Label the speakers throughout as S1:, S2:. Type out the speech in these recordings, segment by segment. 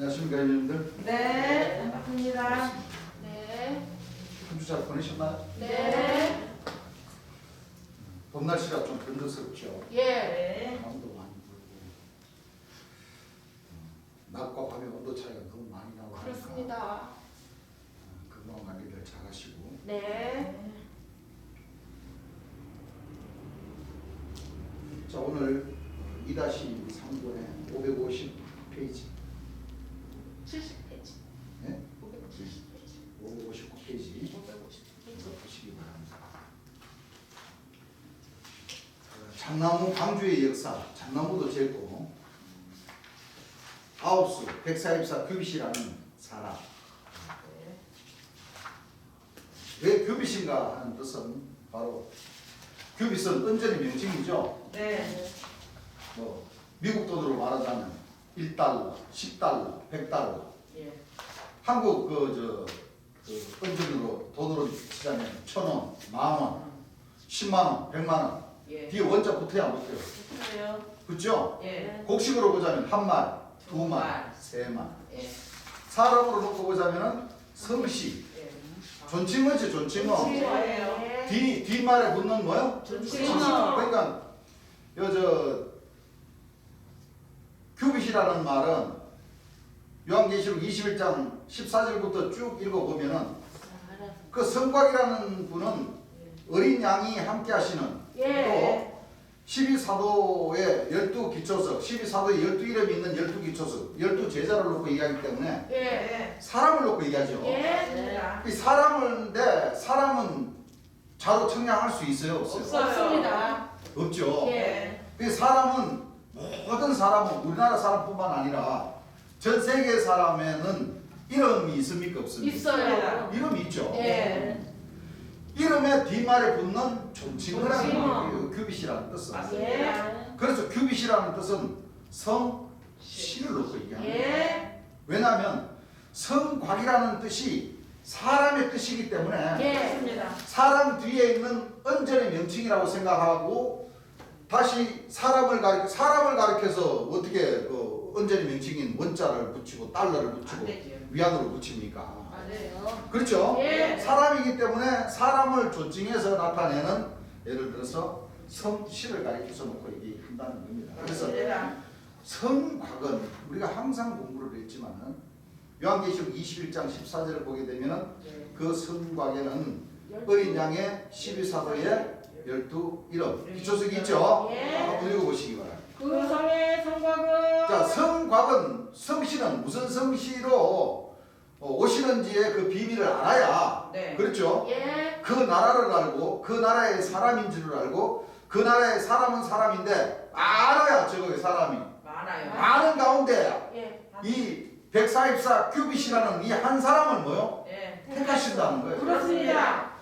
S1: 안녕하십니까, 회원님들.
S2: 네, 반갑습니다.
S3: 네.
S1: 한 주 잘 보내셨나요?
S3: 네.
S1: 봄 날씨가 좀 변덕스럽죠.
S3: 예.
S2: 네.
S1: 바람도 많이 불고 낮과 밤의 온도 차이가 너무 많이 나고 하니까
S3: 그렇습니다.
S1: 건강 관리들 잘 하시고.
S3: 네.
S1: 자, 오늘 2-3번에 550페이지
S3: 70페이지.
S1: 네?
S3: 570페이지.
S1: 559페이지
S3: 550페이지.
S1: 보시기 바랍니다. 장나무 방주의 역사, 장나무도 재고 아홉수 백사입사 규빗이라는 사람. 왜 규빗인가 하는 뜻은 바로 규빗은 은전의 명칭이죠.
S2: 네.
S1: 뭐 미국 돈으로 말하자면 1달러, 10달러, 100달러.
S2: 예.
S1: 한국 그 은전으로 돈으로 치자면 1,000원, 10,000원, 10만원, 100만원.
S2: 예.
S1: 뒤에 원자 붙어야 안 붙어요.
S2: 그래요.
S1: 그죠?
S2: 예.
S1: 곡식으로 보자면 한 말, 두
S2: 두
S1: 말,
S2: 말.
S1: 세 말.
S2: 예.
S1: 사람으로 놓고 보자면은 성씨.
S2: 예.
S1: 존칭어지, 존칭어.
S2: 좋아해요.
S1: 뒷말에 붙는 뭐요?
S2: 존칭어.
S1: 그러니까 규빗이라는 말은 요한계시록 21장 14절부터 쭉 읽어보면은 그 성곽이라는 분은 어린 양이 함께 하시는
S3: 예.
S1: 또 12사도의 12기초석, 12사도의 12이름이 있는 12기초석, 12제자를 놓고 얘기하기 때문에
S3: 예.
S2: 예.
S1: 사람을 놓고 얘기하죠.
S3: 예.
S1: 이 사람인데 사람은 자로 청량할 수 있어요? 없어요?
S2: 없어요.
S3: 없습니다.
S1: 없죠.
S3: 예.
S1: 그 사람은 모든 사람은 우리나라 사람뿐만 아니라 전 세계 사람에는 이름이 있습니까? 없습니까?
S3: 있어요.
S1: 이름이 있죠.
S3: 예.
S1: 이름에 뒷말에 붙는 존칭어라는
S3: 존칭어.
S1: 게 규빗이라는 뜻은.
S2: 맞습니다.
S1: 그래서 규빗이라는 뜻은 성씨를 놓고 얘기합니다.
S3: 예.
S1: 왜냐하면 성곽이라는 뜻이 사람의 뜻이기 때문에
S3: 예.
S2: 맞습니다.
S1: 사람 뒤에 있는 은전의 명칭이라고 생각하고 다시 사람을 가리켜서 어떻게 그 은전의 명칭인 원자를 붙이고 달러를
S2: 안
S1: 붙이고
S2: 되죠.
S1: 위안으로 붙입니까?
S2: 맞아요.
S1: 그렇죠?
S3: 예.
S1: 사람이기 때문에 사람을 존칭해서 나타내는 예를 들어서 성씨를 가리켜서 놓고 얘기한다는 겁니다. 그래서
S2: 맞습니다.
S1: 성곽은 우리가 항상 공부를 했지만은 요한계시록 21장 14절을 보게 되면은
S2: 예.
S1: 그 성곽에는 어린 양의 12사도의 12이름 기초석이 있죠?
S3: 예.
S1: 한번 읽어보시기 바랍니다.
S3: 그 성의 성곽은
S1: 자, 성곽은 성씨는 무슨 성씨로 오시는지의 그 비밀을 알아야
S2: 네.
S1: 그렇죠?
S3: 예.
S1: 그 나라를 알고 그 나라의 사람인 줄을 알고 그 나라의 사람은 사람인데 알아야 저거의 사람이
S2: 많아요.
S1: 많은 가운데
S3: 예.
S1: 이 144 규빗이라는 이 한 사람을 뭐요?
S2: 예.
S1: 택하신다는 거예요.
S3: 그렇습니다.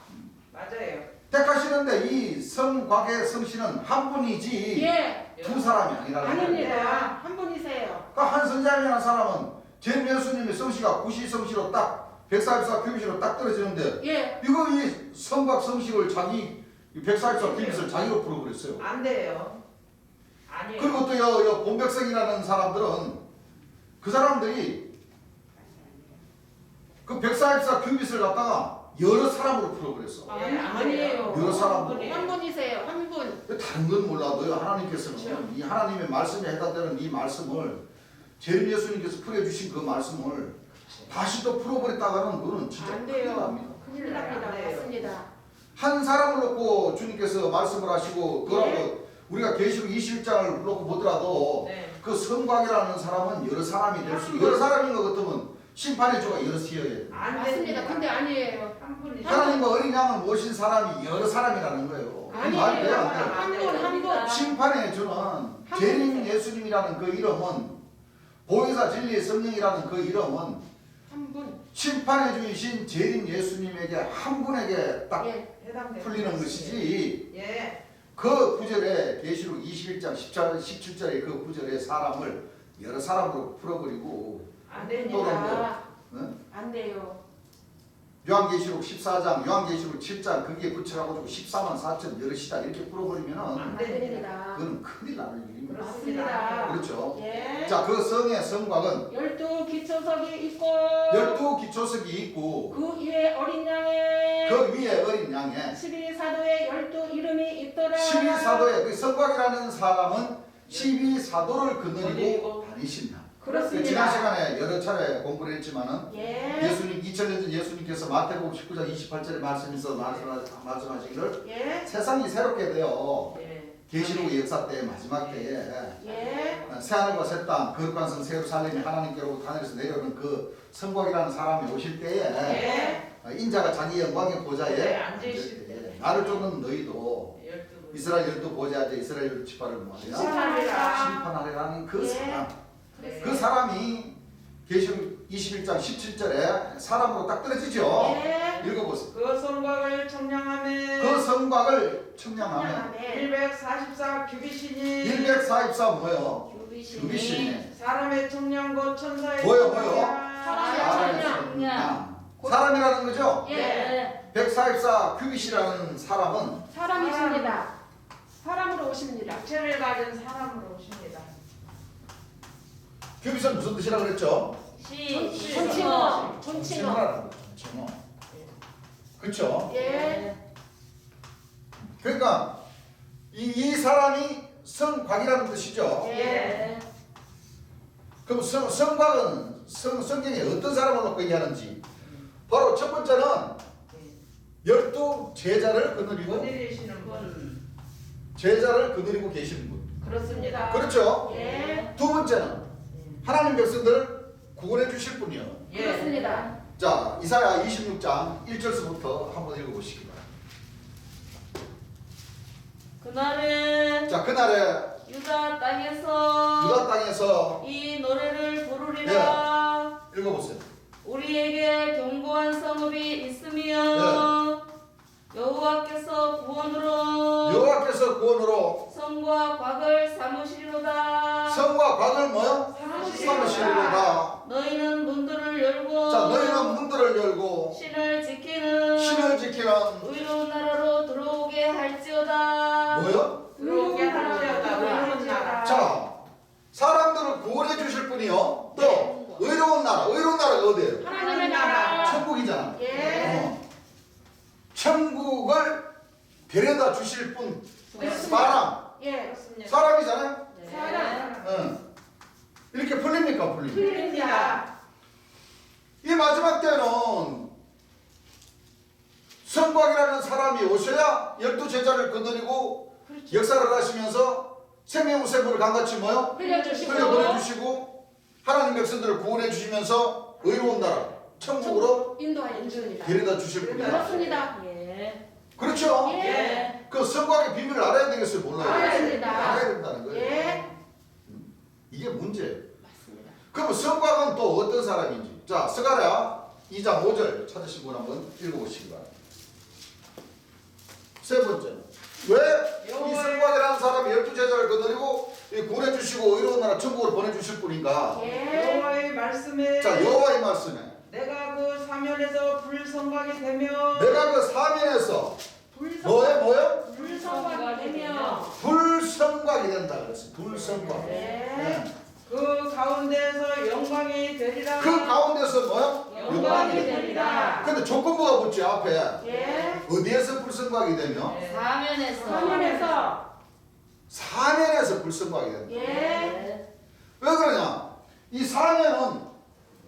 S2: 맞아요.
S1: 택하시는데 이 성곽의 성씨는 한 분이지
S3: 예.
S1: 두 사람이 아니라는 거예요.
S3: 아닙니다. 한 분이세요.
S1: 그러니까 한 선장이라는 사람은 제일 예수님의 성씨가 구시 성씨로 딱 144 규빗으로 딱 떨어지는데
S3: 예.
S1: 이거 이 성곽 성씨를 자기 144 규빗을 자기로 풀어버렸어요.
S2: 안 돼요. 아니에요.
S1: 그리고 또 여 본백성이라는 사람들은 그 사람들이 그 144 규빗을 갖다가 여러 사람으로 풀어버렸어.
S2: 예,
S3: 아니에요.
S1: 여러 사람으로.
S3: 한 분이세요. 한 분.
S1: 다른 건 몰라도요. 하나님께서는
S2: 그렇죠.
S1: 이 하나님의 말씀에 해당되는 이 말씀을 재림 예수님께서 풀어주신 그 말씀을 다시 또 풀어버렸다가는 그거는 진짜
S3: 안
S1: 큰일
S3: 돼요.
S1: 납니다.
S3: 큰일 납니다.
S2: 안 돼요.
S3: 맞습니다.
S1: 한 사람을 놓고 주님께서 말씀을 하시고 그러고 우리가 계시록 21장을 놓고 보더라도
S2: 네.
S1: 그 성곽이라는 사람은 여러 사람이 될 수 여러 사람인 것 같으면 심판의 조가 여러 쓰여야 돼.
S2: 안
S3: 맞습니다.
S2: 됩니다.
S3: 근데 아니에요.
S2: 한 분이
S1: 하나님과 어린 양을 모신 사람이 여러 사람이라는 거예요.
S3: 아니에요.
S1: 말이 돼요, 안 돼요?
S3: 한 분, 한 분.
S1: 심판의 주는 재림
S3: 분이세요.
S1: 예수님이라는 그 이름은 보혜사 진리의 성령이라는 그 이름은
S3: 한 분.
S1: 심판의 주이신 재림 예수님에게 한 분에게 딱
S3: 예.
S2: 해당되는
S1: 풀리는 것이지
S2: 예.
S1: 그 구절에 계시록 21장 17절의 그 구절에 사람을 여러 사람으로 풀어버리고
S2: 안
S1: 또
S2: 됩니다.
S1: 그런 거.
S3: 아,
S1: 응?
S3: 안 돼요.
S1: 요한계시록 14장, 요한계시록 7장 거기에 붙여가지고 14만 4천 여럿이다 이렇게 풀어버리면은
S2: 안 됩니다.
S1: 그거는 큰일 나는 일입니다.
S3: 맞습니다.
S1: 그렇죠.
S3: 예.
S1: 자, 그 성의 성곽은
S3: 12기초석이 있고
S1: 12기초석이 있고
S3: 그 위에 어린 양의
S1: 그 위에 어린 양에
S3: 12사도의 12 이름이 있더라.
S1: 12사도의 그 성곽이라는 사람은 12사도를 거느리고 다니신다.
S3: 그렇습니다.
S1: 지난 시간에 여러 차례 공부를 했지만은
S3: 예.
S1: 예수님 2000년 전 예수님께서 마태복음 19장 28절의 말씀에서 말씀하시기를
S3: 예.
S1: 세상이 새롭게 되어
S2: 예.
S1: 계시록의 역사 때 마지막 때에
S3: 예.
S1: 새하늘과 새 땅 거룩한 성 예루살렘이 하나님께로부터 하늘에서 내려오는 그 성곽이라는 사람이 오실 때에
S3: 예.
S1: 인자가 자기 영광의 보좌에
S2: 네, 앉으실 때.
S1: 나를 쫓는 너희도
S2: 12분.
S1: 이스라엘 12보좌에 앉아 이스라엘 지파를 뭐하냐
S2: 심판하리라.
S1: 심판하리라는 그
S3: 예.
S1: 사람
S2: 네.
S1: 그 사람이 계시록 21장 17절에 사람으로 딱 떨어지죠.
S3: 예.
S1: 읽어보세요.
S2: 그 성곽을 청량함에
S1: 그 성곽을 청량하면
S3: 네.
S2: 144 규비신이
S1: 144 뭐예요?
S3: 규비신이
S1: 규비신이
S2: 사람의 청량 곧 천사의
S1: 뭐요?
S3: 사람의
S1: 청량. 사람이라는 거죠?
S3: 예.
S1: 144 규비시라는 사람은
S3: 사람이십니다. 사람으로 오십니다.
S2: 육체를 가진 사람으로 오십니다.
S1: 규비는 무슨 뜻이라고 그랬죠?
S3: 존칭어. 존칭어.
S1: 정칭어라는 거죠. 정칭어. 그렇죠?
S3: 예.
S1: 그러니까 이 사람이 성곽이라는 뜻이죠.
S3: 예.
S1: 그럼 성곽은 성경에 어떤 사람을 놓고 얘기하는지 바로 첫 번째는 12 제자를 거느리고
S2: 거느리시는 분.
S1: 제자를 거느리고 계시는 분.
S2: 그렇습니다.
S1: 그렇죠?
S3: 예.
S1: 두 번째는 하나님 백성들을 구원해 주실 분이요.
S2: 예.
S3: 그렇습니다.
S1: 자, 이사야 26장 1절서부터 한번 읽어보시기 바랍니다.
S4: 그날에
S1: 자, 그날에
S4: 유다 땅에서
S1: 유다 땅에서
S4: 이 노래를 부르리라.
S1: 읽어보세요.
S4: 우리에게 견고한 성읍이 있으며 여호와께서 구원으로
S1: 여호와께서 구원으로
S4: 성과 곽을 삼으시리로다.
S1: 성과 곽을 뭐요? 삼으시리로다.
S4: 너희는 문들을 열고
S1: 자, 너희는 문들을 열고
S4: 신을 지키는
S1: 의로운
S4: 나라로 들어오게 할지어다.
S1: 뭐요?
S2: 들어오게 할지어다. 의로운 나라.
S1: 자, 사람들을 구원해 주실 분이요. 또 의로운 나라가 어디예요?
S3: 하나님의 나라.
S1: 천국이잖아.
S3: 예.
S1: 천국을 데려다 주실 분
S3: 그렇습니다. 예.
S2: 그렇습니다.
S1: 사람이잖아요.
S3: 사람.
S1: 응. 이렇게 풀립니까? 풀립니까?
S3: 틀립니다.
S1: 이 마지막 때는 성곽이라는 사람이 오셔야 12제자를 거느리고
S3: 그렇죠.
S1: 역사를 하시면서 생명의 샘물을 강같이 뭐요?
S3: 흘려주시고
S1: 흘려보내주시고 하나님 백성들을 구원해 주시면서 의로운 나라 천국으로
S3: 인도하여 주십니다.
S1: 데려다 주실 분이다.
S3: 그렇습니다.
S4: 예.
S1: 그렇죠?
S3: 예.
S1: 그 성곽의 비밀을 알아야 되겠어요? 몰라요?
S3: 알아야 됩니다.
S1: 알아야 된다는 거예요.
S3: 예.
S1: 이게 문제예요.
S3: 맞습니다.
S1: 그럼 성곽은 또 어떤 사람인지. 자, 스가랴 2장 5절 찾으신 분 한번 읽어보시기 바랍니다. 세 번째는 왜 이 성곽이라는 사람이 12제자를 거느리고 구원해 주시고 의로운 나라 천국으로 보내주실 분인가?
S3: 예.
S2: 여호와의 말씀에
S1: 자, 여호와의 말씀에
S2: 내가 그 사면에서 불성곽이 되며
S1: 내가 그 사면에서
S3: 불성곽.
S1: 뭐예요?
S3: 불성곽이 되며
S1: 불성곽이 된다 그랬어요. 불성곽.
S3: 예.
S1: 네.
S2: 그 가운데에서 영광이 되리라.
S1: 그 가운데서 뭐요?
S3: 영광이 되리라.
S1: 근데 조건부가 붙지 앞에.
S3: 예.
S1: 어디에서 불성곽이 되며?
S2: 네.
S4: 사면에서
S3: 화면에서
S1: 사면에서 불성곽이 된다.
S3: 예.
S1: 왜 그러냐? 이 사면은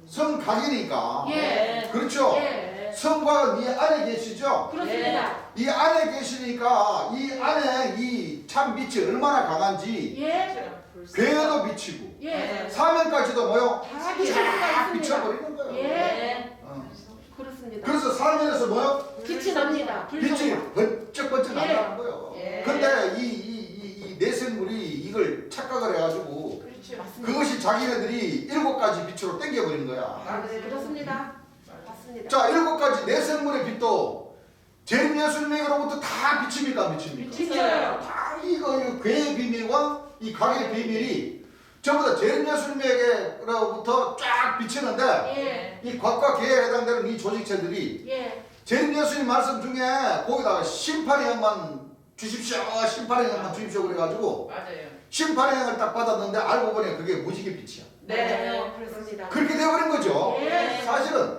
S1: 성곽이니까.
S3: 예.
S1: 그렇죠?
S3: 예.
S1: 성곽은 이 안에 계시죠?
S3: 그렇습니다.
S1: 이 안에 계시니까 이 안에 이 참 빛이 얼마나 강한지
S3: 예.
S1: 괴에도 비치고
S3: 예.
S1: 사면까지도 뭐요?
S3: 다 비춰버립니다.
S1: 비춰버리는 거예요.
S3: 예.
S1: 어.
S3: 그렇습니다.
S1: 그래서 사면에서 뭐요?
S3: 빛이 납니다.
S1: 빛이 번쩍번쩍
S3: 예.
S1: 나가는 거예요.
S2: 예.
S1: 근데 이 내생물이 이걸 착각을 해가지고
S3: 그렇죠. 맞습니다.
S1: 그것이 자기네들이 7가지 빛으로 땡겨버린 거야.
S3: 아, 네, 그렇습니다. 맞습니다.
S1: 자, 7가지 내생물의 빛도 재림 예수님에게로부터 다 비칩니까? 안 비칩니까?
S3: 비춰요.
S1: 다 이거 괴의 비밀과 이 각의 비밀이 전부 다 재림 예수님에게 교회로부터 쫙 비치는데
S3: 예.
S1: 이 곽과 계에 해당되는 이 조직체들이
S3: 예.
S1: 재림 예수님 말씀 중에 거기다가 심판의 영만 주십시오, 심판의 영만 주십시오 그래가지고
S2: 맞아요.
S1: 심판의 영을 딱 받았는데 알고 보니 그게 무지개 빛이야.
S2: 네.
S3: 그렇습니다.
S1: 그렇게 되어버린 거죠.
S3: 예.
S1: 사실은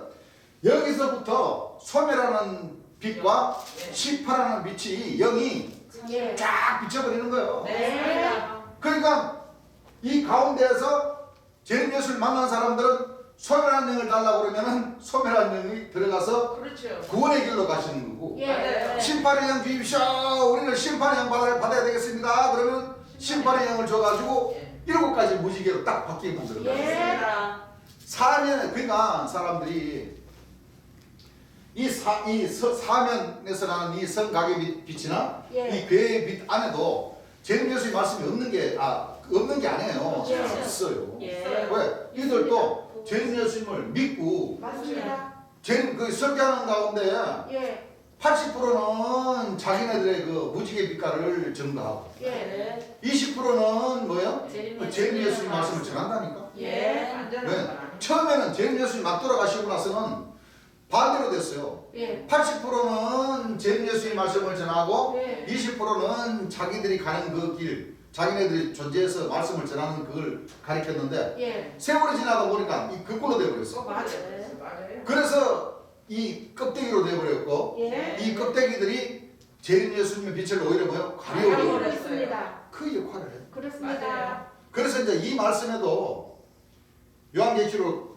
S1: 여기서부터 소멸하는 빛과
S2: 네.
S1: 심판하는 빛이 영이
S3: 예.
S1: 쫙 비춰버리는 거예요.
S2: 네.
S1: 그러니까 이 가운데에서 재림 예수를 만난 사람들은 소멸한 영을 달라고 그러면은 소멸한 영이 들어가서
S2: 그렇죠.
S1: 구원의 길로 가시는 거고
S3: 예.
S1: 심판의 영 주십시오. 우리는 심판의 영 받아야 되겠습니다. 그러면 심판의 영을 줘가지고
S2: 예.
S1: 7가지 무지개로 딱 바뀌는 거예요.
S3: 예.
S1: 사면 그러니까 사람들이 이 사면에서 나는 이 성각의 빛이나
S3: 예.
S1: 이 괴의 빛 안에도 재림 예수의 말씀이 없는 게 아니에요.
S3: 예.
S1: 있어요.
S3: 예.
S1: 왜? 이들도 재림 예수님을 믿고
S3: 맞습니다.
S1: 재림 그 설교하는 가운데
S3: 예.
S1: 80%는 자기네들의 그 무지개 빛깔을 전가하고
S3: 예.
S1: 20%는 뭐예요?
S4: 재림
S1: 재림 예수님
S4: 예수님
S1: 말씀을 전한다니까.
S2: 예. 안전한
S1: 왜?
S2: 건 아니에요.
S1: 처음에는 재림 예수님 막 돌아가시고 나서는 반대로 됐어요.
S3: 예.
S1: 80%는 재림 예수님 말씀을 전하고
S3: 예.
S1: 20%는 자기들이 가는 그 길, 자기네들이 존재해서 말씀을 전하는 그걸 가리켰는데
S3: 예.
S1: 세월이 지나다 보니까 이 그꼴로 돼버렸어.
S2: 맞아요. 맞아요.
S1: 그래서 이 껍데기로 돼버렸고
S3: 예.
S1: 이 껍데기들이 재림 예수님의 빛을 오히려 뭐요? 가려버려요.
S3: 그렇습니다.
S1: 그 역할을 해요.
S3: 그렇습니다.
S2: 맞아요.
S1: 그래서 이제 이 말씀에도 요한계시록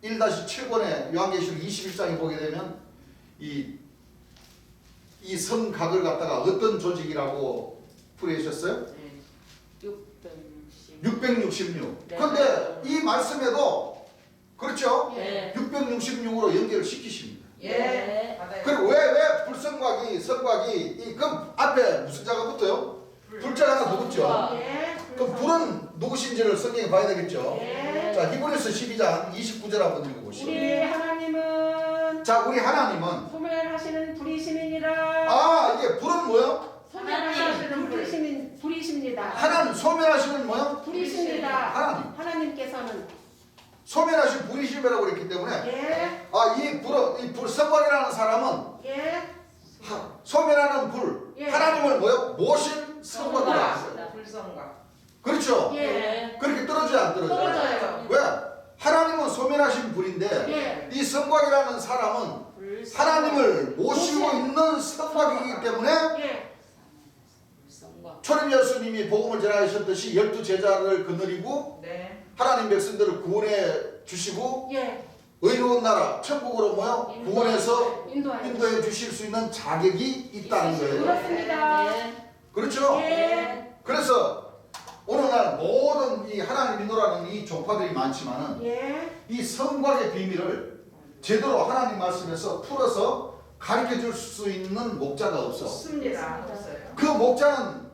S1: 1-7권의 요한계시록 21장에 보게 되면 이 성각을 갖다가 어떤 조직이라고 풀이하셨어요?
S4: 660.
S1: 666.
S4: 네.
S1: 그런데 이 말씀에도 그렇죠?
S4: 예.
S1: 666으로 연결을 시키십니다.
S2: 예. 받아요.
S1: 그리고 왜 불성각이 성각이 그 앞에 무슨 자가 붙어요? 불자가 하나 더 붙죠.
S3: 예.
S1: 그럼 불은 누구신지를 성경에 봐야 되겠죠.
S3: 예.
S1: 자, 히브리서 12장 29절 한번 읽어보시죠.
S3: 우리 하나님은
S1: 자, 우리 하나님은
S3: 소멸하시는 불이심이니라.
S1: 아, 이게 불은 뭐예요?
S3: 소멸하시는 불이십니다.
S1: 하나님 소멸하시는 뭐예요?
S3: 불이십니다.
S1: 하나님.
S3: 하나님께서는
S1: 소멸하신 불이심이라고 그랬기 때문에
S3: 예.
S1: 아, 이 불성각이라는 사람은
S3: 예.
S1: 소멸하는 불,
S3: 예.
S1: 하나님을 뭐예요? 모신 성각이다.
S2: 불성각.
S1: 그렇죠?
S3: 예.
S1: 그렇게 떨어져요, 안 떨어져요?
S3: 떨어져요.
S1: 왜? 하나님은 소멸하신 불인데
S3: 예.
S1: 이 성곽이라는 사람은 하나님을 모시고 있는 성곽이기 때문에
S3: 예.
S1: 초림 예수님이 복음을 전하셨듯이 12제자를 거느리고
S2: 네.
S1: 하나님 백성들을 구원해 주시고
S3: 예.
S1: 의로운 나라 천국으로 모여 구원해서
S3: 인도하여
S1: 인도해 주실 수 있는 자격이 있다는 거예요.
S3: 그렇습니다.
S1: 그렇죠?
S3: 예.
S1: 그래서 오늘날 모든 이 하나님 인도라는 이 종파들이 많지만은
S3: 예.
S1: 이 성곽의 비밀을 제대로 하나님 말씀에서 풀어서 가르쳐 줄 수 있는 목자가 없어.
S2: 없습니다. 없어요.
S1: 그 목자는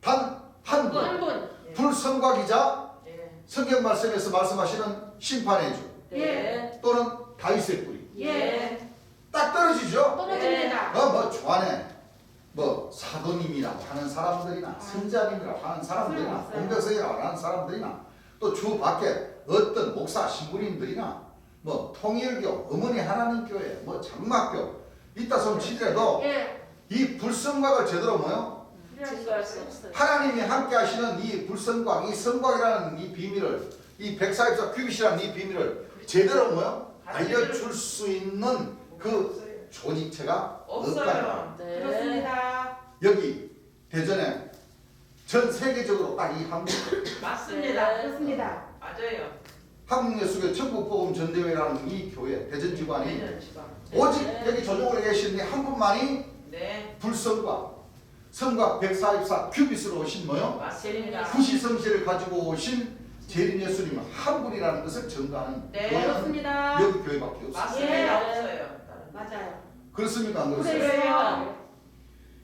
S1: 단 한 분,
S3: 한 분.
S1: 불성곽이자
S2: 예.
S1: 성경 말씀에서 말씀하시는 심판의 주
S3: 예.
S1: 또는 다윗의 뿌리.
S3: 예.
S1: 딱 떨어지죠?
S3: 떨어집니다.
S1: 뭐 주안에 뭐 사도님이라고 하는 사람들이나 선자님이라고 하는 사람들이나
S3: 소용없어요.
S1: 공백성이라고 하는 사람들이나 또 주 밖에 어떤 목사 신부님들이나 뭐 통일교, 어머니 하나님 교회, 뭐 장막교 이따 손 치더라도
S3: 예.
S1: 이 불성곽을 제대로 뭐요?
S4: 증거할 수 없어요.
S1: 하나님이 함께 하시는 이 불성곽, 이 성곽이라는 이 비밀을 이 144 큐빗이라는 이 비밀을 제대로 뭐요? 알려줄 수 있는 그 조직체가 없다.
S2: 없어요.
S4: 네.
S3: 그렇습니다.
S1: 여기 대전에 전 세계적으로 딱 이 한국
S2: 맞습니다.
S3: 그렇습니다.
S2: 맞아요.
S1: 한국예수교 천국복음 전대회라는 이 교회 대전 지관이
S2: 대전 지방.
S1: 오직 여기 조정으로 계신 한 분만이
S2: 네.
S1: 불성곽 성곽 144 큐빗으로 오신 뭐요?
S2: 맞습니다.
S1: 구시성실을 가지고 오신 재림 예수님 한 분이라는 것을 증거하는
S2: 네.
S1: 교회는
S3: 그렇습니다.
S1: 여기 교회밖에 없어요.
S2: 맞습니다.
S3: 예.
S2: 없어요.
S3: 맞아요.
S1: 그렇습니까? 안 그렇습니까?
S3: 그래요.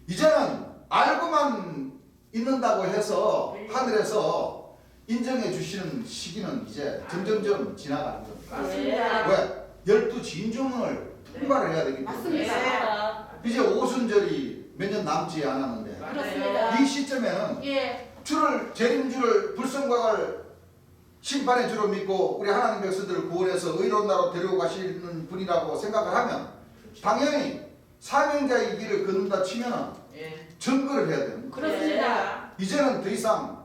S1: 이제는 알고만 있는다고 해서 하늘에서 인정해 주시는 시기는 이제 점점점 지나가는 겁니다.
S2: 맞습니다.
S1: 왜? 12진중을 통과를 해야 되기 때문에
S3: 맞습니다.
S1: 이제 오순절이 몇 년 남지 않았는데
S3: 그렇습니다.
S1: 이 시점에는
S3: 예.
S1: 주를 재림주를 불성곽을 심판의 주로 믿고 우리 하나님 백성들을 구원해서 의로운 나라로 데리고 가시는 분이라고 생각을 하면 당연히 사명자의 길을 걷는다 치면은
S2: 예.
S1: 증거를 해야 됩니다.
S3: 그렇습니다.
S1: 이제는 더 이상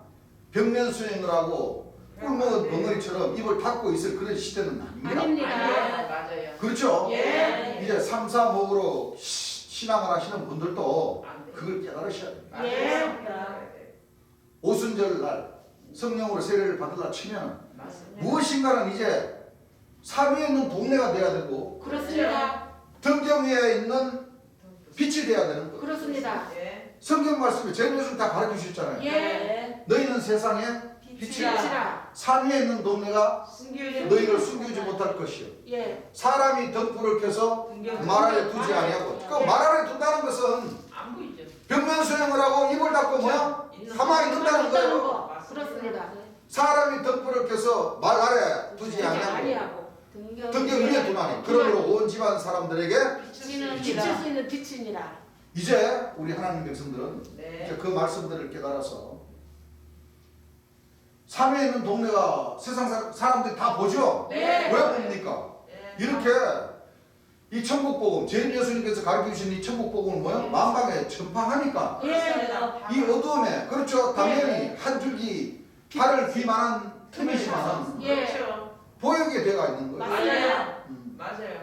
S1: 벽면 수행을 하고 꿀먹은 벙어리처럼 입을 닫고 있을 그런 시대는 아닙니다.
S4: 아닙니다.
S2: 아니에요. 맞아요.
S1: 그렇죠?
S2: 예.
S1: 이제 3, 4목으로 신앙을 하시는 분들도
S2: 안 돼.
S1: 그걸 깨달으셔야 됩니다.
S2: 맞습니다.
S1: 오순절 날 성령으로 세례를 받으려 치면
S2: 맞습니다.
S1: 무엇인가는 이제 삶 위에 있는 동네가 돼야 되고
S4: 그렇습니다.
S1: 등경 위에 있는 빛이 돼야 되는 거예요.
S4: 그렇습니다.
S2: 예.
S1: 성경 말씀이 제일요즘 다 가르쳐 주셨잖아요.
S4: 예.
S1: 너희는 세상에
S2: 빛이라.
S4: 빛이라.
S1: 산 위에 있는 동네가
S2: 숨기지
S1: 너희를 숨기지 못할 것이요.
S4: 예.
S1: 사람이 등불을 켜서 말 아래 두지 아니하고 그 말 아래 둔다는 것은
S2: 안 보이죠.
S1: 벽면 수행을 하고 입을 닫고 뭐야? 가만히 둔다는 거예요.
S4: 거. 그렇습니다.
S1: 사람이 등불을 켜서 말 아래 두지 아니하고
S4: 아니하고
S1: 등경 위에 두나니 그러므로 온 집안 사람들에게
S4: 우리는 비칠 수 있는 빛이니라.
S1: 이제 우리 하나님 백성들은
S2: 네.
S1: 이제 그 말씀들을 깨달아서 삶에 있는 동네가 세상 사람들이 다 보죠?
S2: 네.
S1: 왜 봅니까?
S2: 예.
S1: 이렇게 이 천국복음, 제일 예수님께서 가르쳐 주신 이 천국복음을 뭐야? 만방에 전파하니까
S4: 예.
S1: 이 어두움에 그렇죠 당연히 한 줄기 발을 귀만한 틈이지만
S4: 예.
S2: 그렇죠.
S1: 보이게 되어 있는 거예요.
S4: 맞아요.
S2: 맞아요.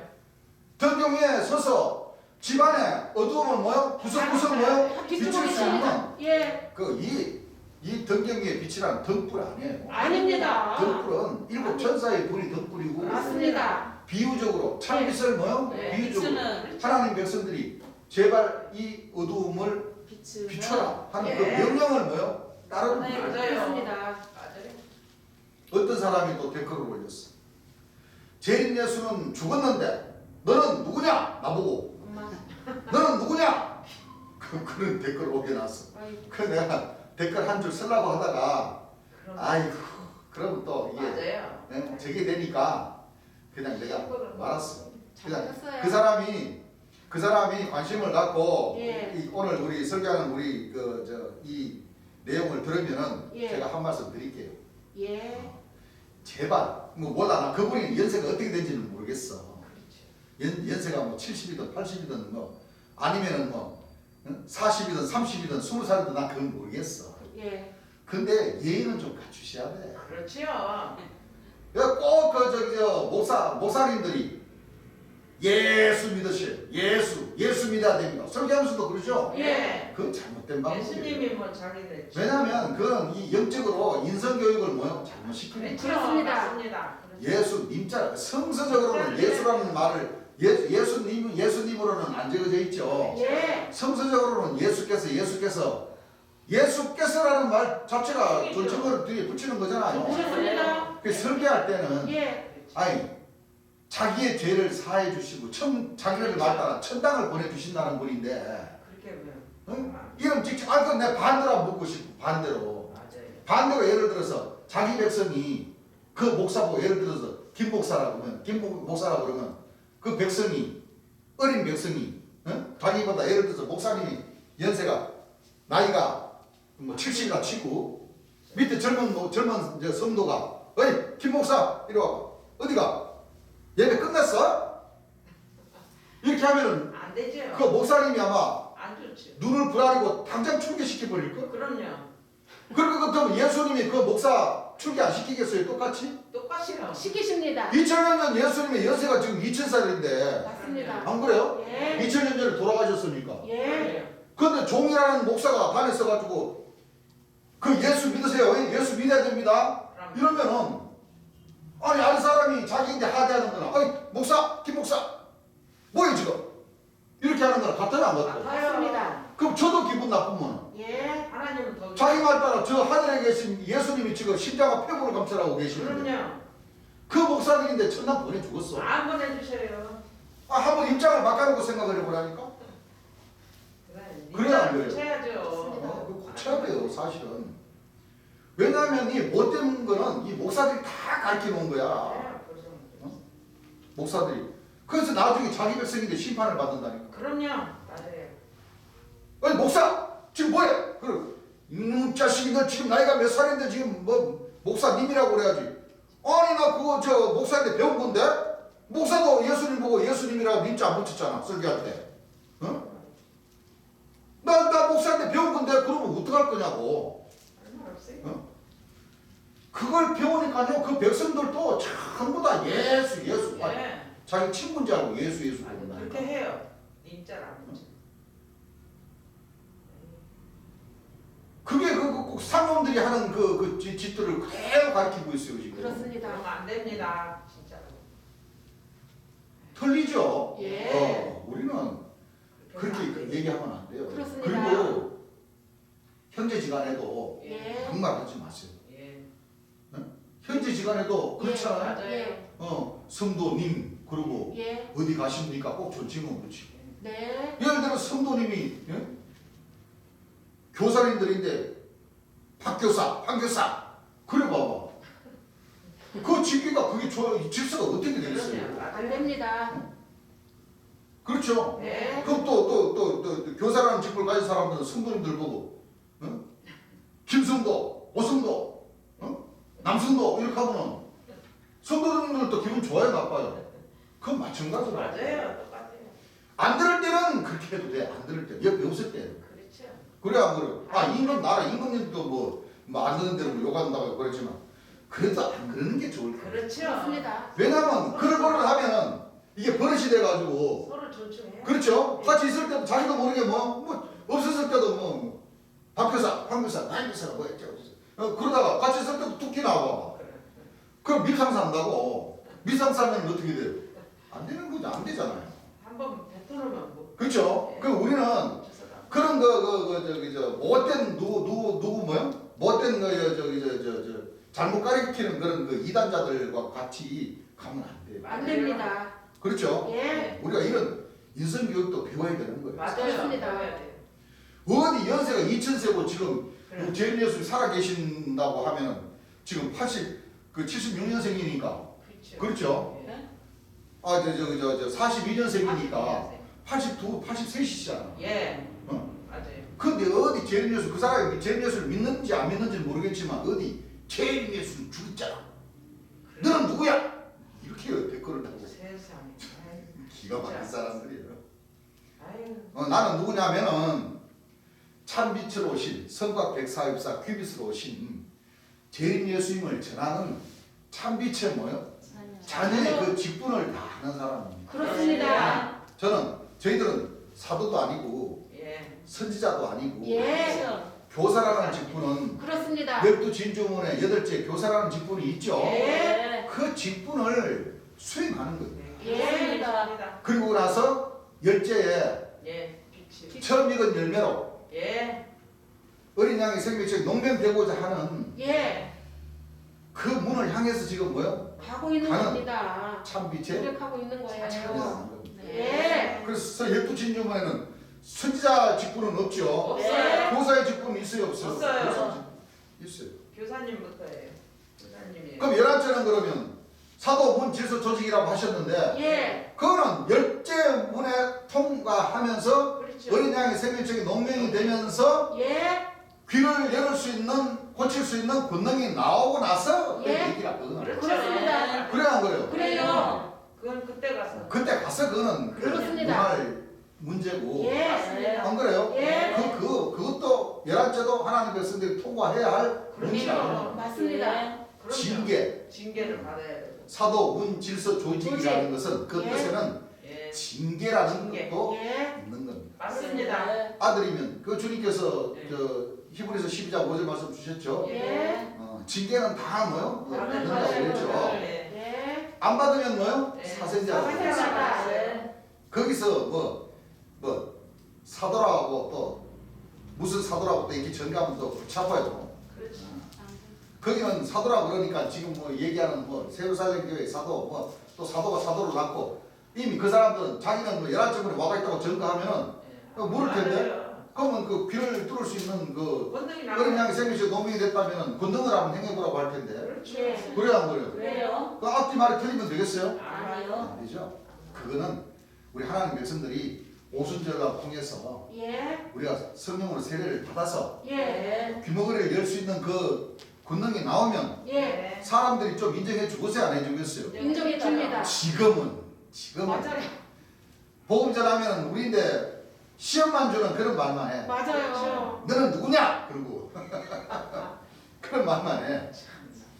S1: 등경 위에 서서 집안에 어두움은 뭐요? 구석구석 뭐요? 비칠 수 있는
S4: 예.
S1: 이 등경 위에 빛이란 등불 아니에요.
S4: 아닙니다.
S1: 등불은 일곱 천사의 불이 등불이고
S4: 맞습니다.
S1: 비유적으로 참빛을 뭐요?
S2: 네.
S1: 비유적으로
S3: 비추는
S1: 하나님 백성들이 제발 이 어두움을
S4: 빛을
S1: 비춰라 하는
S2: 예.
S1: 그 명령을 뭐요? 따르는
S4: 네,
S1: 거예요.
S4: 그렇습니다.
S2: 맞아요.
S1: 어떤 사람이 또 댓글을 올렸어. 재림 예수는 죽었는데 너는 누구냐? 나보고
S4: 엄마.
S1: 너는 누구냐? 그런 댓글을 오게 놨어.
S4: 아이고.
S1: 그 내가 댓글 한 줄 쓰려고 하다가
S2: 그럼
S1: 아이고 그럼 또 이게
S2: 맞아요.
S1: 네, 저게 되니까 그냥 내가 말았어. 그냥
S4: 잘하셨어요.
S1: 그 사람이 관심을 갖고
S4: 예.
S1: 오늘 우리 설교하는 우리 이 내용을 들으면은
S4: 예.
S1: 제가 한 말씀 드릴게요.
S4: 예.
S1: 제발 뭐 몰라 나 그분이 연세가 어떻게 된지는 모르겠어.
S2: 그렇죠.
S1: 연세가 뭐 70이든 80이든 뭐 아니면은 뭐 40이든 30이든 20살이든 난 그건 모르겠어.
S4: 예.
S1: 근데 예의는 좀 갖추셔야 돼.
S2: 그렇지요.
S1: 꼭그 목사님들이 예수 믿으실 예수 믿어야 됩니다. 설교하면서도 그러죠.
S2: 예.
S1: 그건 잘못된 방법이에요.
S2: 예수님이 뭐 자기네.
S1: 왜냐하면 그건 이 영적으로 인성 교육을 뭐요 잘못 시키는 거예요.
S2: 그렇습니다.
S4: 그렇습니다.
S2: 맞습니다.
S1: 예수 님자 성서적으로는 예수라는 말을 예수님으로는 안 적어져 있죠.
S4: 예.
S1: 성서적으로는 예수께서라는 말 자체가 절정을 뒤에 붙이는 거잖아요.
S4: 그렇습니다.
S1: 그 설계할 때는
S4: 예.
S1: 아니 자기의 죄를 사해 주시고 자기를 맡다가 천당을 보내 주신다는 분인데
S2: 그렇게 보면.
S1: 응? 이런 직접 그건 내 반대로 묻고 싶고 반대로
S2: 맞아요.
S1: 예를 들어서 자기 백성이 그 목사 보고 예를 들어서 김 목사라고 그러면 그 백성이 어린 백성이 자기보다 예를 들어서 목사님이 연세가 나이가 뭐 70이나 치고 밑에 젊은 이제 성도가 어이 김 목사 이리 와봐 어디가 예배 끝났어? 이렇게 하면은
S2: 안 되죠.
S1: 그 목사님이 아마
S2: 안 좋죠.
S1: 눈을 부라리고 당장 출교시켜 버릴 거.
S2: 그럼요.
S1: 그럼 예수님이 그 목사 출교 안 시키겠어요? 똑같이?
S2: 똑같이요.
S4: 시키십니다.
S1: 2000년 전 예수님의 연세가 지금 2000살인데
S4: 맞습니다.
S1: 안 그래요?
S4: 예.
S1: 2000년 전에 돌아가셨으니까.
S4: 예.
S1: 그런데 종이라는 목사가 단에 써가지고 그 예수 믿으세요. 예수 믿어야 됩니다. 이러면은 아니 아는 사람이 자기인데 하대하는 거나 아니 목사 김 목사 뭐예요 지금 이렇게 하는 거랑 같아요 안 같아요?
S4: 맞습니다.
S1: 그럼 저도 기분 나쁘면
S4: 예.
S2: 하나님은 더.
S1: 자기 말 따라 저 하늘에 계신 예수님이 지금 십자가 폐부를 감찰하고 계시는데
S2: 그럼요.
S1: 그 목사들인데 천당 보내 죽었어.
S2: 안 보내주셔요.
S1: 한번 입장을 바꿔놓고 생각을 해보라니까. 그래야 안 그래요?
S2: 고쳐야죠.
S1: 그거 고쳐야 돼요 사실은. 왜냐하면 이 못된 거는 이 목사들이 다 가르쳐 놓은 거야.
S2: 네, 그렇죠.
S1: 목사들이. 그래서 나중에 자기 백성인데 심판을 받는다니까.
S2: 그럼요. 맞아요.
S1: 아니 목사 지금 뭐해? 그럼 이놈 자식이 너 지금 나이가 몇 살인데 지금 뭐 목사님이라고 그래야지. 아니 나 그거 저 목사한테 배운 건데 목사도 예수님 보고 예수님이라고 민자 안 붙였잖아 설교할 때. 어? 나 목사한테 배운 건데 그러면 어떡할 거냐고.
S2: 얼마 없어요.
S1: 어? 그걸 배우니까요 그 백성들도 전부 다 예수 아니,
S2: 예.
S1: 자기 친구인 줄 알고 예수
S2: 아니,
S1: 그런다니까.
S2: 그렇게 해요. 인자랑 문자.
S1: 그게 꼭 상놈들이 하는 그 짓들을 그대로 가르치고 있어요 지금.
S4: 그렇습니다.
S2: 그러면 안 됩니다. 진짜로.
S1: 틀리죠.
S4: 예.
S1: 우리는 그렇게 얘기하면 안 돼요.
S4: 그렇습니다.
S1: 그리고 형제지간에도
S4: 예.
S1: 정말 하지 마세요.
S2: 예.
S1: 형제지간에도 그렇잖아요.
S2: 맞아요.
S4: 예.
S1: 성도님 그리고
S4: 예.
S1: 어디 가십니까? 꼭 존칭은 그렇지.
S4: 네.
S1: 예를 들어 성도님이 교사님들인데 박교사, 황교사 그래 봐봐. 그 직위가 그게 질서가 어떻게 되겠어요?
S2: 그러네요.
S4: 안
S2: 맞아요.
S4: 됩니다.
S1: 그렇죠.
S2: 네.
S1: 그럼 또 교사라는 직분을 가진 사람들은 성도님들 보고 김성도, 오성도, 남성도 이렇게 하면은 성도님들도 기분 좋아요, 나빠요? 그건 마찬가지로.
S2: 맞아요. 똑같아요.
S1: 안 들을 때는 그렇게 해도 돼. 안 들을 때, 옆에 없을 때.
S2: 그렇죠.
S1: 그래 안 그래? 임금 나라 임금님도 뭐안 듣는 대로 뭐 욕한다고 그랬지만 그래도 안 그러는 게 좋을 거야.
S2: 그렇죠.
S4: 그렇습니다.
S1: 왜냐면 그런 거를 하면은 이게 버릇이 돼가지고
S2: 서로 존중해요.
S1: 그렇죠. 같이 있을 때도 자기도 모르게 뭐 없었을 때도 뭐 박교사, 황교사, 나교사가 뭐였죠? 그러다가 같이 있을 때도 툭 튀나와. 그럼 밀상산다고. 밀상사면 어떻게 돼요? 안 되는 거죠. 안 되잖아요.
S2: 한번 뱉어놓으면 뭐.
S1: 그렇죠. 그럼 우리는
S2: 주워다.
S1: 그런 못된 누구 뭐요? 못된 잘못 가리키는 그런 이단자들과 같이 가면 안 돼요.
S4: 안 됩니다.
S1: 그렇죠.
S4: 예.
S1: 우리가 이런 인성교육도 배워야 되는 거예요.
S2: 맞아요.
S4: 그렇습니다.
S2: 배워야 돼요.
S1: 어디 연세가 2000세고 지금
S2: 그래.
S1: 제일 예수님 살아 계신다고 하면 지금 76년생이니까
S2: 그렇죠.
S1: 그렇죠.
S2: 예.
S1: 42년생이니까 83이시잖아.
S2: 예.
S1: 어?
S2: 맞아요.
S1: 근데 어디 제일 예수 그 사람이 제일 예수를 믿는지 안 믿는지는 모르겠지만 어디 제일 예수는 죽었잖아. 너는 누구야? 이렇게 댓글을 하고
S2: 세상에. 아유,
S1: 기가 막힌 사람들이에요.
S2: 아유.
S1: 나는 누구냐면은 참빛으로 오신 성곽 백사입사 큐빗으로 오신 재림 예수님을 전하는 참빛의 뭐요? 자녀의 그 직분을 다 하는 사람입니다.
S4: 그렇습니다.
S1: 저희들은 사도도 아니고
S2: 예.
S1: 선지자도 아니고
S4: 예.
S1: 교사라는 직분은
S4: 그렇습니다.
S1: 열두 진주문에 8째 교사라는 직분이 있죠.
S4: 예.
S1: 그 직분을 수행하는 거예요.
S4: 예.
S1: 그리고 나서 10째에
S2: 예. 빛이.
S1: 처음 익은 열매로
S2: 예.
S1: 어린 양의 생명체가 농변되고자 하는
S4: 예.
S1: 그 문을 향해서 지금 뭐요?
S4: 하고 있는
S1: 가는
S4: 겁니다.
S1: 참빛에
S4: 노력하고 있는 거예요.
S1: 찾아가는 겁니다.
S4: 예.
S1: 그래서 열두 진주문에는 선지자 직분은 없죠.
S2: 없어요.
S1: 교사의 직분은 있어요, 없어요?
S2: 없어요.
S1: 교사 있어요.
S2: 교사님부터예요. 교사님이.
S1: 그럼 11째는 그러면 사도 문 질서 조직이라고 하셨는데
S4: 예.
S1: 그거는 10째 문에 통과하면서
S2: 그렇죠.
S1: 어린 양의 생명체가 농명이 되면서
S4: 예.
S1: 귀를 열을 수 있는 고칠 수 있는 권능이 나오고 나서
S4: 예.
S1: 얘기가 그거는
S2: 그렇죠.
S4: 그렇습니다.
S1: 그래 안 그래요?
S4: 그래요.
S2: 그건 그때 가서.
S1: 그때 가서 그거는
S4: 그렇습니다.
S1: 문화의 문제고
S4: 예.
S2: 맞습니다.
S1: 안 그래요?
S4: 예.
S1: 그것도 11째도 하나님 백성들이 통과해야 할 문제라는
S4: 맞습니다.
S2: 그럼요.
S1: 징계
S2: 징계를 받아야 돼요.
S1: 사도 문 질서 조직이라는 것은 그
S4: 예.
S1: 뜻에는
S2: 예.
S1: 징계라는
S2: 징계.
S1: 것도
S4: 예.
S1: 있는 겁니다.
S2: 맞습니다.
S1: 아들이면 그 주님께서
S2: 네.
S1: 히브리서 12장 5절 말씀 주셨죠.
S4: 예.
S1: 징계는 다 뭐요?
S4: 다
S1: 받는다고
S4: 받아요.
S1: 그랬죠.
S2: 예.
S4: 예.
S1: 안 받으면 뭐요?
S2: 네.
S1: 사생자라고
S4: 사생자다.
S1: 그랬어요. 거기서 사도라고 또 무슨 사도라고 또 이렇게 전가하면 또 붙잡아요.
S2: 그렇지.
S1: 거기는 사도라 그러니까 지금 얘기하는 세루살렘 교회 사도 또 사도가 사도를 낳고 이미 그 사람들은 자기는 11쯤에 와가 있다고 전가하면은
S2: 예.
S1: 물을 텐데
S2: 맞아요.
S1: 그러면 그 귀를 뚫을 수 있는
S2: 권능이
S1: 어린
S2: 나와요.
S1: 양의 생명체 농민이 됐다면은 권능을 한번 행해보라고 할 텐데
S2: 그렇죠.
S4: 예.
S1: 그래야 안 그래요?
S3: 왜요?
S1: 그 앞뒤 말이 틀리면 되겠어요?
S3: 아니요.
S1: 아니죠. 그거는 우리 하나님 백성들이 오순절을 통해서
S4: 예.
S1: 우리가 성령으로 세례를 받아서
S4: 예.
S1: 귀머거리를 열 수 있는 그 권능이 나오면
S4: 예.
S1: 사람들이 좀 인정해 주겠어요, 안 해주겠어요?
S4: 인정해 줍니다.
S1: 지금은
S4: 맞아요.
S1: 복음 전하면 우리인데 시험만 주는 그런 말만 해.
S4: 맞아요.
S1: 너는 누구냐? 그러고 그런 말만 해.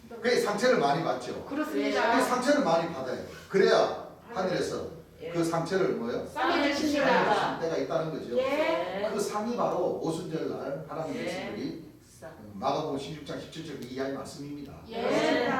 S1: 그게 상처를 많이 받죠. 그
S4: 그렇습니다.
S1: 상처를 많이 받아요. 그래야 하늘에서 그 상처를 뭐요?
S4: 싸게 주십니다.
S1: 때가 있다는 거죠.
S4: 예.
S1: 그 상이 바로 오순절 날 하나님
S2: 예.
S1: 백성들이 마가복음 16장 17절 이하의 말씀입니다.
S4: 예.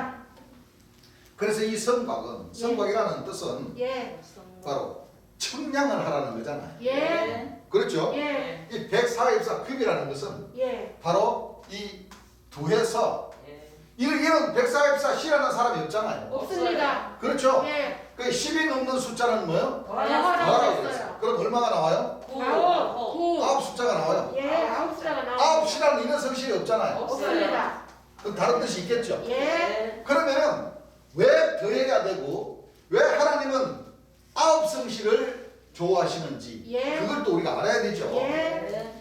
S1: 그래서 이 성곽은 성곽이라는 뜻은
S4: 예.
S1: 바로 청량을 하라는 거잖아요.
S4: 예.
S1: 그렇죠?
S4: 예.
S1: 이 144 큐비라는 것은
S4: 예.
S1: 바로 이 두해서
S2: 예.
S1: 이런 144 C라는 사람이 없잖아요.
S4: 없습니다.
S1: 그렇죠?
S4: 예.
S1: 그 10이 넘는 숫자는 뭐요?
S4: 더하라고
S1: 더하라고
S4: 했어요.
S1: 그랬어요. 그럼 얼마가 나와요?
S4: 아홉. 9.
S1: 9 숫자가 나와요.
S4: 예. 9 숫자가
S1: 9
S4: 나옵니다.
S1: C라는 이런 성실이 없잖아요.
S4: 없습니다.
S1: 그럼 다른 뜻이 있겠죠?
S4: 예.
S1: 그러면은 왜 더해야 되고 왜 하나님은 9 성실을 좋아하시는지
S4: 예.
S1: 그걸 또 우리가 알아야 되죠.
S4: 예.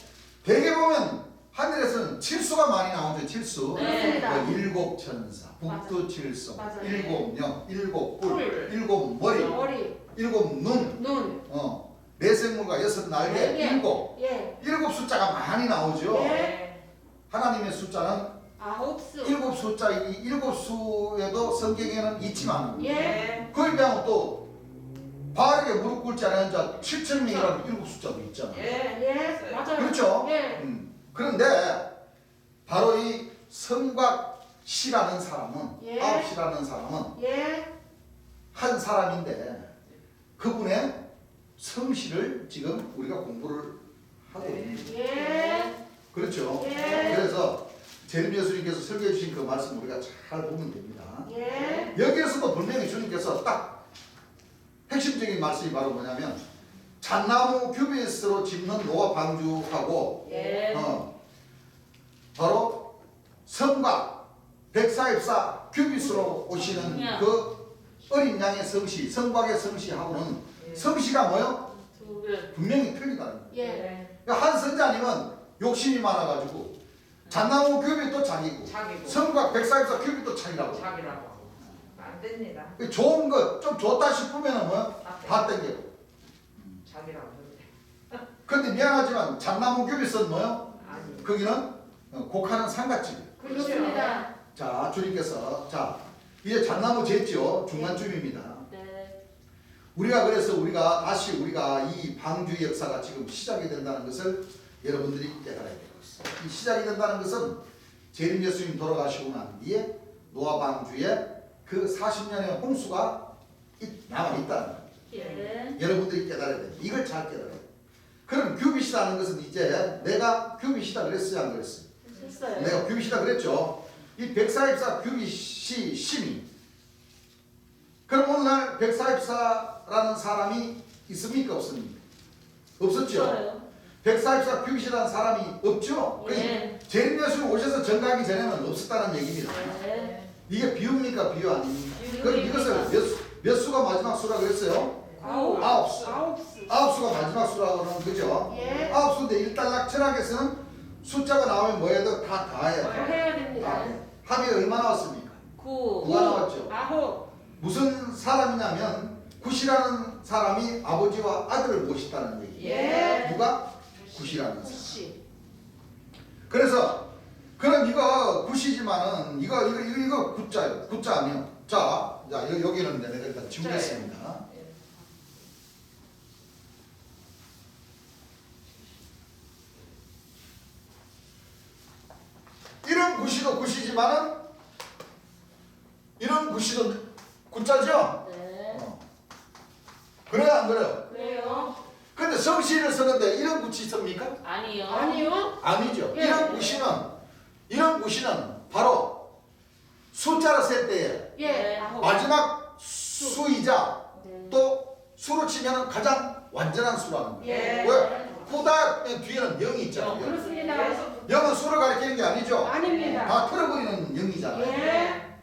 S1: 대개 보면 하늘에서는 칠수가 많이 나오죠. 칠수.
S4: 그렇습니다.
S1: 일곱 천사, 북두칠성,
S4: 맞아요.
S1: 일곱 영, 일곱 뿔,
S2: 뿔.
S1: 일곱 머리,
S4: 머리.
S1: 일곱 눈,
S4: 눈.
S1: 네 생물과 여섯 날개,
S4: 날개.
S1: 일곱.
S4: 예.
S1: 일곱 숫자가 많이 나오죠.
S4: 예.
S1: 하나님의 숫자는
S4: 9 수.
S1: 일곱 숫자, 이 일곱 수에도 성경에는 있지만
S4: 예.
S1: 그걸 비하면 또 바르게 무릎 꿇지 않은 자 7천 명이라는 일곱 숫자도 있잖아요.
S4: 예. 맞아요.
S1: 그렇죠?
S4: 예.
S1: 그런데 바로 이 성곽시라는 사람은
S4: 예.
S1: 9시라는 사람은
S4: 예.
S1: 한 사람인데 그분의 성실을 지금 우리가 공부를 하고 있는 거예요.
S4: 예.
S1: 그렇죠?
S4: 예.
S1: 그래서 제르미야 주님께서 설교해 주신 그 말씀 우리가 잘 보면 됩니다.
S4: 예.
S1: 여기에서도 분명히 주님께서 딱 핵심적인 말씀이 바로 뭐냐면 잣나무 규빗으로 짚는 노아 방주하고
S4: 예.
S1: 바로 성곽 144 규빗으로 오시는 그 어린 양의 성시 성곽의 성시하고는 성시가 뭐요? 분명히 틀리다는 거예요.
S4: 예.
S1: 그러니까 한 선자님은 욕심이 많아가지고 잣나무 규빗도 자기고
S2: 자기고.
S1: 성곽 144 규빗도 자기라고
S2: 자기라고. 안 됩니다.
S1: 좋은 것 좀 좋다 싶으면 뭐요? 다 땡기고
S2: 자기라고 그래.
S1: 근데 미안하지만 잣나무 규빗은 뭐요?
S2: 아니.
S1: 거기는 곡하는 상갓집이에요.
S4: 그렇습니다.
S1: 자 주님께서 자 이제 잣나무 쟀죠. 중간쯤입니다.
S4: 네.
S1: 우리가 다시 이 방주 역사가 지금 시작이 된다는 것을 여러분들이 깨달아야 되고 있어요. 이 시작이 된다는 것은 재림 예수님 돌아가시고 난 뒤에 노아 방주에 그 40년의 홍수가 남아있다는 거예요.
S4: 예.
S1: 여러분들이 깨달아야 돼요. 이걸 잘 깨달아야 돼요. 그럼 규빗이라는 것은 이제 내가 규빗이다 그랬어요? 안 그랬어요?
S4: 했어요.
S1: 내가 규빗이다 그랬죠. 이 144 규빗이 심이. 그럼 오늘날 144라는 사람이 있습니까? 없습니까? 없었죠.
S4: 없어요.
S1: 144 규빗이라는 사람이 없죠.
S4: 예.
S1: 재림 예수님 오셔서 전가하기 전에는 없었다는 얘기입니다.
S4: 예.
S1: 이게 비유입니까? 비유 아닙니까? 그럼
S4: 비유입니다.
S1: 이것을 몇 수가 마지막 수라 그랬어요? 9 수.
S4: 9 수.
S1: 9수가 마지막 수라고 그러는 거죠.
S4: 예.
S1: 9수인데 일단락 철학에서는 숫자가 나오면 뭐 해야 돼? 다 다해야
S4: 더
S1: 돼.
S4: 해야 됩니다.
S1: 합이 얼마 나왔습니까?
S4: 9.
S1: 9가 나왔죠.
S4: 9.
S1: 무슨 사람이냐면 굿이라는 사람이 아버지와 아들을 모셨다는 얘기예요.
S4: 예.
S1: 누가? 굿이라는 사람.
S4: 9시.
S1: 그래서 그럼 이거 굿이지만은 이거 굿자예요. 굿자 아니요. 자 여기는 내가 일단 지우겠습니다. 이런 굿이도 굿이지만은 이런 굿이도 굿자죠?
S4: 네.
S1: 그래요 안 그래요?
S4: 그래요?
S1: 근데 성씨를 쓰는데 이런 굿이 있습니까?
S4: 아니요. 아니요.
S1: 아니죠.
S4: 예.
S1: 이런 굿이는 바로 숫자로 셀 때에
S4: 예.
S1: 마지막 수이자
S4: 네.
S1: 또 수로 치면 가장 완전한 수라는 거예요.
S4: 예.
S1: 왜? 후다 뒤에는 0이 있잖아요.
S4: 그렇습니다.
S1: 0은 수를 가리키는 게 아니죠.
S4: 아닙니다.
S1: 다 틀어버리는 0이잖아요.
S4: 예.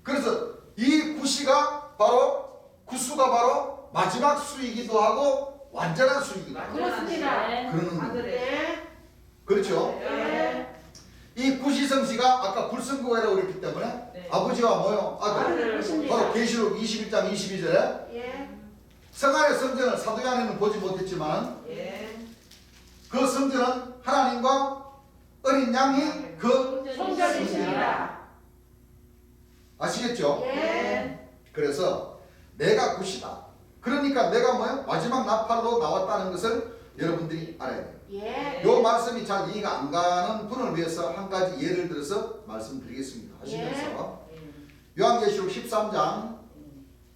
S1: 그래서 이 구시가 바로 구수가 바로 마지막 수이기도 하고 완전한 수이기도 하고
S4: 그렇습니다.
S1: 그러는 거예요.
S2: 하늘에.
S4: 예.
S1: 그렇죠?
S4: 예.
S1: 이 구시성씨가 아까 불성고해라고 그랬기 때문에
S2: 네.
S1: 아버지와 뭐요? 아들.
S3: 아들 보십니다.
S1: 바로 계시록 21장 22절에
S3: 예.
S1: 성안의 성전을 사도요한에는 보지 못했지만
S2: 예.
S1: 그 성전은 하나님과 어린 양이 그
S3: 성전이십니다.
S1: 아시겠죠?
S3: 예.
S1: 그래서 내가 굿이다. 그러니까 내가 뭐요? 마지막 나팔로 나왔다는 것을 여러분들이 알아야 돼요.
S3: 예.
S1: 요 말씀이 잘 이해가 안 가는 분을 위해서 한 가지 예를 들어서 말씀드리겠습니다. 하시면서 요한계시록 13장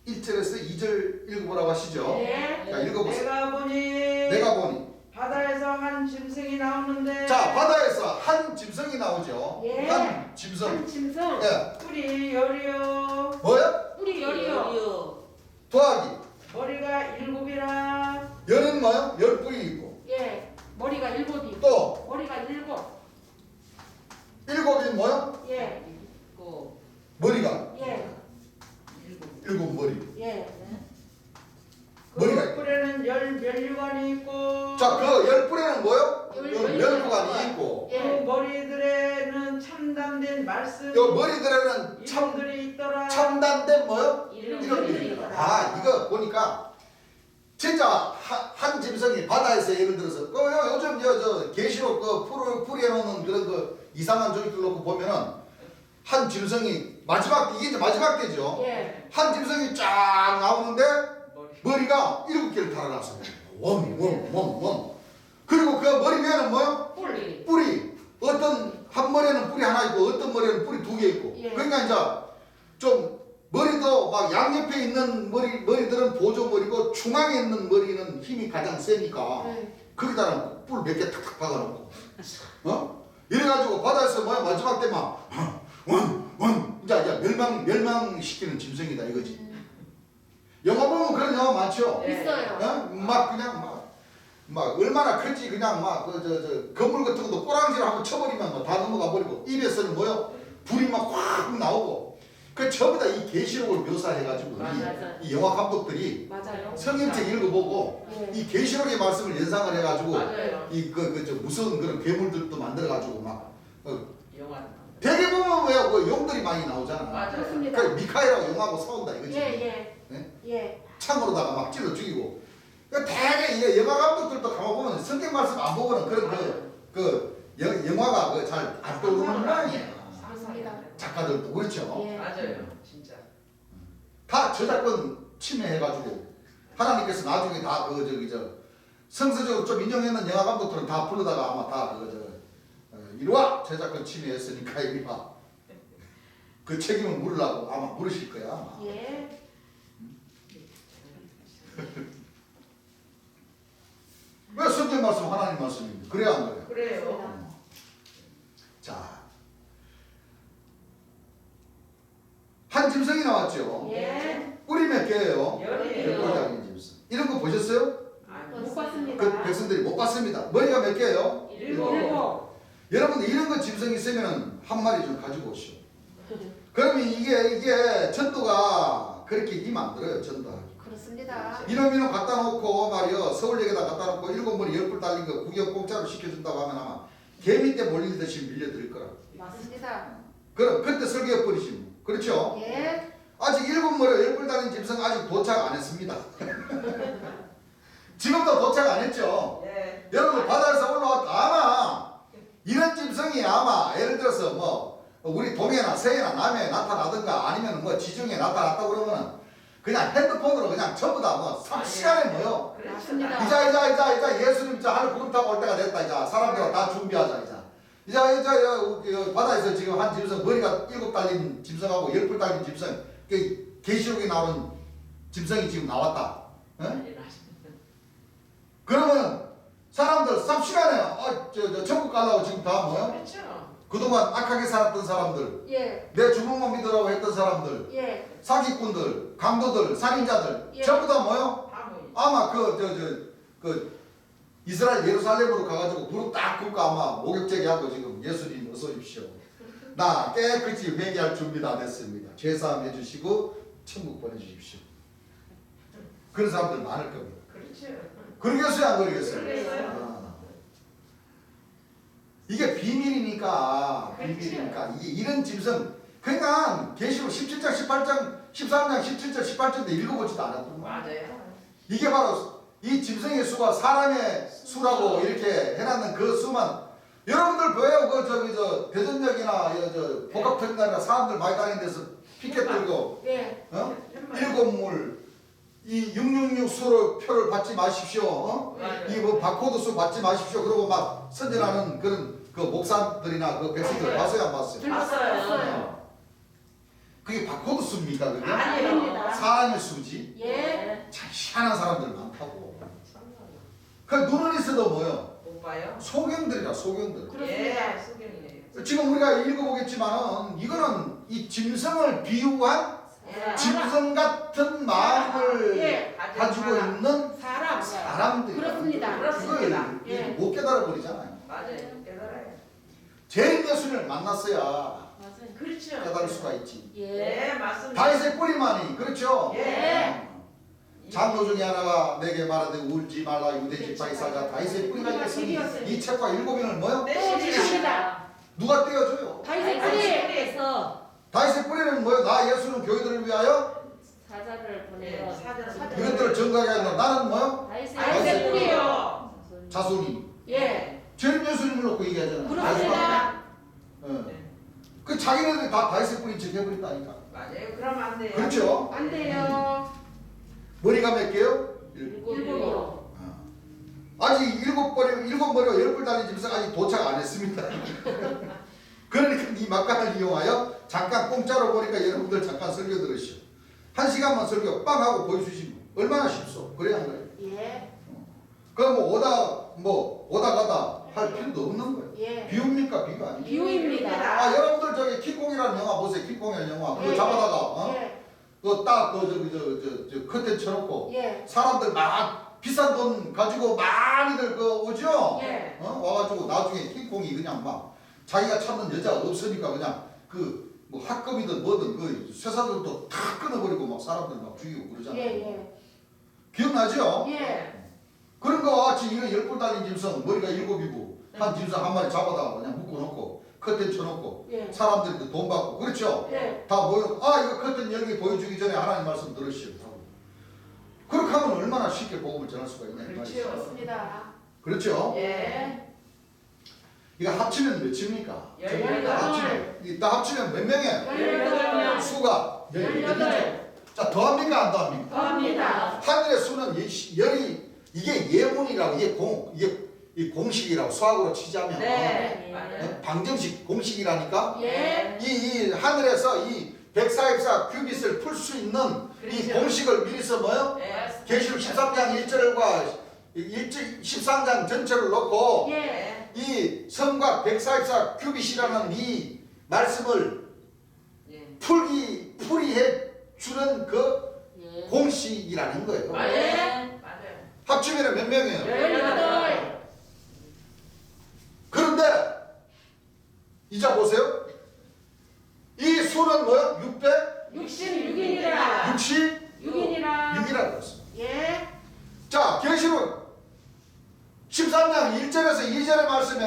S1: 1절에서 2절 읽어보라고 하시죠.
S3: 예.
S1: 자, 읽어보세요.
S2: 내가 보니
S1: 보니
S2: 바다에서 한 짐승이 나오는데
S1: 자, 바다에서 한 짐승이 나오죠.
S3: 예.
S1: 한 짐승.
S3: 한 짐승.
S1: 예.
S2: 뿔이 열이요
S1: 뭐야?
S3: 뿌리 열이요.
S1: 더하기.
S2: 머리가 7이라
S1: 열은 뭐요? 10뿔이 있고.
S3: 예. 머리가 7이.
S1: 또
S3: 머리가 7.
S1: 7이 뭐요?
S3: 예.
S4: 있고.
S1: 머리가
S3: 예.
S1: 7머리.
S3: 예.
S1: 머리가
S2: 그 뿔에는 멸류관이 있고
S1: 자, 그 10뿔에는 뭐요?
S3: 열-
S1: 열구간이 있고.
S2: 그
S3: 예.
S2: 머리들에는 참담된 말씀
S1: 요 머리들에는
S2: 이름들이 있더라.
S1: 참단된 뭐요?
S3: 이름들이 있더라.
S1: 아, 이거 보니까 진짜 한 짐승이 바다에서 예를 들어서 요즘 저 계시록 그 풀이해 놓는 그런 그 이상한 조직들 놓고 보면은 한 짐승이 이게 이제 마지막 때죠.
S3: 예.
S1: 한 짐승이 쫙 나오는데
S2: 머리.
S1: 머리가 7개를 달아놨습니다. 웜. 그리고 그 머리 위에는 뭐요?
S3: 뿔이.
S1: 뿔이 한 머리에는 뿔이 하나 있고 어떤 머리에는 뿔이 2개 있고.
S3: 예.
S1: 그러니까 이제 좀 머리도 막 양옆에 있는 머리들은 보조머리고 중앙에 있는 머리는 힘이 가장 세니까
S3: 네.
S1: 거기다가 뿔 몇 개 탁탁 박아놓고 이래가지고 바다에서 뭐야 마지막 때 막 이제 멸망시키는 짐승이다 이거지. 영화 보면 그런 영화 많죠.
S2: 네.
S3: 있어요.
S1: 막 그냥 막 얼마나 큰지 그냥 막 건물 같은 것도 꼬랑지를 한번 쳐버리면 막 다 넘어가 버리고 입에서는 뭐요 불이 막 확 나오고 그 전부 다 이 계시록을 묘사해가지고
S3: 맞아요.
S1: 이 영화 감독들이
S3: 맞아요.
S1: 성경책 읽어보고
S3: 예.
S1: 이 계시록의 말씀을 연상을 해가지고
S2: 맞아요.
S1: 이 저 무서운 그런 괴물들도 만들어가지고 막
S2: 영화.
S1: 대개 보면 왜 그 용들이 많이 나오잖아.
S2: 맞아요.
S3: 그렇습니다.
S1: 그 미카엘하고 용하고 싸운다 이거지.
S3: 예.
S1: 네?
S3: 예.
S1: 창으로다가 막 찔러 죽이고. 그러니까 대개 이게 영화 감독들도 가만 보면 성경 말씀 안 보고는 그런 영화가 잘 안 떠오르는 모양이에요.
S3: 맞습니다.
S1: 작가들도 그렇죠.
S3: 예.
S2: 맞아요. 진짜.
S1: 다 저작권 침해해가지고 하나님께서 나중에 다 성서적으로 좀 인정했는 영화 감독들은 다 불러다가 아마 다 이리와 저작권 침해했으니까 이리와 그 책임을 물으려고 아마 물으실 거야. 아마.
S3: 예.
S1: 왜 성경 말씀 하나님 말씀입니다. 그래야 안 그래요?
S2: 그래요.
S1: 자, 한 짐승이 나왔죠.
S3: 예.
S1: 뿔이 몇 개예요?
S2: 열이에요.
S1: 열뿔 달린 짐승. 이런 거 보셨어요?
S3: 못 봤습니다.
S1: 그 백성들이 못 봤습니다. 머리가 몇 개예요?
S2: 7.
S1: 여러분들 이런 거 짐승 있으면 한 마리 좀 가지고 오시오. 그러면 이게 전도가 그렇게 힘 안 들어요. 전도하기.
S3: 그렇습니다.
S1: 이놈 갖다 놓고 말이요 서울역에다 갖다 놓고 7머리 10뿔 달린 거 구경 공짜로 시켜준다고 하면 아마 개미 때 몰리듯이 밀려들 거라.
S3: 맞습니다.
S1: 그럼 그때 설교해 버리지 뭐. 그렇죠?
S3: 예.
S1: 아직 7머리 10뿔 달린 짐승 아직 도착 안 했습니다. 지금도 도착 안 했죠?
S2: 예.
S1: 여러분 바다에서 올라왔다 아마 이런 짐승이 아마 예를 들어서 뭐 우리 동해나 서해나 남해에 나타나든가 아니면 뭐 지중해에 나타났다 그러면은 그냥 핸드폰으로 그냥 전부 다 뭐 3시간에 뭐요
S3: 맞습니다.
S1: 이자 예수님 저 하늘 구름 타고 올 때가 됐다 이자 사람들 다 준비하자 이자 바다에서 지금 한 짐승 머리가 7 달린 짐승하고 10뿔 달린 짐승 계시록에 나오는 짐승이 지금 나왔다. 에? 그러면 사람들 삽시간에 천국 가려고 지금 다 뭐야?
S2: 그렇죠.
S1: 그동안 악하게 살았던 사람들
S3: 예.
S1: 내 주먹만 믿으라고 했던 사람들
S3: 예.
S1: 사기꾼들 강도들 살인자들
S3: 예.
S1: 전부 다 뭐요?
S2: 다 모이.
S1: 아마 그 이스라엘 예루살렘으로 가가지고 무릎 딱 꿇고 아마 목욕제기하고 지금 예수님 어서 오십시오. 나 깨끗이 회개할 준비 다 됐습니다. 죄사함 해주시고 천국 보내주십시오. 그런 사람들 많을 겁니다.
S2: 그렇죠.
S1: 그러겠어요 안 그러겠어요?
S2: 그러겠어요.
S1: 아. 이게 비밀이니까
S2: 그렇죠.
S1: 이런 짐승 그러니까 계시록 17장 18장 13장 17절 18절인데 읽어보지도 않았던 거야.
S2: 맞아요.
S1: 이게 바로 이 짐승의 수가 사람의 수라고 이렇게 해놨는 그 수만 여러분들 보여요. 그 저기 저 대전역이나 저 복합터미널이나 사람들 많이 다니는 데서 피켓 들고
S3: 예.
S1: 일곱물 이 666 수로 표를 받지 마십시오.
S2: 맞아요.
S1: 이 뭐 바코드 수 받지 마십시오. 그러고 막 선전하는 그런 그 목사들이나 그 백성들
S2: 맞아요.
S1: 봤어요 안 봤어요?
S2: 봤어요.
S1: 그게 바코드 수입니까 그게?
S2: 아니에요.
S1: 사람의 수지.
S3: 예.
S1: 참 희한한 사람들 많다고. 그 눈은 있어도 뭐요?
S2: 못 봐요?
S1: 소경들이라 소경들.
S3: 그렇습니다.
S2: 예, 수경이네요.
S1: 지금 우리가 읽어보겠지만은 이거는 이 짐승을 비유한 짐승 같은 마음을
S3: 예.
S1: 가지고 있는
S3: 사람.
S1: 사람들이
S3: 그렇습니다.
S2: 그렇습니다.
S3: 예.
S1: 못 깨달아 버리잖아요.
S2: 맞아요. 깨달아요.
S1: 제일 예수님을 만났어야
S4: 맞아요.
S2: 그렇죠.
S1: 깨달을 수가 있지.
S4: 예.
S2: 네, 맞습니다.
S1: 다윗의 뿌리만이 그렇죠.
S2: 예.
S1: 장로 중에 하나가 내게 말하되 울지 말라 유대 지파의 사자 다윗의 뿌리가 있겠으니 이 책과 7인을 뭐요?
S3: 떼십니다.
S1: 누가 떼어줘요?
S3: 다윗의
S2: 다윗의
S3: 뿌리.
S4: 뿌리에서
S1: 다윗의 뿌리는 뭐요? 나 예수는 교회들을 위하여
S4: 사자를
S2: 예,
S4: 보내요.
S2: 사자.
S1: 이것들을 증거하게 한다. 나는 뭐요?
S2: 다윗의 뿌리요.
S1: 자손이.
S3: 예.
S1: 제일 예수님을 놓고 얘기하잖아요.
S3: 그렇습니다.
S1: 예. 그 자기네들이 다 다윗의 뿌리인 척 해버린다니까.
S2: 맞아요. 그러면 안 돼요.
S1: 그렇죠?
S3: 안 돼요.
S1: 머리가 몇 개요?
S4: 일곱이요.
S1: 아직 7머리가 10뿔 달린 짐승 아직 도착 안 했습니다. 그러니까 이 막간을 이용하여 잠깐 공짜로 보니까 여러분들 잠깐 설교 들으시오. 1시간만 설교 빵 하고 보여주시면 얼마나 쉽소. 그래야 한 거예요.
S3: 예.
S1: 그럼 뭐 오다 가다 할 필요도 없는 거예요.
S3: 예.
S1: 비유입니까? 비유 아니에요.
S3: 비유입니다.
S1: 아 여러분들 저기 킹콩이라는 영화 보세요. 킹콩이라는 영화 그거
S3: 예.
S1: 잡아다가
S3: 예.
S1: 그거 딱그 저기 저 커튼 쳐놓고
S3: 예.
S1: 사람들 막 비싼 돈 가지고 많이들 그 오죠.
S3: 예.
S1: 와가지고 나중에 킹콩이 그냥 막 자기가 찾는 여자가 없으니까 그냥 그 뭐 학급이든 뭐든 그 쇠사들도 다 끊어버리고 막 사람들 막 죽이고 그러잖아요.
S3: 예.
S1: 기억나죠?
S3: 예.
S1: 그런 거 같이 이거 10뿔 달린 짐승 머리가 7이고 한 짐승 한 마리 잡아다가 그냥 묶어놓고 커튼 쳐놓고
S3: 예.
S1: 사람들이 돈 받고 그렇죠?
S3: 예.
S1: 다 모여놓고 아 이거 커튼 열기 보여주기 전에 하나님 말씀 들으시오. 그렇게 하면 얼마나 쉽게 복음을 전할 수가 있냐 이 말이죠.
S3: 그렇습니다.
S1: 그렇죠?
S2: 예.
S1: 이거 합치면 몇입니까?
S2: 18.
S1: 이다 합치면 몇 명이에요?
S3: 18명.
S1: 수가
S3: 18.
S1: 자 더합니까 안 더합니까?
S3: 더합니다.
S1: 하늘의 수는 열이 이게 예문이라고 이게 이 공식이라고 수학으로 치자면
S2: 네.
S4: 예.
S2: 맞아요.
S1: 방정식 공식이라니까
S3: 예.
S1: 이 하늘에서 이 144 큐빗을 풀 수 있는 이
S2: 그렇죠.
S1: 공식을 미리서 뭐요?
S2: 예.
S1: 계시록 13장 1절과 13장 전체를 놓고
S3: 예.
S1: 이 성곽 144 큐빗이라는 이 말씀을
S2: 예.
S1: 풀이해 주는 그
S4: 예.
S1: 공식이라는 거예요.
S2: 맞아요. 맞아요.
S1: 합치면 몇 명이에요?
S3: 18.
S1: 그런데 이자 보세요. 이 수는 뭐야?
S3: 66인이라.
S1: 666이라고
S3: 6인이라.
S1: 했습니다.
S3: 예.
S1: 자, 계시록 13장 1절에서 2절의 말씀에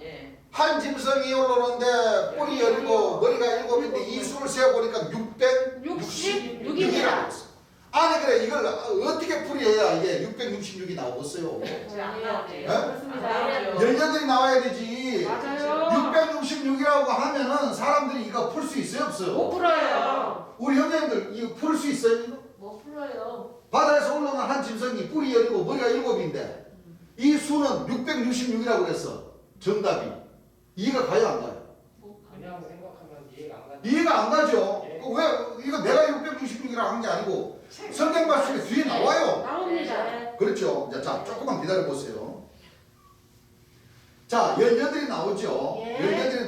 S2: 예.
S1: 한 짐승이 올라오는데 뿔이 열이고 머리가 7인데 이 수를 세어보니까 666이라고 했어요. 아니 그래 이걸 어떻게 풀이해야 이게 666이 나오겠어요?
S2: 네?
S3: 그렇습니다.
S1: 18이 나와야 되지.
S3: 맞아요.
S1: 666이라고 하면은 사람들이 이거 풀 수 있어요 없어요?
S3: 못 풀어요.
S1: 우리 형제님들 이거 풀 수 있어요? 이거?
S4: 못 풀어요.
S1: 바다에서 올라오는 한 짐승이 뿔이 열이고 머리가 7인데 이 수는 666이라고 그랬어. 정답이. 이해가 가요 안 가요?
S4: 못 가.
S5: 그냥 생각하면 이해가 안 가죠.
S1: 이해가 안 가죠?
S5: 예.
S1: 왜 이거 내가 666이라고 한 게 아니고 성경 말씀에 뒤에 나와요.
S3: 나옵니다.
S1: 그렇죠. 자 조금만 기다려 보세요. 자 18이 나오죠.
S3: 예.
S1: 18이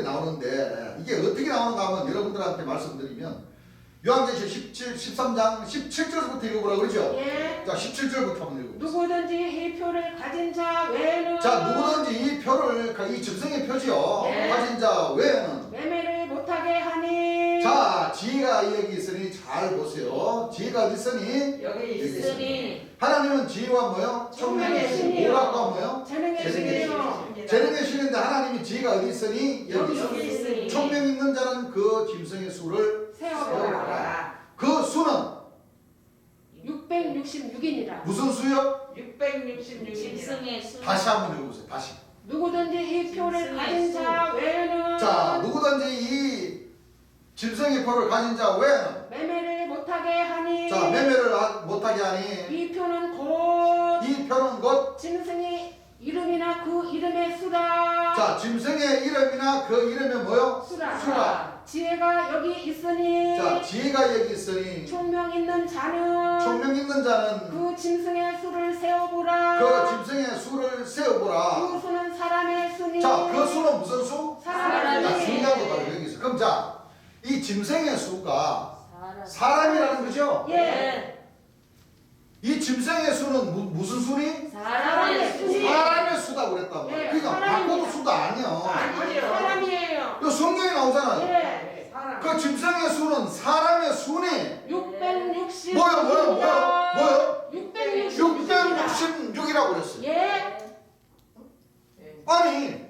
S1: 나오는데 이게 어떻게 나오는가 하면 여러분들한테 말씀드리면 요한계시록 13장 17절부터 읽어보라 그러죠.
S3: 예.
S1: 자 17절부터 한번 읽어보세요.
S3: 누구든지 이 표를 가진 자 외에는
S1: 자 누구든지 이 표를 이 짐승의 표지요.
S3: 예.
S1: 가진 자 외에는
S3: 매매를 못하게 하니.
S1: 자 자, 지혜가 여기 있으니 잘 보세요. 지혜가 어디 있으니?
S2: 여기
S1: 있으니.
S4: 있으니
S1: 하나님은 지혜와 뭐요?
S3: 총명의 신이요.
S1: 오락과 뭐요?
S3: 재능의
S1: 재능의
S3: 신이요.
S1: 재능의 신인데 하나님이 지혜가 어디 있으니? 여기
S3: 여기
S1: 있으니.
S4: 있으니
S1: 총명 있는 자는 그 짐승의 수를
S3: 세어보라.
S1: 그 수는
S3: 666이니라.
S1: 무슨 수요?
S2: 666이니라.
S4: 짐승의 수
S1: 다시 한번 읽어보세요. 다시.
S3: 누구든지 이 표를 가진 자 외에는
S1: 자, 누구든지 이 짐승의 표를 가진 자 외에는
S3: 매매를 못하게 하니
S1: 자, 매매를 못하게 하니
S3: 이 표는 곧
S1: 이 표는 곧
S3: 짐승의 이름이나 그 이름의 수라.
S1: 자, 짐승의 이름이나 그 이름이 뭐요?
S3: 수라.
S1: 수라.
S3: 지혜가 여기 있으니
S1: 자, 지혜가 여기 있으니
S3: 총명 있는 자는
S1: 총명 있는 자는
S3: 그 짐승의 수를 세어보라.
S1: 그 짐승의 수를 세어보라.
S3: 그 수는 사람의 수니.
S1: 자, 그 수는 무슨 수?
S3: 사람의
S1: 자,
S3: 수니.
S1: 중요한 거 바로 여기 있어. 그럼 자, 이 짐승의 수가
S4: 사람
S1: 사람이라는 거죠?
S3: 예.
S1: 이 짐승의 수는 무슨 수니?
S3: 사람의 수니.
S1: 사람의 수다 그랬단 말이야.
S3: 예,
S1: 그러니까
S3: 사람입니다.
S1: 바꿔도 수도 아니야.
S2: 아니죠.
S3: 사람이에요.
S1: 이 성경에 나오잖아요.
S3: 예.
S2: 사람.
S1: 그 짐승의 수는 사람의 수니
S3: 660.
S1: 뭐요?
S3: 660.
S1: 666이라고 그랬어요.
S3: 예.
S1: 아니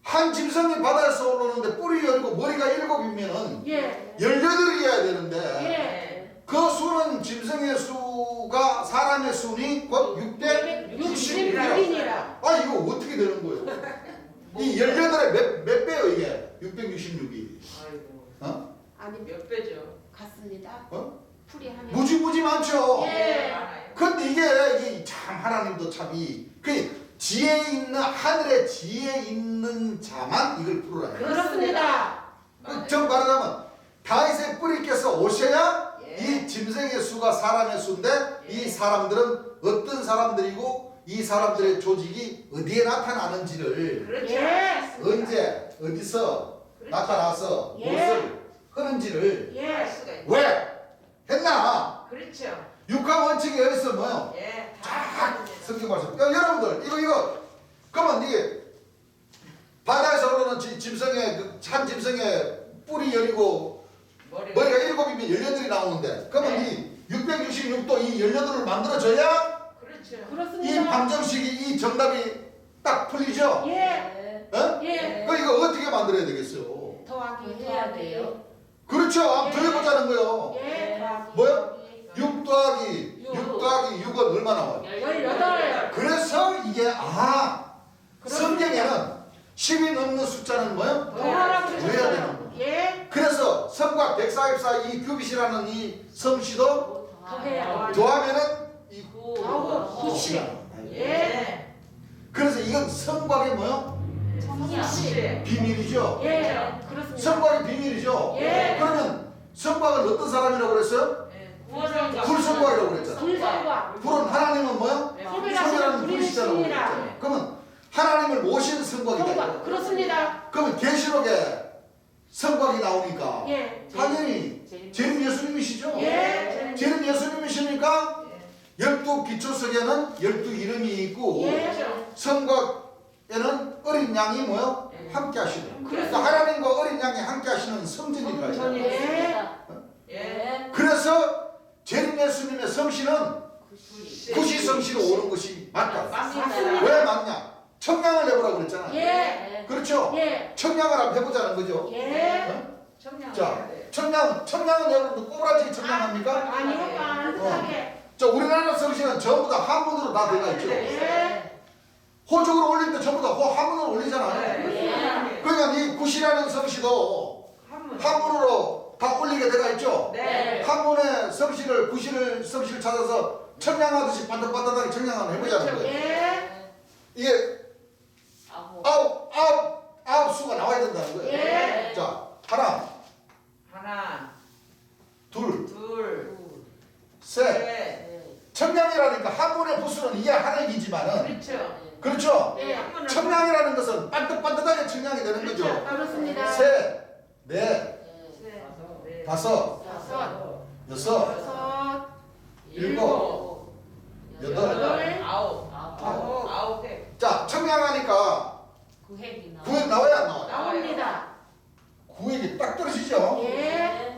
S1: 한 짐승이 바다에서 올라오는데 뿔이 열고 머리가 7이면
S3: 예.
S1: 18이어야 되는데
S3: 예.
S1: 그 수는 짐승의 수가 사람의 수니 곧 666이라.
S3: 666이니라.
S1: 아 이거 어떻게 되는 거예요? 이 18의 몇 배요 이게? 666이.
S2: 아이고.
S1: 어?
S3: 아니
S2: 몇 배죠?
S3: 같습니다.
S1: 어?
S3: 풀이 하면.
S1: 무지 많죠.
S3: 예.
S2: 많아요.
S1: 근데 이게 참 하나님도 그 지혜 있는 하늘에 지혜 있는 자만 이걸 풀어라.
S3: 그렇습니다.
S1: 정 말하자면 다윗의 뿌리께서 오셔야
S2: 예.
S1: 이 짐승의 수가 사람의 수인데
S2: 예.
S1: 이 사람들은 어떤 사람들이고 이 사람들의 조직이 어디에 나타나는지를
S2: 그렇죠.
S3: 예.
S1: 언제 어디서
S2: 그렇죠.
S1: 나타나서
S3: 예.
S1: 무엇을 하는지를
S2: 알
S3: 예.
S2: 수가 있죠.
S1: 왜 했나?
S2: 그렇죠.
S1: 육하 원칙이 어디서 뭐요?
S2: 예.
S1: 쫙 성경 말씀. 여러분들 이거 그러면 이게 바다에서 오르는 짐승의 한 짐승의 뿔이 열리고 머리가 7이면 18이 나오는데 그러면
S3: 네.
S1: 이 666도 이 18을 만들어져야
S2: 그렇죠.
S1: 이
S3: 그렇습니다.
S1: 방정식이 이 정답이 딱 풀리죠?
S3: 예.
S1: 어?
S3: 예.
S1: 그럼 이거 어떻게 만들어야 되겠어요?
S3: 더하기
S4: 해야 돼요.
S1: 그렇죠. 한번 더해보자는 거예요.
S3: 예. 더하기.
S1: 뭐요? 6 더하기 6 더하기 6은 얼마 나와요?
S3: 18.
S1: 그래서 이게 성경에는 10이 넘는 숫자는 뭐요?
S3: 더하라고
S1: 더해야
S3: 그러셨어요.
S1: 되는 거예요.
S3: 예.
S1: 그래서 성과 144 이 규빗이라는 이 성씨도
S3: 더해야.
S1: 더하면은 이
S3: 더하고 90.
S2: 예.
S1: 그래서 이건 성곽의 뭐요?
S2: 시.
S1: 비밀이죠.
S3: 예. 그렇습니다.
S1: 성곽의 비밀이죠.
S3: 예.
S1: 그러면 성곽을 어떤 사람이라고 그랬어요? 불성곽이라고 그랬잖아.
S3: 불성과.
S1: 불은 하나님은 뭐요?
S3: 소멸하시는
S1: 불이시라고
S3: 분이시니라.
S1: 그랬잖아요. 그러면 하나님을 모신 성곽이다.
S3: 성과. 그렇습니다.
S1: 그러면 계시록에 성곽이 나오니까
S3: 예.
S1: 당연히 재림 예수님이시죠.
S3: 예.
S1: 재림 예수님이시니까 12 기초석에는 12 이름이 있고
S3: 예.
S1: 성곽에는 어린 양이 뭐요? 함께 하시는. 그러니까 하나님과 어린 양이 함께 하시는 성전이라.
S2: 성전이.
S3: 예.
S2: 예.
S1: 그래서 재림 예수님의 성씨는 구시성씨로 오는 것이 맞다.
S3: 맞습니다.
S1: 왜 맞냐? 청량을 해보라고 그랬잖아.
S3: 예.
S1: 그렇죠?
S3: 예.
S1: 청량을 한번 해보자는 거죠.
S3: 예.
S1: 어?
S2: 청량.
S1: 자, 청량은 여러분들 꼬부라지게 청량합니까?
S3: 아니요. 반듯하게.
S1: 자, 우리나라 성씨는 전부 다 한문으로 다 들어가 있죠.
S3: 예.
S1: 호적으로 올릴 때 전부 다 한문으로 올리잖아요.
S2: 예.
S1: 그러니까 이 구시라는 성씨도 한문으로 다 올리게 되어 있죠.
S2: 네.
S1: 한문의 성씨를 성씨를 찾아서 청량하듯이 반듯반듯하게 청량을 해보자는 거예요.
S3: 예.
S1: 이게 아홉 수가 나와야 된다는 거예요.
S3: 예.
S1: 자,
S2: 하나,
S1: 둘,
S2: 둘,
S1: 셋.
S2: 셋.
S1: 청량이라니까 한문의 부수는 이해 하나이지만은
S2: 그렇죠.
S1: 그렇죠.
S3: 예.
S1: 청량이라는 것은 반듯반듯하게 청량이 되는 거죠.
S3: 그렇습니다.
S1: 셋, 넷,
S2: 셋,
S1: 다섯,
S3: 다섯.
S1: 여섯,
S3: 여섯.
S1: 일곱, 여덟,
S2: 아홉.
S3: 아홉.
S2: 아홉 회.
S1: 자, 청량하니까
S4: 구획이 나.
S1: 구획 나와야 안 나와요?
S3: 나옵니다.
S1: 구획이 딱 떨어지죠.
S3: 예.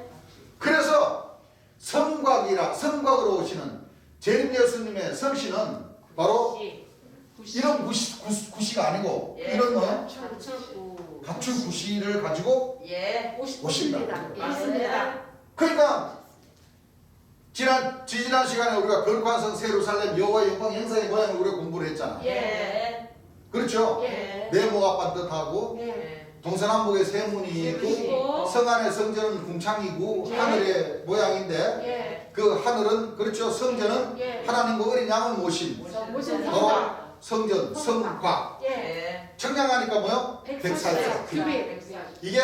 S1: 보시는 재림 예수님의 성씨는 바로 이런 구시가 아니고
S2: 예.
S1: 이런 뭐야?
S4: 갖추고
S1: 갖춘 구시를 가지고
S2: 예.
S1: 오신다.
S2: 맞습니다.
S1: 그러니까 지지난 시간에 우리가 거룩한 성 세루살렘 여호와의 영광 행사의 모양을 우리가 공부를 했잖아.
S2: 예.
S1: 그렇죠?
S3: 예.
S1: 네모가 반듯하고
S3: 예.
S1: 동서남북의 세 문이 있고
S3: 그리고
S1: 성 안의 성전은 궁창이고
S3: 예.
S1: 하늘의 모양인데
S3: 예.
S1: 그 하늘은 그렇죠. 성전은
S3: 예.
S1: 하나님과 어린 양을 모신
S3: 모신
S1: 바로
S3: 성과.
S1: 성전, 성과.
S3: 예.
S2: 예.
S1: 청량하니까 뭐요? 144
S3: 규빗.
S1: 이게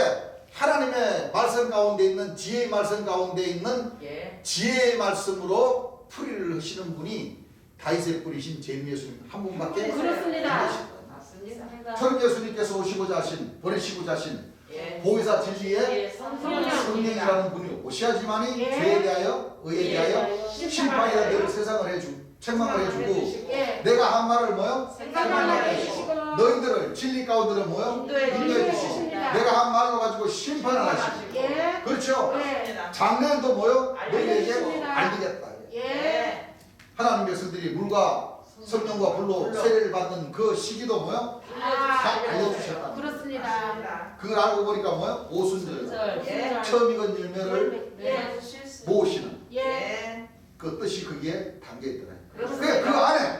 S1: 하나님의 말씀 가운데 있는 지혜의 말씀 가운데 있는
S2: 예.
S1: 지혜의 말씀으로 풀이를 하시는 분이 다윗의 뿌리신 재림 예수님 한 분밖에
S3: 그렇습니다.
S1: 안 계십니다.
S2: 맞습니다.
S1: 처럼 예수님께서 오시고자 하신 보내시고자 하신
S2: 예.
S1: 보혜사 진리의
S2: 예.
S1: 성령이라는 분이 오셔야지만이
S3: 예.
S1: 죄에 대하여 의에 대하여 심판이라 늘 세상을 책망을 해주고
S3: 예.
S1: 내가 한 말을 뭐요?
S3: 생각나게 해주시고
S1: 너희들을 진리 가운데로 뭐요?
S2: 인도해
S3: 주십니다.
S1: 내가 한 말로 가지고 심판을 하시고
S3: 예.
S1: 그렇죠?
S3: 예.
S1: 장래도 뭐요? 너희에게
S3: 알려주십니다.
S1: 알리겠다.
S3: 예.
S1: 하나님 백성들이 물과 성령과 불로 세례를 받는 그 시기도 뭐요? 다 알려주셨다.
S3: 그렇습니다.
S1: 그걸 알고 보니까 뭐요? 오순절
S2: 예.
S1: 처음 익은 열매를
S3: 예.
S1: 모으시는
S3: 예.
S2: 예.
S1: 그 뜻이 거기에 담겨 있더라.
S2: 그렇습니다.
S1: 그 안에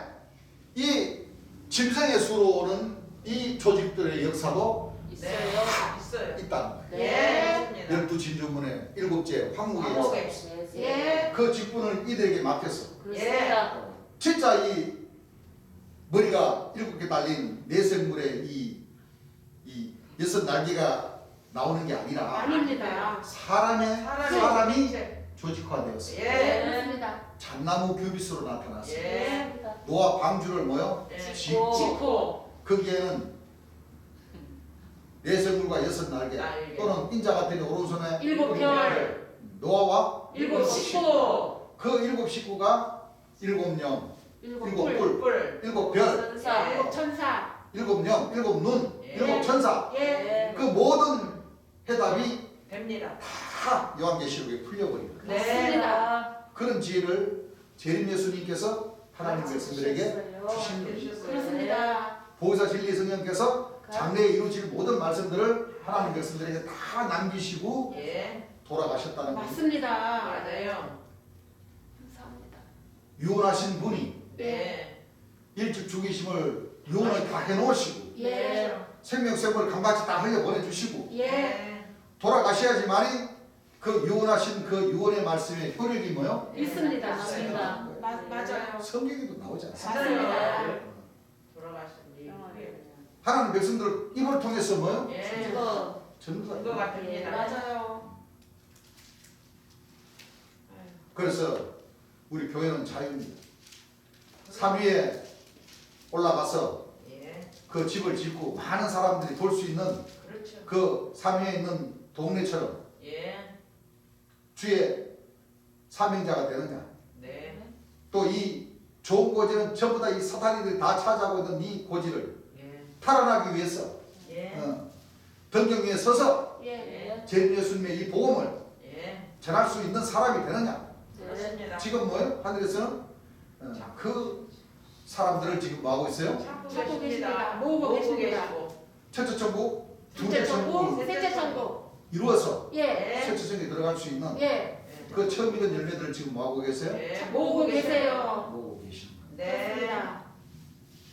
S1: 이 짐승의 수로는 이 조직들의 역사도
S2: 있어요. 있어요.
S1: 있다는 거예요.
S2: 예. 맞습니다.
S1: 열두 진주문의 일곱째 황무의 역사.
S2: 황무의
S3: 예.
S1: 그 직분을 이들에게 맡겼어.
S4: 그렇습니다.
S1: 진짜 이 머리가 7개 달린 내생물의 이 여섯 날개가 나오는 게 아니라
S3: 아닙니다.
S1: 사람이 조직화되었어.
S2: 예.
S3: 그렇습니다.
S1: 잣나무 규빗으로 나타났어.
S2: 예.
S1: 노아 방주를 뭐요?
S2: 예.
S1: 짓고 거기에는 내생물과 여섯 날개
S2: 날개.
S1: 또는 인자 같은 오른손에
S3: 7별.
S1: 노아와
S3: 7 식구.
S1: 그 7 식구가 7영,
S3: 7
S1: 7
S3: 뿔.
S1: 뿔,
S2: 뿔.
S1: 7별,
S4: 선사.
S3: 7 천사.
S1: 7영, 7눈,
S2: 예.
S1: 7 천사
S3: 예.
S1: 그 모든 해답이
S2: 됩니다.
S1: 다 요한계시록에 풀려버린 거예요.
S2: 네.
S3: 맞습니다.
S1: 그런 지혜를 재림 예수님께서 하나님 백성들에게 주신 거예요.
S3: 그렇습니다.
S1: 보혜사 진리 성령께서 장래에 이루어질 모든 말씀들을 하나님 백성들에게 다 남기시고
S2: 예.
S1: 돌아가셨다는 거예요.
S3: 맞습니다.
S2: 맞아요.
S3: 감사합니다.
S1: 유언하신 분이
S2: 예.
S1: 일찍 죽이심을 유언을 다 해놓으시고
S3: 예.
S1: 생명샘을 강같이 다 흘려 보내주시고
S3: 예.
S1: 돌아가셔야지만이 그 유언하신 그 유언의 말씀의 효력이 뭐요?
S3: 있습니다.
S4: 맞습니다.
S3: 맞아요.
S1: 성경에도 나오잖아요.
S3: 맞습니다.
S2: 돌아가신 이후에
S1: 하나님 백성들 입을 통해서 뭐요?
S2: 예.
S4: 이거
S1: 전도가
S2: 그거
S1: 있어요.
S2: 같습니다.
S3: 맞아요.
S1: 그래서 우리 교회는 자유입니다. 3위에 올라가서
S2: 예.
S1: 그 집을 짓고 많은 사람들이 돌 수 있는
S2: 그렇죠.
S1: 그 3위에 있는 동네처럼
S2: 예.
S1: 주의 사명자가 되느냐.
S2: 네.
S1: 또 이 좋은 고지는 전부 다 이 사탄이들이 다 차지하고 있는 이 고지를
S2: 예.
S1: 탈환하기 위해서
S2: 예.
S1: 등경 위에 서서
S3: 예.
S1: 재림 예수님의 이 복음을
S2: 예.
S1: 전할 수 있는 사람이 되느냐.
S2: 그렇습니다.
S1: 지금 뭐예요? 하늘에서는 그 사람들을 지금 뭐하고 있어요?
S3: 찾고 계십니다. 모으고 계십니다.
S2: 계시고.
S1: 첫째 천국,
S3: 둘째
S1: 둘째
S3: 천국,
S1: 천국을
S3: 셋째 천국.
S1: 이루어서
S3: 예.
S1: 첫째 천국에 들어갈 수 있는
S3: 예.
S1: 그 처음 익은 열매들을 지금 뭐하고 계세요?
S2: 예.
S3: 모으고 계세요.
S1: 보고 계시는 거예요.
S2: 네.
S3: 맞습니다.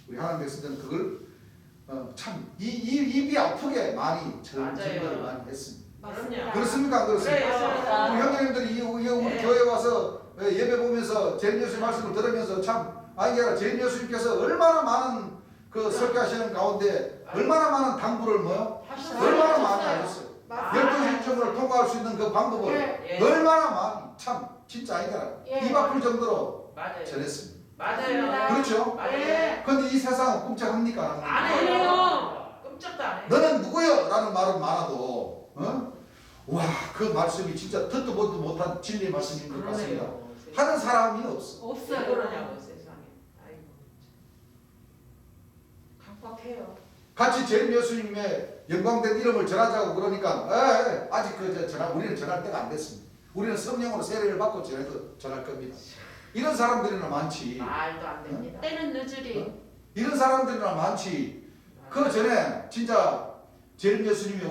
S1: 우리 하나님 백성들은 그걸 참 입이 아프게 많이 전도를 많이 했습니다.
S3: 맞습니다.
S1: 그렇습니까? 안 그렇습니까?
S2: 그래요.
S1: 우리 형제님들이 우리
S2: 네.
S1: 교회 와서 예배 보면서 재림 예수님 말씀을 들으면서 참 아니 재림 예수님께서 얼마나 많은 그 설교하시는 가운데 얼마나 많은 당부를 뭐요? 얼마나 많이 하셨어요.
S3: 맞습니다.
S1: 12시점을 통과할 수 있는 그 방법을
S3: 예.
S2: 예.
S1: 얼마나 많이 참 진짜 아니잖아.
S3: 예.
S1: 입 아플 정도로
S2: 맞아요.
S1: 전했습니다.
S2: 맞아요.
S1: 그렇죠?
S2: 맞아요.
S3: 예.
S1: 그런데 이 세상은 꼼짝합니까? 안
S2: 안
S1: 합니까?
S2: 해요. 끔찍도 안 해요.
S1: 너는 누구요? 라는 말은 많아도 와 그 말씀이 진짜 듣도 보도 못한 진리의 말씀인 것 같습니다.
S2: 그러네요.
S1: 하는 사람이 없어.
S2: 왜
S3: 없어요.
S2: 그러냐고 세상에. 아이고. 각박해요.
S1: 같이 재림 예수님의 영광된 이름을 전하자고 그러니까 아직 우리는 전할 때가 안 됐습니다. 우리는 성령으로 세례를 받고 전할 겁니다. 이런 사람들이나 많지.
S2: 말도 안 됩니다.
S3: 때는 늦으리.
S1: 이런 사람들이나 많지. 그 전에 진짜 재림 예수님이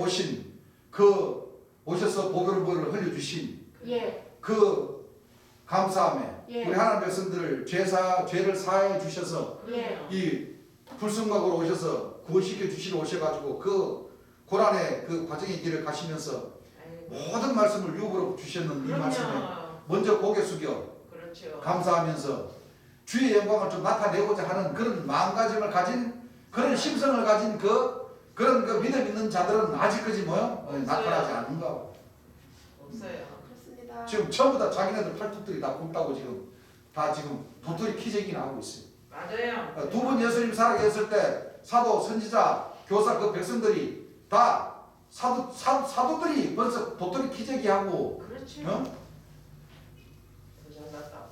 S1: 오셔서 보혈물을 흘려주신
S3: 예.
S1: 그 감사함에
S3: 예.
S1: 우리 하나님 백성들을 죄를 사해 주셔서
S3: 예.
S1: 이 불순각으로 오셔서 구원시켜 주시러 오셔가지고 그 고난의 그 과정의 길을 가시면서 모든 말씀을 유업으로 주셨는 이 말씀에
S2: 그럼요.
S1: 먼저 고개 숙여
S2: 그렇죠.
S1: 감사하면서 주의 영광을 좀 나타내고자 하는 그런 마음가짐을 가진 그런 심성을 가진 그런 그 믿음 있는 자들은 아직까지 나타나지 않는가.
S2: 없어요.
S3: 그렇습니다.
S1: 지금 전부 다 자기네들 팔뚝들이 다 굵다고 지금 도토리 키재기나 하고 있어요.
S2: 맞아요.
S1: 두 분 예수님 살아계셨을 때 사도, 선지자, 교사 그 백성들이 다 사도들이 벌써 도토리 키재기 하고
S2: 그렇지.
S1: 어?
S2: 더 잘났다.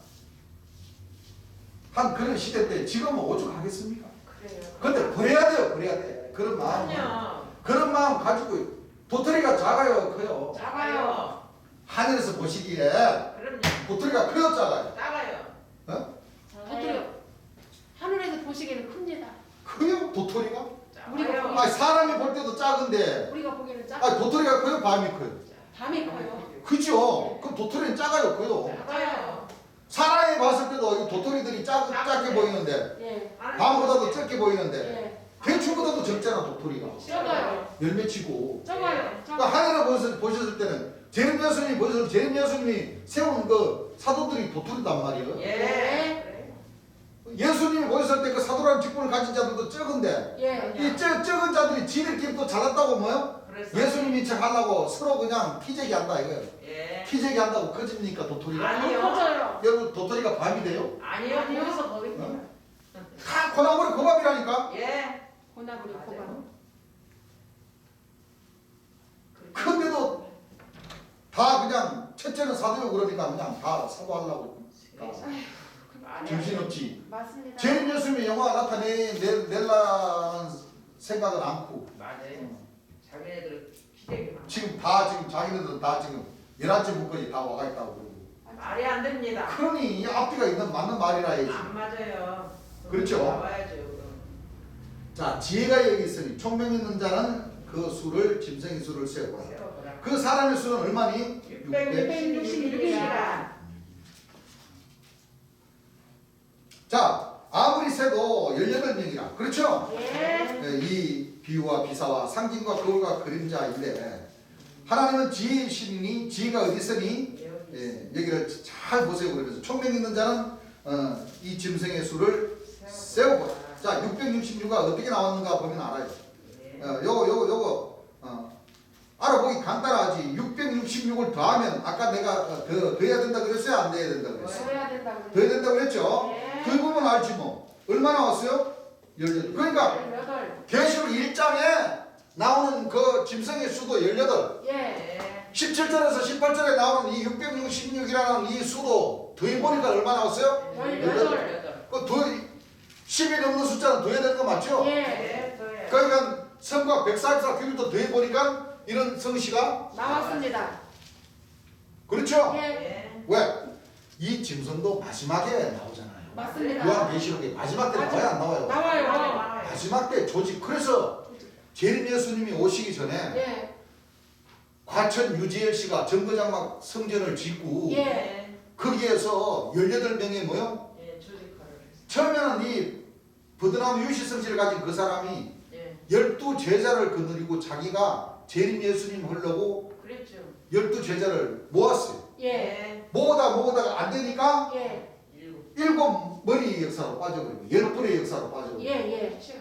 S1: 한 그런 시대인데 지금은 오죽하겠습니까?
S2: 그래요.
S1: 근데 그래야 돼요. 그래야 돼. 그런 마음.
S2: 그럼요.
S1: 그런 마음 가지고 도토리가 작아요, 커요.
S2: 작아요.
S1: 하늘에서 보시기에
S2: 그럼요.
S1: 도토리가 커요, 작아요.
S2: 작아요.
S1: 어?
S3: 도토리 하늘에서 보시기에는 큽니다.
S1: 커요, 도토리가?
S3: 우리가
S2: 작아요.
S1: 아니 사람이 볼 때도 작은데,
S3: 우리가 보기에는 작.
S1: 아니 도토리가 커요, 밤이 커요.
S3: 밤이 커요.
S1: 그죠? 그럼 도토리는 작아요, 커요.
S2: 작아요.
S1: 사람이 봤을 때도 이 도토리들이 작게 보이는데,
S3: 예.
S1: 밤보다도 적게 보이는데,
S3: 예.
S1: 대추보다도 적잖아, 도토리가.
S3: 적어요.
S1: 열매치고.
S3: 적어요.
S1: 그러니까 하늘을 보셨을 때는 재림 예수님이 보셨을 때 재림 예수님이 세운 그 사도들이 도토리단 말이에요.
S2: 예.
S1: 예수님이 보셨을 때 그 사도라는 직분을 가진 자들도 적은데
S3: 예.
S1: 이 적은 자들이 지들끼리 또 잘났다고 뭐요?
S2: 그래서
S1: 예수님이 척 하려고 서로 그냥 키재기 한다 이거예요.
S2: 예.
S1: 키재기 한다고 커집니까 도토리가?
S2: 아니요.
S3: 커져요.
S1: 여러분 도토리가 밤이 돼요?
S2: 아니요. 거기서 거기입니다.
S1: 다 고나무리 고밥이라니까.
S2: 예.
S3: 고나무리
S2: 맞아요.
S3: 고방.
S1: 근데도 다 그냥 첫째는 사도요 그러니까 그냥 다 사도하려고 정신없지.
S3: 맞습니다.
S1: 재림 예수님의 영화가 나타내려는 생각은 않고
S2: 맞아요. 자기네들 기대기만.
S1: 지금 자기네들은 다 지금 11째 다 와가 있다고 그러고.
S2: 말이 안 됩니다.
S1: 그러니 이 앞뒤가 맞는 말이라 해야지.
S2: 안 맞아요.
S1: 그렇죠.
S2: 나와야죠. 그럼.
S1: 자, 지혜가 여기 있으니 총명 있는 자는 그 수를 짐승의 수를 세우라.
S2: 세워보라.
S1: 그 사람의 수는 얼마니?
S2: 666이라.
S1: 자, 아무리 세도 18명이라. 그렇죠?
S3: 예.
S1: 이 비유와 비사와 상징과 거울과 그림자인데 하나님은 지혜의 신이니 지혜가 어디 있으니? 여기를 잘 보세요. 그러면서 총명 있는 자는 이 짐승의 수를 세우고. 자, 666가 어떻게 나왔는가 보면 알아요. 요거 알아보기 간단하지. 666을 더하면 아까 내가 더해야 된다 그랬어요? 안 더해야 된다 그랬어요?
S3: 써야 된다고
S1: 더해야 된다고 그랬죠?
S3: 예.
S1: 더해보면 알지 뭐. 얼마 나왔어요? 18. 그러니까
S3: 18.
S1: 계시록 1장에 나오는 그 짐승의 수도 18.
S3: 예.
S1: 17절에서 18절에 나오는 이 666이라는 이 수도 더해보니까 얼마 나왔어요?
S3: 18.
S1: 그 10이 넘는 숫자는 더해야 되는 거 맞죠?
S3: 예.
S1: 그러니까 성곽 144 규율도 더해보니까 이런 성씨가
S3: 나왔습니다.
S1: 그렇죠?
S3: 예.
S1: 왜? 이 짐승도 마지막에 나오잖아요.
S3: 맞습니다.
S1: 요한계시록에 마지막 때 나와요 안 나와요?
S3: 나와요.
S1: 마지막 때 조직. 그래서 재림 예수님이 오시기 전에
S3: 예.
S1: 과천 유지엘 씨가 정거장막 성전을 짓고
S3: 예.
S1: 거기에서 18명의 뭐요?
S2: 예, 조직화를 했어요.
S1: 처음에는 이 버드나무 유시 성질을 가진 그 사람이
S2: 예.
S1: 12제자를 거느리고 자기가 재림 예수님 하려고
S2: 그랬죠.
S1: 12제자를 모았어요.
S3: 예.
S1: 모으다가 안 되니까
S3: 예.
S2: 7.
S1: 7머리 역사로 빠져버리고 10불의 역사로 빠져버리고
S3: 예.
S2: 그렇죠.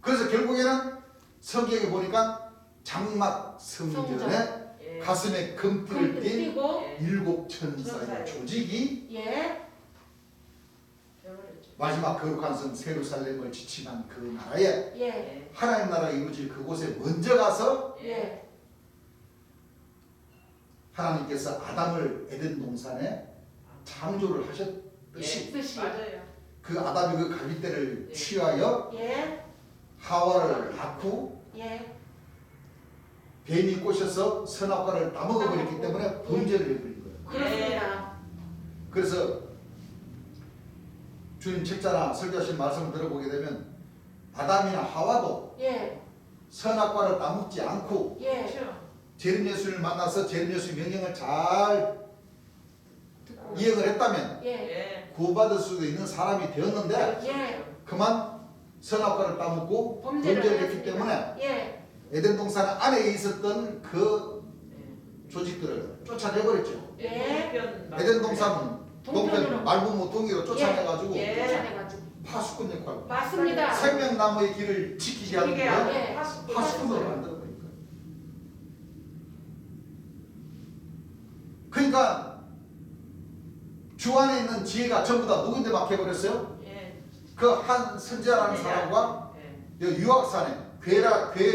S1: 그래서 결국에는 성경에 보니까 장막 성전에
S2: 예.
S1: 가슴에 금띠를 띤
S3: 띄고
S2: 예.
S1: 7천사의 조직이
S3: 예.
S2: 배워야죠.
S1: 마지막 거룩한 성 세루살렘을 지칭한 그 나라에
S3: 예.
S2: 예.
S1: 하나님 나라가 이루어질 그곳에 먼저 가서
S3: 예.
S1: 하나님께서 아담을 에덴 동산에 창조를 하셨듯이
S3: 뜻이.
S2: 맞아요.
S1: 그 아담이 그 갈빗대를
S2: 예.
S1: 취하여
S3: 예.
S1: 하와를 낳고
S3: 예.
S1: 뱀이 꼬셔서 선악과를 따먹어버렸기 때문에 범죄를 해버린 거예요.
S3: 그렇습니다.
S1: 그래서 주님 책자나 설교하신 말씀을 들어보게 되면 아담이나 하와도
S3: 예.
S1: 선악과를 따먹지 않고
S3: 예.
S2: 그렇죠.
S1: 재림 예수를 만나서 재림 예수의 명령을 잘
S3: 듣고.
S1: 이행을 했다면
S3: 예.
S2: 예.
S1: 구원받을 수도 있는 사람이 되었는데
S3: 예.
S1: 그만 선악과를 따먹고
S3: 범죄를
S1: 범죄를 했기
S3: 했습니다.
S1: 때문에
S3: 예.
S1: 에덴 동산 안에 있었던 그
S2: 예.
S1: 조직들을 쫓아내버렸죠.
S3: 예.
S1: 에덴 동산은
S3: 동편으로.
S1: 동편 말부모 동의로 쫓아내가지고
S2: 예.
S3: 쫓아내가지고.
S1: 파수꾼 역할,
S3: 맞습니다.
S1: 생명나무의 길을 지키게 하는
S2: 이게
S1: 거예요.
S3: 예.
S1: 파수꾼으로 만들어버린 거예요. 그러니까 주 안에 있는 지혜가 전부 다 누구인데 막혀버렸어요?
S2: 예.
S1: 그 한 선지자라는 사람과
S2: 예.
S1: 여기 유학산에 괴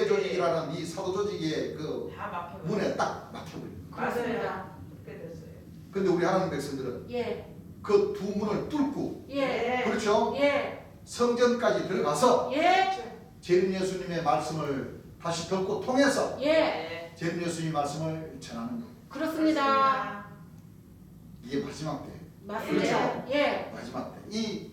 S1: 조직이라는 이 사도 조직의 그
S2: 다 막혀.
S1: 문에 딱 막혀버린 거예요.
S3: 그렇습니다.
S2: 그렇게 됐어요.
S1: 근데 우리 하나님 백성들은
S3: 예.
S1: 그 두 문을 뚫고
S3: 예.
S1: 그렇죠?
S3: 예.
S1: 성전까지 들어가서
S3: 예.
S1: 재림 예수님의 말씀을 다시 듣고 통해서
S3: 예.
S2: 예.
S1: 재림 예수님의 말씀을 전하는 거예요.
S3: 그렇습니다.
S1: 이게 마지막 때,
S3: 맞습니다. 예.
S1: 마지막 때. 이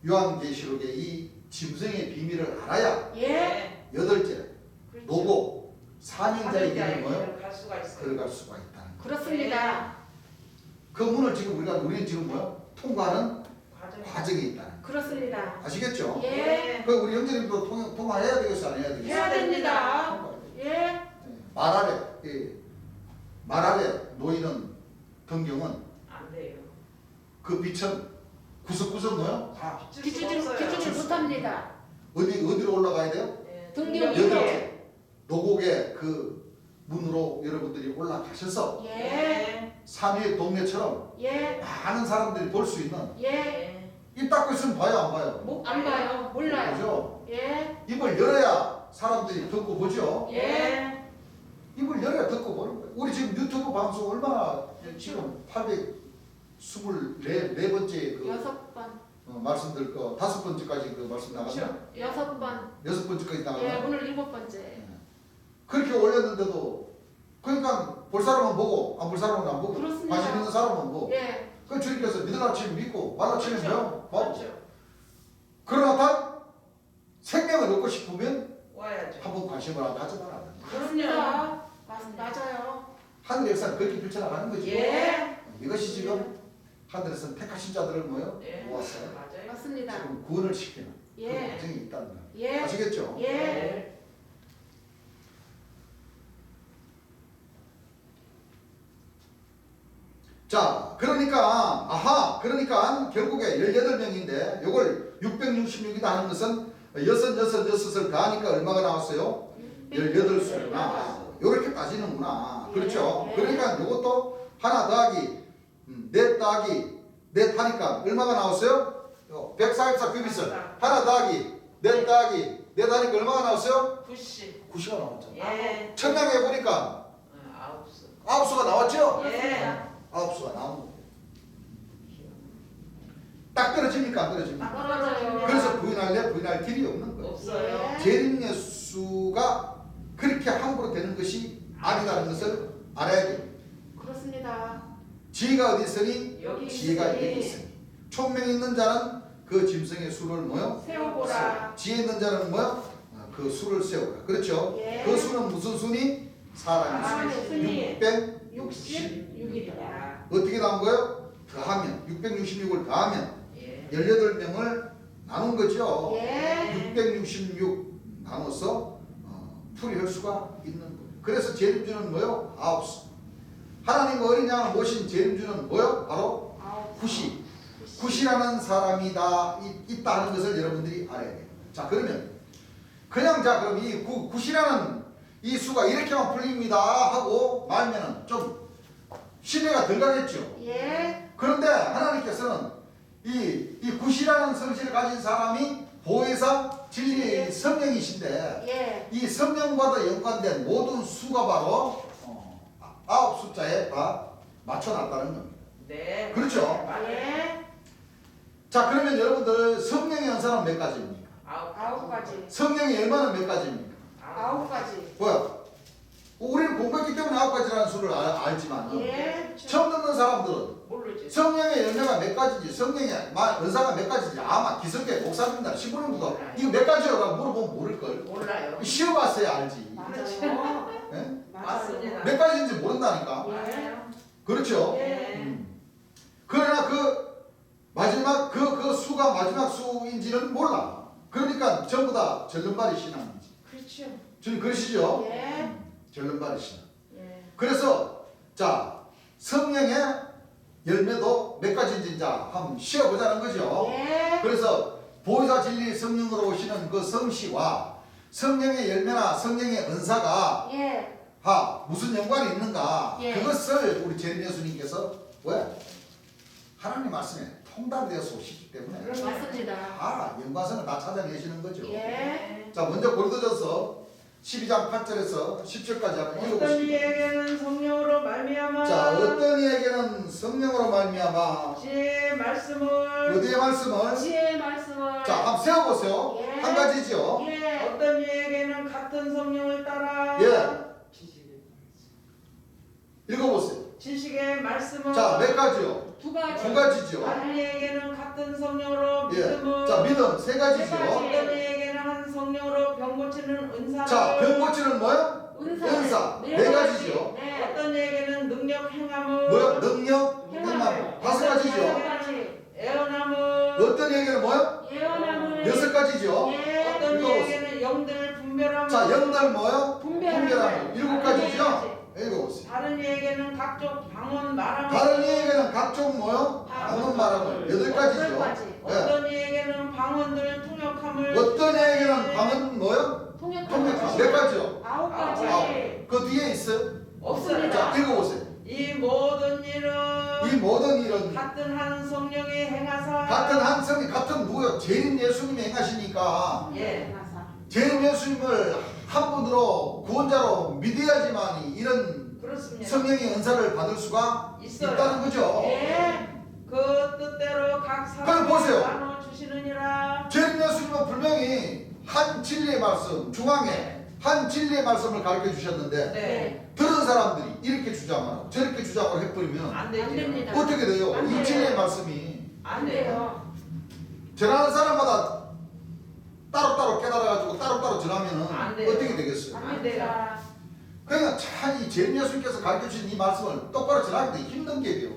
S1: 요한계시록의 이 짐승의 비밀을 알아야
S3: 예.
S1: 여덟째
S2: 그렇죠.
S1: 노고 사명자의 길을 뭐요?
S2: 길을 갈 수가 있어요.
S1: 들어갈 수가 있다는 거예요.
S3: 그렇습니다.
S1: 그 문을 지금 우리는 지금 뭐요? 통과하는
S2: 과정.
S1: 과정에 있다는 거예요.
S3: 그렇습니다.
S1: 아시겠죠?
S3: 예.
S1: 그 우리 형제님도 통과해야 되겠어, 안 해야 되겠어?
S3: 해야 됩니다.
S1: 통과해야 돼요.
S3: 예.
S1: 말 아래 놓이는 등경은
S2: 안 돼요.
S1: 그 빛은 구석구석 뭐요? 다
S3: 기초질 못합니다.
S1: 어디로 올라가야 돼요?
S2: 예.
S3: 등경
S1: 여덟째 노곡의 그 문으로 여러분들이 올라가셔서
S3: 예.
S1: 산위의 동네처럼
S3: 예.
S1: 많은 사람들이 볼 수 있는
S3: 예.
S2: 예.
S1: 입 닫고 있으면 봐요, 안 봐요?
S3: 안 봐요. 몰라요.
S1: 그죠?
S3: 예.
S1: 입을 열어야 사람들이 듣고 보죠.
S2: 예.
S1: 입을 열어야 듣고 보는 거예요. 우리 지금 유튜브 방송 얼마나 지금 824번째 그
S3: 6번.
S1: 말씀들 거 5번째까지 그 말씀 나갔나?
S3: 6번.
S1: 6번째까지
S3: 예.
S1: 나갔나?
S3: 오늘 7번째.
S1: 그렇게 올렸는데도 그러니까 볼 사람은 보고 안 볼 사람은 안 보고
S3: 그렇습니다.
S1: 관심 있는 사람은 보고
S3: 예.
S1: 그 주님께서 믿으라 치면 믿고 말라 치면 뭐요? 봐.
S2: 그렇죠.
S1: 그러나 다 생명을 얻고 싶으면
S2: 와야죠.
S1: 한번 관심을 안 가져봐라.
S3: 그렇습니다. 맞아요.
S1: 하늘 역사는 그렇게 펼쳐나가는 거지.
S2: 예.
S1: 이것이 지금 하늘에서 택하신 자들을 뭐요?
S2: 예.
S1: 모았어요.
S2: 맞아요.
S3: 맞습니다.
S1: 지금 구원을 시키는 그
S3: 예.
S1: 과정이 있다는 거예요.
S3: 예.
S1: 아시겠죠?
S3: 예.
S1: 자, 그러니까 결국에 18명인데 요걸 666이다 하는 것은 6을 더하니까 얼마가 나왔어요? 18수구나. 요렇게 따지는구나. 그렇죠?
S3: 예.
S1: 그러니까 요것도 하나 더하기 넷 더하기 넷 하니까 얼마가 나왔어요? 144 큐비스. 하나 더하기 넷 더하기 넷 하니까 얼마가 나왔어요?
S2: 90.
S1: 90가 나왔죠.
S2: 예.
S1: 천량에 보니까
S2: 9수.
S1: 9수가 나왔죠?
S2: 예.
S1: 9수가 나온 거예요. 딱 떨어집니까? 안 떨어집니까?
S3: 떨어져요.
S1: 그래서 부인할래? 부인할 길이 없는 거예요.
S2: 없어요.
S1: 재림 예수가 그렇게 함부로 되는 것이 아니라는 것을 알아야 돼요.
S3: 그렇습니다.
S1: 지혜가 어디 있으니?
S2: 여기
S1: 지혜가
S3: 있으니.
S1: 여기 있으니. 총명이 있는 자는 그 짐승의 수를 뭐요?
S3: 세워보라.
S1: 지혜 있는 자는 뭐요? 그 수를 세우라. 그렇죠?
S3: 예.
S1: 그 수는 무슨 수니? 사람의 수.
S3: 순이
S1: 666이다.
S3: 66일이다.
S1: 어떻게 나온 거예요? 더하면 666을 더하면
S2: 예.
S1: 18명을 나눈 거죠.
S3: 예.
S1: 666 나눠서 풀이할 수가 있는 거예요. 그래서 재림주는 뭐요? 9수. 하나님과 어린 양을 모신 재림주는 뭐요? 바로 구시. 구시라는 사람이 있다 하는 것을 여러분들이 알아야 돼요. 자, 그러면 그럼 이 구시라는 이 수가 이렇게만 풀립니다 하고 말면은 좀 신뢰가 덜 가겠죠.
S3: 예.
S1: 그런데 하나님께서는 이 구시라는 성질을 가진 사람이 보혜사 진리의 성령이신데
S3: 예.
S1: 이 성령과도 연관된 모든 수가 바로 9 숫자에 다 맞춰놨다는 겁니다.
S2: 네.
S1: 그렇죠?
S3: 예.
S1: 자, 그러면 여러분들 성령의 연사는 몇 가지입니까?
S3: 9가지.
S1: 성령의 열마는 몇 가지입니까?
S3: 9가지.
S1: 뭐야? 우리는 공부했기 때문에 9가지라는 수를 알지만
S3: 예.
S1: 처음 듣는 사람들은
S2: 모르지.
S1: 성령의 열매가 몇 몇 가지인지 성령의 은사가 몇 가지인지 아마 기성계 목사님들 신부님도 이거 몇 가지라고 물어보면 모를걸.
S2: 몰라요.
S1: 쉬어봤어야 알지.
S3: 맞아요.
S1: 예?
S2: 맞습니다.
S1: 몇 가지인지 모른다니까.
S2: 맞아요.
S1: 그렇죠?
S2: 예.
S1: 그러나 그 마지막 그 수가 마지막 수인지는 몰라. 그러니까 전부 다 절름발이 신앙이지.
S2: 그렇죠.
S1: 주님 그러시죠?
S3: 예.
S1: 절름발이 신앙.
S2: 예.
S1: 그래서 자 성령의 열매도 몇 가지인지 이제 한번 쉬어보자는 거죠.
S3: 예.
S1: 그래서 보혜사 진리 성령으로 오시는 그 성시와 성령의 열매나 성령의 은사가
S3: 예.
S1: 무슨 연관이 있는가?
S3: 예.
S1: 그것을 우리 재림 예수님께서 왜? 하나님 말씀에 통달되어서 오시기 때문에
S3: 맞습니다.
S1: 다 연관성을 다 찾아내시는 거죠.
S3: 예.
S1: 자 먼저 고린도전서 12장 8절에서 10절까지 한번
S2: 어떤
S1: 읽어보시죠.
S2: 이에게는 성령으로 말미암아
S1: 자 어떤 이에게는 성령으로 말미암아
S2: 지혜의 말씀을
S1: 어디의 말씀을
S3: 지혜의 말씀을
S1: 자 한번 세워보세요.
S3: 예.
S1: 한 가지죠.
S3: 예.
S2: 어떤 이에게는 같은 성령을 따라
S1: 예. 읽어보세요.
S2: 지식의 말씀을
S1: 자 몇 가지요?
S3: 두 가지.
S1: 두 가지죠.
S2: 다른 이에게는 같은 성령으로
S1: 예.
S2: 믿음을
S1: 자 믿음 세 가지죠.
S3: 세 가지.
S2: 어떤 이에게는 한 성령으로 병 고치는 은사를
S1: 자 병 고치는 뭐요?
S3: 은사.
S1: 네 가지죠.
S3: 네.
S2: 어떤 이에게는 능력 행함을
S1: 뭐요? 능력,
S3: 행함을.
S1: 행함 다섯 가지죠.
S3: 세 가지.
S2: 애언함을
S1: 어떤 이에게는 뭐요?
S3: 예언함을.
S1: 여섯 가지죠.
S3: 예.
S2: 어떤
S1: 읽어보세요.
S2: 이에게는 영들 분별함을
S1: 자 영달 뭐요?
S3: 분별함을.
S1: 분별함을 일곱
S3: 네
S1: 가지죠. 읽어보세요.
S2: 다른 이에게는 각종 방언 말함을
S1: 다른 이에게는 각종 뭐요? 방언 말함을 여덟 가지죠.
S3: 여덟 가지.
S1: 예.
S2: 어떤 이에게는 방언들 통역함을
S1: 어떤 이에게는 방언 뭐요? 통역함 몇 가지요?
S3: 아홉 가지.
S1: 아홉. 그 뒤에 있어요.
S2: 없습니다.
S1: 자 읽어보세요.
S2: 이 모든 일은
S1: 이 모든 일은
S2: 같은 한 성령이 행하사
S1: 같은 한 성이 같은 누구요? 재림 예수님이 행하시니까
S2: 예.
S1: 재림 예수님을 한 분으로 구원자로 믿어야지만 이런
S2: 그렇습니다.
S1: 성령의 은사를 받을 수가
S2: 있어요.
S1: 있다는 거죠.
S2: 예. 그 뜻대로 각
S1: 그럼 보세요.
S2: 사람을 나눠 주시느니라.
S1: 재림 예수님은 분명히 한 진리의 말씀 중앙에 한 진리의 말씀을 가르쳐 주셨는데
S2: 네.
S1: 들은 사람들이 이렇게 주장하고 저렇게 주장을 해버리면
S2: 안 되죠.
S3: 안 됩니다.
S1: 어떻게 돼요?
S3: 안
S1: 이
S3: 돼요.
S1: 진리의 말씀이
S2: 안 돼요.
S1: 전하는 사람마다 따로따로 깨달아가지고 따로따로 전하면
S2: 안 돼요.
S1: 어떻게 되겠어요?
S2: 안 돼요.
S1: 그러니까 참 이 재림 예수님께서 가르쳐 주신 이 말씀을 똑바로 전하기도 힘든 게요.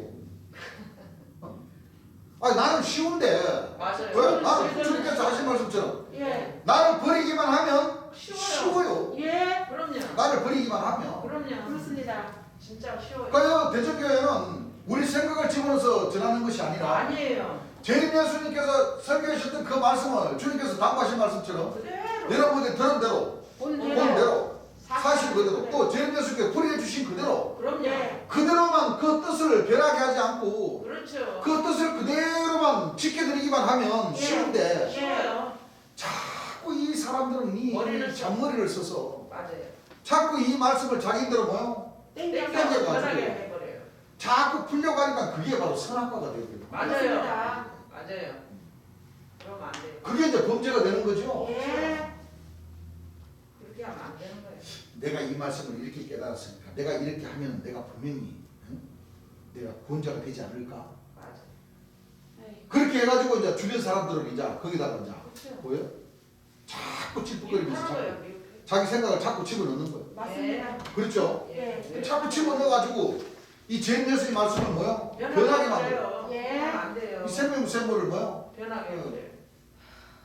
S1: 아니 나는 쉬운데
S2: 맞아요.
S1: 왜? 나는 주님께서 하신 말씀처럼
S3: 예.
S1: 나를 버리기만 하면
S2: 쉬워요.
S1: 쉬워요.
S3: 예.
S2: 그럼요.
S1: 나를 버리기만 하면.
S2: 그럼요.
S3: 그렇습니다.
S2: 진짜 쉬워요.
S1: 그러니까 대전교회는 우리 생각을 집어넣어서 전하는 것이 아니라
S2: 아니에요.
S1: 재림 예수님께서 설교하셨던 그 말씀을 주님께서 당부하신 말씀처럼
S2: 그대로.
S1: 여러분들이 들은 대로 본
S3: 본대로.
S1: 대로 사실 그대로 또 재림 예수님께서 풀이해 주신 그대로
S2: 그럼요.
S3: 예.
S1: 그대로만 그 뜻을 변하게 하지 않고
S2: 그렇죠.
S1: 그 뜻을 그대로만 지켜드리기만 하면
S3: 예.
S1: 쉬운데
S2: 쉬워요.
S1: 자꾸 이 사람들은 이
S2: 머리를
S1: 잔머리를 써서
S2: 맞아요.
S1: 자꾸 이 말씀을 자기대로 뭐요?
S2: 땡겨서
S1: 땡겨가지고.
S2: 편하게 해버려요.
S1: 자꾸 풀려고 하니까 그게 바로 선악과가 되거든요.
S2: 맞아요.
S3: 맞습니다.
S2: 맞아요. 그러면 안 돼요.
S1: 그게 이제 범죄가 되는 거죠.
S3: 예.
S2: 그렇게 하면 안 되는 거예요.
S1: 내가 이 말씀을 이렇게 깨달았으니까 내가 이렇게 하면 내가 분명히 내가 구원자가 되지 않을까?
S2: 맞아요.
S3: 에이,
S1: 그렇게 해가지고 이제 주변 사람들을 이제 거기다가 이제
S2: 그렇죠.
S1: 뭐예요? 자꾸 찌뿌거리면서
S2: 하는 거예요.
S1: 자꾸 자기 생각을 자꾸 집어넣는 거예요.
S3: 맞습니다.
S1: 그렇죠?
S3: 예.
S1: 자꾸 집어넣어가지고 이 재림 예수의 말씀을 뭐요? 변하게 만들어.
S3: 예.
S2: 안 돼요.
S1: 이 생명샘물을 뭐요?
S2: 변하게 해버려요.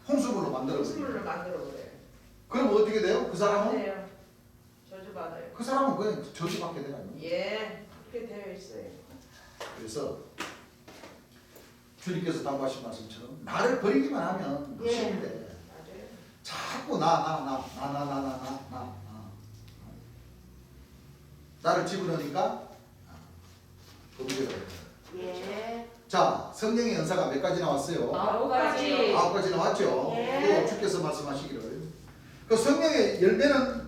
S1: 홍수물로 만들어.
S2: 홍수물을 만들어 버려요.
S1: 그럼 어떻게 돼요? 그
S2: 안
S1: 사람은?
S2: 돼요. 저주 받아요.
S1: 그 사람은 그냥 저주받게 되는 거예요.
S2: 예. 그렇게 되어 있어요.
S1: 그래서 주님께서 당부하신 말씀처럼 나를 버리기만 하면
S3: 예.
S1: 쉬운데
S2: 맞아요.
S1: 자꾸 나 나를 집어넣으니까 범죄가 돼요.
S3: 예.
S1: 자, 성령의 은사가 몇 가지 나왔어요?
S3: 아홉 가지.
S1: 아홉 가지 나왔죠.
S3: 예.
S1: 또 주께서 말씀하시기를 그 성령의 열매는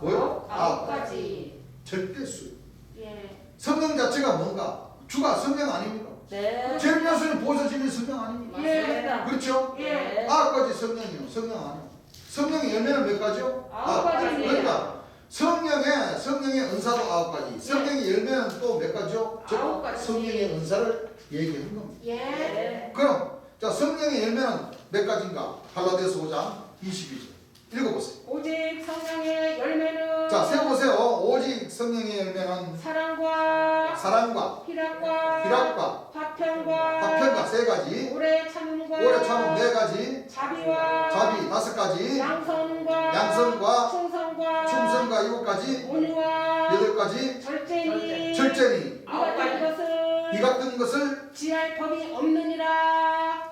S1: 뭐요?
S3: 아홉 가지.
S1: 절대수.
S3: 예.
S1: 성령 자체가 뭔가? 주가 성령 아닙니까?
S4: 네.
S1: 재림 예수님 보여주시는 성령 아닙니까?
S3: 예.
S1: 그렇죠?
S3: 예.
S1: 아홉 가지 성령이요. 성령 아니요. 성령의 열매는 몇 가지요?
S3: 아홉 가지.
S1: 그러니까 성령의 은사도 9가지. 성령의 열매는 또 몇 가지요? 즉
S3: 9가지.
S1: 성령의 은사를 얘기하는 겁니다.
S3: 예.
S1: 그럼 자 성령의 열매는 몇 가지인가? 갈라디아서 5장 22절 읽어보세요.
S3: 오직 성령의 열매는
S1: 자 세워보세요. 오직 성령의 열매는
S3: 사랑과
S1: 사랑과
S3: 희락과
S1: 화평과
S3: 화평과
S1: 3가지,
S3: 오래 참음과
S1: 오래 참음 4가지,
S3: 자비와
S1: 자비 5가지,
S3: 양선과 충성과
S1: 7가지,
S3: 온유와
S1: 8가지,
S3: 절제니
S1: 절제니
S3: 이 같은 것을
S1: 이 같은 것을
S3: 지할 법이 없느니라.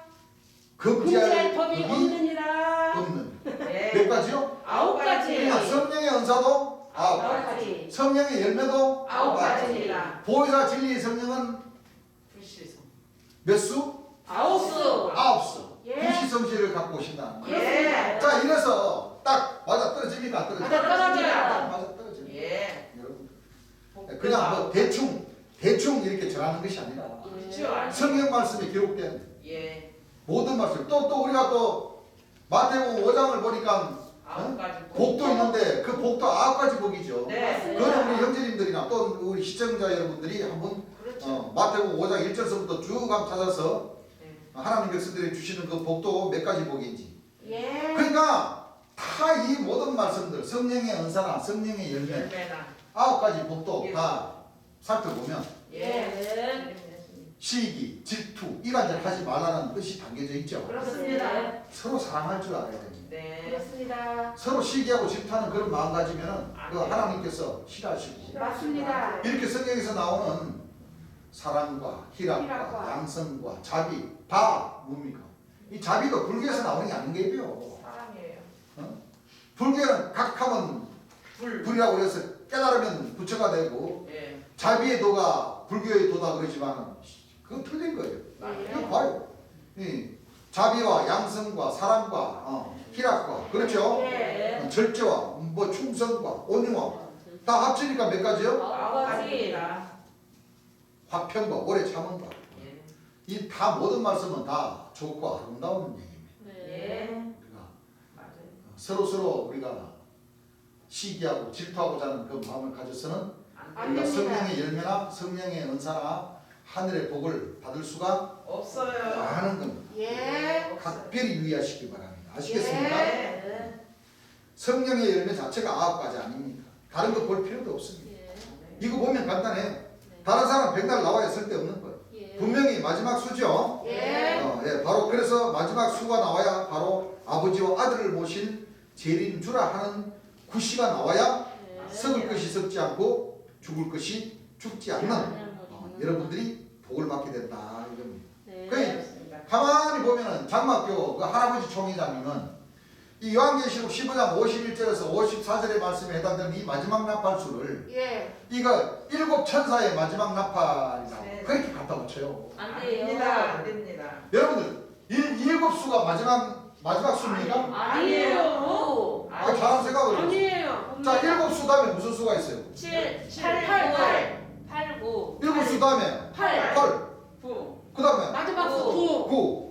S1: 금지할
S3: 법이
S1: 법이
S3: 없느니라.
S1: 없는
S2: 예.
S1: 몇 가지요?
S3: 9가지.
S1: 그러니까 성령의 은사도 9가지,
S3: 9가지.
S1: 성령의 열매도
S3: 9가지입니다.
S1: 보혜사 진리의 성령은
S2: 불시성.
S1: 몇 수?
S3: 9수.
S1: 9수.
S3: 예.
S1: 구시성실을 갖고 오신다는 거예요.
S2: 예.
S1: 자 이래서 딱 맞아 떨어집니까? 안 떨어집니까?
S3: 맞아 떨어져요.
S1: 맞아 떨어집니다.
S2: 예.
S1: 여러분 그냥 뭐 대충 이렇게 전하는 것이 아니라
S2: 그렇죠.
S1: 성경 말씀에 기록된
S2: 예.
S1: 모든 말씀 또 우리가 또 마태복음 5장을 보니까
S2: 9가지
S1: 복도 있는데 그 복도 9가지 복이죠.
S2: 네.
S1: 그거는 우리 형제님들이나 또 우리 시청자 여러분들이 한번
S2: 그렇죠.
S1: 마태복음 5장 1절서부터 쭉 한번 찾아서
S2: 네.
S1: 하나님 백성들이 주시는 그 복도 몇 가지 복인지.
S3: 예.
S1: 그러니까 다 이 모든 말씀들 성령의 은사나 성령의 열매
S2: 열매나.
S1: 9가지 복도
S2: 예.
S1: 다 살펴보면
S2: 예.
S1: 시기, 질투, 이간질 하지 말라는 뜻이 담겨져 있죠.
S3: 그렇습니다.
S1: 서로 사랑할 줄 알아야 됩니다.
S2: 네.
S3: 그렇습니다.
S1: 서로 시기하고 질투하는 그런 마음 가지면은 그
S2: 네.
S1: 하나님께서 싫어하시고
S3: 맞습니다.
S1: 이렇게 성경에서 나오는 사랑과 희락과
S3: 희락과
S1: 양성과 자비 다 뭡니까? 이 자비도 불교에서 나오는 게 아닌 게요.
S2: 사랑이에요.
S1: 불교는 각하면
S2: 불.
S1: 불이라고 그래서 깨달으면 부처가 되고
S2: 예.
S1: 자비의 도가 불교의 도다 그러지만 그건 틀린 거예요. 이거 봐요. 이 자비와 양성과 사랑과 희락과 그렇죠?
S3: 예.
S1: 절제와 뭐 충성과 온유와 다 합치니까 몇 가지요?
S2: 9가지입니다.
S1: 화평과 오래 참음과
S2: 예.
S1: 이 다 모든 말씀은 다 좋고 아름다운 얘기입니다.
S2: 예.
S1: 우리가
S2: 맞아요.
S1: 서로 우리가 시기하고 질투하고자 하는 그 마음을 가져서는
S2: 안
S1: 우리가
S3: 됩니다.
S1: 성령의 열매나 성령의 은사나 하늘의 복을 받을 수가
S2: 없어요.
S1: 많은 겁니다.
S3: 예.
S1: 각별히 유의하시기 바랍니다. 아시겠습니까?
S3: 예.
S1: 성령의 열매 자체가 9가지 아닙니까? 다른 거 볼 필요도 없습니다. 이거 보면 간단해요. 다른 사람 백날 나와야 쓸데없는 거예요. 분명히 마지막 수죠.
S3: 예.
S1: 바로 그래서 마지막 수가 나와야 바로 아버지와 아들을 모신 재림 주라 하는 구시가 나와야 썩을 것이 썩지 않고 죽을 것이 죽지 않는 여러분들이 복을 받게 된다 이겁니다.
S2: 그렇습니다.
S1: 가만히 보면은 장막교 그 할아버지 총회장님은 이 요한계시록 15장 51절에서 54절의 말씀에 해당되는 이 마지막 나팔수를
S3: 예.
S1: 이거 7 천사의 마지막 나팔이라고
S2: 네.
S1: 그렇게 갖다 붙여요.
S4: 안
S2: 됩니다.
S4: 돼요.
S2: 안 됩니다.
S1: 여러분들 7수가 마지막 수입니까?
S3: 아니에요.
S1: 잘한 생각을 해요.
S3: 아니에요.
S1: 자 7수 다음에 무슨 수가 있어요?
S4: 7, 8, 9.
S1: 7수 다음에
S3: 8.
S1: 8.
S2: 9.
S1: 그 다음에
S3: 마지막 수 9.
S1: 9.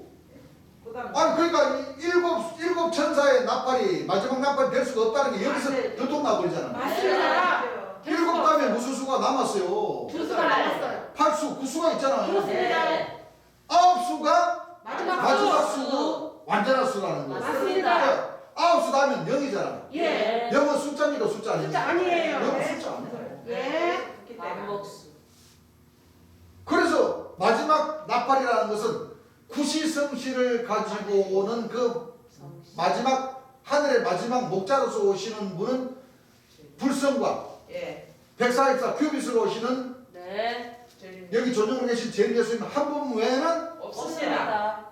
S2: 그다음.
S1: 아니 그러니까 일곱 천사의 나팔이 마지막 나팔이 될 수가 없다는 게 여기서
S2: 네.
S1: 들통나버리잖아요.
S3: 맞습니다.
S1: 7 다음에 무슨 수가 남았어요?
S3: 2수가 남았어요.
S1: 8수, 9수가 있잖아요.
S3: 그렇습니다.
S1: 9수가
S3: 마지막 수.
S1: 수고 완전한 수라는 거예요.
S3: 맞습니다.
S1: 9수 다음엔 0이잖아요.
S3: 예.
S1: 0은 숫자입니까? 숫자 아닙니까?
S3: 숫자 아니에요.
S1: 0은
S2: 네.
S1: 숫자 아니에요.
S3: 예.
S2: 그렇기 때문에.
S4: 만복수.
S1: 그래서 마지막 나팔이라는 것은 구시성실을 가지고 오는 그 마지막 하늘의 마지막 목자로서 오시는 분은 불성과
S2: 예.
S1: 백사십사 큐빗으로 오시는
S4: 네.
S2: 저희
S1: 여기 전용으로 계신 제일 예수님 한 분 외에는
S2: 없습니다.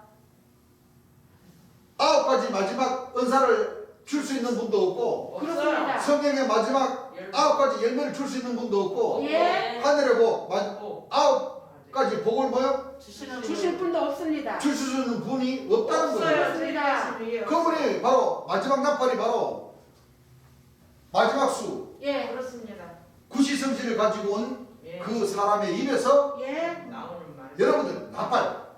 S1: 9가지 마지막 은사를 줄 수 있는 분도 없고
S3: 그렇습니다.
S1: 성령의 마지막 9가지 열매를 줄 수 있는 분도 없고
S3: 예.
S1: 하늘의 복
S2: 오.
S1: 9가지 복을 뭐요?
S3: 주실 분도 없습니다.
S1: 줄 수 있는 분이 없다는 거예요.
S3: 그렇습니다.
S1: 그분이 바로 마지막 나팔이 바로 마지막 수
S3: 예.
S2: 그렇습니다.
S1: 구시성실을 가지고 온
S2: 예.
S1: 그 사람의 입에서
S3: 예.
S2: 나오는 말.
S1: 여러분들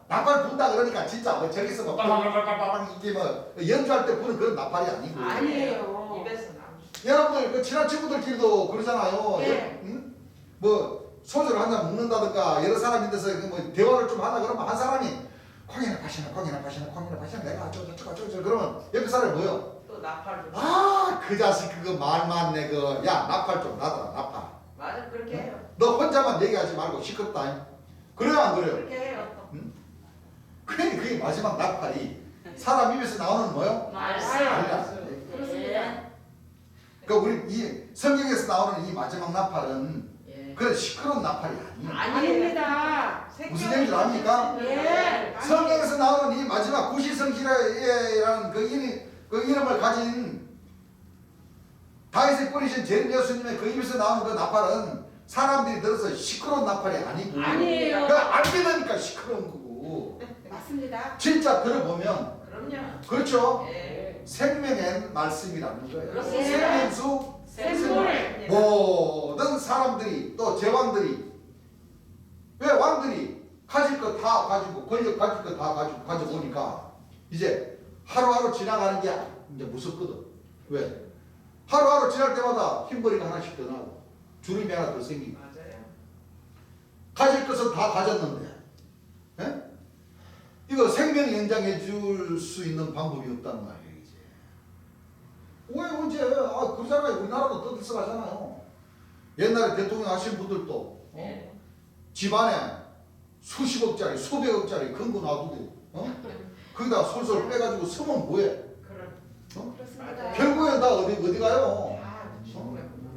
S1: 나팔 분다 그러니까 진짜 뭐 저기서 뭐 빵빵빵빵빵 이게 뭐 연주할 때 부는 그런 나팔이 아니고
S3: 아니에요.
S2: 입에서 나오는.
S1: 여러분들 그 친한 친구들끼리도 그러잖아요.
S3: 예.
S1: 응? 뭐 소주를 한 잔 먹는다든가 여러 사람이 돼서 뭐 대화를 좀 하다 그러면 한 사람이 콩이나 팥이나 내가 어쩌고 그러면 옆에 사람이 뭐요?
S2: 또 나팔도.
S1: 아 그 자식 그거 말 많네 그 야 나팔 좀 놔둬라 나팔.
S2: 맞아 그렇게 해요.
S1: 너 혼자만 얘기하지 말고 시끄럽다. 그래요 안 그래요?
S2: 그렇게 해요.
S1: 그게 마지막 나팔이 사람 입에서 나오는 뭐요?
S4: 말씀.
S1: 말이야.
S3: 그렇습니다.
S1: 그러니까 우리 이 성경에서 나오는 이 마지막 나팔은
S2: 예.
S1: 그런 시끄러운 나팔이 아니에요.
S3: 아닙니다.
S1: 무슨 얘기인지 압니까?
S3: 예.
S1: 성경에서 나오는 이 마지막 구시성시라는 그 이름을 가진 다윗의 뿌리신 제림 예수님의 그 입에서 나오는 그 나팔은 사람들이 들어서 시끄러운 나팔이 아니고
S3: 아니에요.
S1: 그러니까 안 믿으니까 시끄러운 거고
S3: 맞습니다.
S1: 진짜 들어보면
S2: 그럼요.
S1: 그렇죠.
S2: 예.
S1: 생명의 말씀이라는 거예요.
S2: 그렇습니다.
S1: 생명수
S3: 샘물.
S1: 모든 사람들이 또 제왕들이 왜 왕들이 가질 거 다 가지고 권력 가질 거 다 가지고 가져보니까 이제 하루하루 지나가는 게 이제 무섭거든. 왜? 하루하루 지날 때마다 흰머리가 하나씩 더 나고 주름이 하나 더 생기고
S2: 맞아요.
S1: 가질 것은 다 가졌는데 예? 이거 생명 연장해 줄 수 있는 방법이 없다는 말이에요. 이제 왜 언제 그러잖아요. 우리나라도 떠들썩하잖아요. 옛날에 대통령 하신 분들도
S2: 예.
S1: 집안에 수십억짜리 수백억짜리 근거 놔두고 거기다 솔솔 빼가지고 쓰면 뭐해?
S2: 그럼.
S3: 그렇습니다.
S1: 결국엔 다 어디 가요?
S2: 아,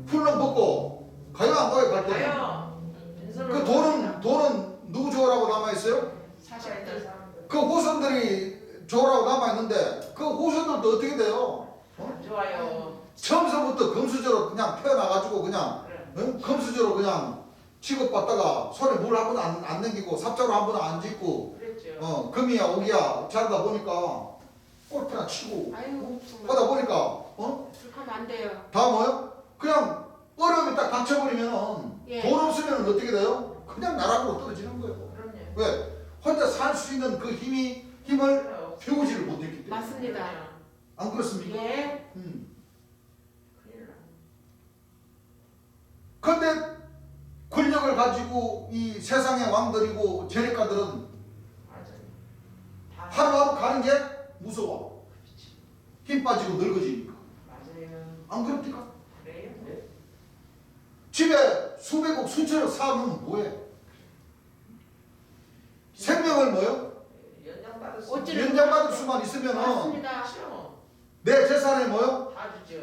S1: 훌렁 벗고 가요 안 가요 갈 때?
S2: 가요.
S1: 그 돈은 누구 줘라고 남아 있어요?
S2: 사실들 사람들.
S1: 그 후손들이 줘라고 남아 있는데 그 후손들도 어떻게 돼요?
S2: 안 좋아요.
S1: 처음서부터 금수저로 그냥 태어나가지고 그냥
S2: 그래.
S1: 금수저로 그냥 취급받다가 손에 물 한 번도 안 남기고 삽자루 한 번도 안 짚고
S2: 그랬죠.
S1: 금이야 오기야 자르다 보니까 골프나 치고
S3: 아유
S1: 하다
S3: 정말.
S1: 보니까
S3: 그렇게 하면 안 돼요.
S1: 다 뭐요? 그냥 어려움이 딱 닥쳐버리면
S3: 예.
S1: 돈 없으면 어떻게 돼요? 그냥 나락으로 떨어지는 거예요.
S2: 그럼요.
S1: 왜? 혼자 살 수 있는 그 힘을
S2: 그래요.
S1: 배우지를 못했기 때문에.
S3: 맞습니다.
S1: 안 그렇습니까?
S3: 예.
S2: 큰일 나.
S1: 그런데 권력을 가지고 이 세상의 왕들이고 재력가들은
S2: 맞아요. 다
S1: 하루하루 가는 게 무서워. 힘 빠지고 늙어지니까.
S2: 맞아요.
S1: 안 그럽니까?
S2: 그래요.
S1: 집에 수백억 수천억 사면 뭐해? 생명을 뭐요?
S2: 연장받을 수.
S3: 어찌를-
S1: 연장받을 수만 있으면은
S3: 맞습니다.
S2: 그렇죠.
S1: 내 재산에 뭐요?
S2: 다 주죠.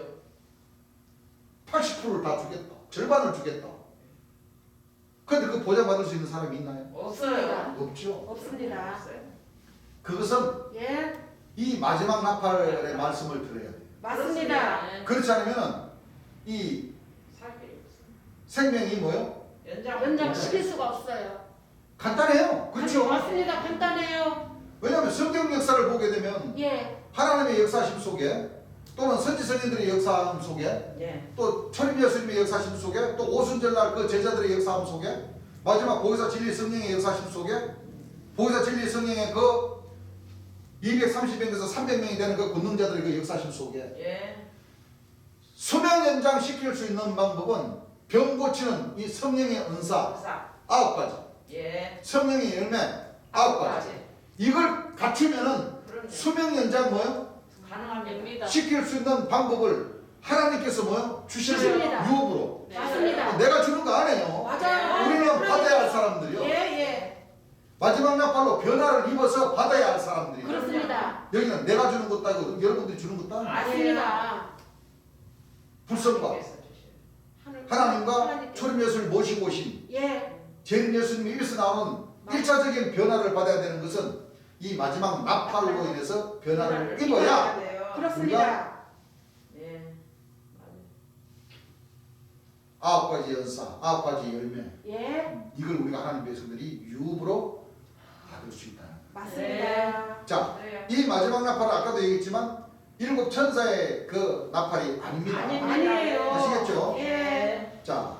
S1: 80%를 다 주겠다. 절반을 주겠다. 근데 그 보장받을 수 있는 사람이 있나요?
S2: 없어요.
S1: 없죠.
S3: 없습니다.
S2: 없어요.
S1: 그것은
S3: 예.
S1: 이 마지막 나팔의 말씀을 들어야 돼요.
S3: 맞습니다.
S1: 그렇지 않으면 이
S2: 살게 없어요.
S1: 생명이 뭐요?
S3: 연장 시킬 수가 없어요.
S1: 간단해요. 그렇죠?
S3: 맞습니다. 간단해요.
S1: 왜냐하면 성경 역사를 보게 되면
S3: 예.
S1: 하나님의 역사심 속에 또는 선지선인들의 역사함 속에
S2: 예.
S1: 또 초림 예수님의 역사심 속에 또 오순절날 그 제자들의 역사함 속에 마지막 보혜사 진리 성령의 역사심 속에 보혜사 진리 성령의 그 230명에서 300명이 되는 그 권능자들의 그 역사심 속에
S2: 예.
S1: 수명 연장 시킬 수 있는 방법은 병 고치는 이 성령의 은사
S2: 박사.
S1: 9가지
S2: 예.
S1: 성령의 열매 9가지 이걸 갖추면은
S2: 그럼요.
S1: 수명 연장 뭐요?
S2: 가능합니다.
S1: 시킬 수 있는 방법을 하나님께서 뭐요? 주시는
S3: 주십니다.
S1: 유업으로
S3: 맞습니다.
S1: 내가 주는 거 아니에요.
S3: 맞아요.
S1: 우리는
S3: 그러니까.
S1: 받아야 할 사람들이요.
S3: 예, 예.
S1: 마지막 나팔로 변화를 입어서 받아야 할 사람들이요.
S3: 그렇습니다.
S1: 여기는 내가 주는 것도 아니고 여러분들이 주는 것도 아니고
S3: 맞습니다.
S1: 불성과 하나님과 초림 예수를 모시고 오신
S3: 예.
S1: 재림 예수님의 입에서 나오는 1차적인 변화를 받아야 되는 것은 이 마지막 나팔로 인해서 변화를 입어야
S3: 그렇습니다.
S2: 예.
S1: 9가지 연사, 9가지 열매
S3: 예.
S1: 이걸 우리가 하나님 백성들이 유업으로 받을 수 있다는 거예요.
S3: 맞습니다.
S1: 자,
S2: 그래요.
S1: 이 마지막 나팔은 아까도 얘기했지만 7 천사의 그 나팔이 아닙니다.
S3: 아니에요.
S1: 아시겠죠?
S3: 예.
S1: 자,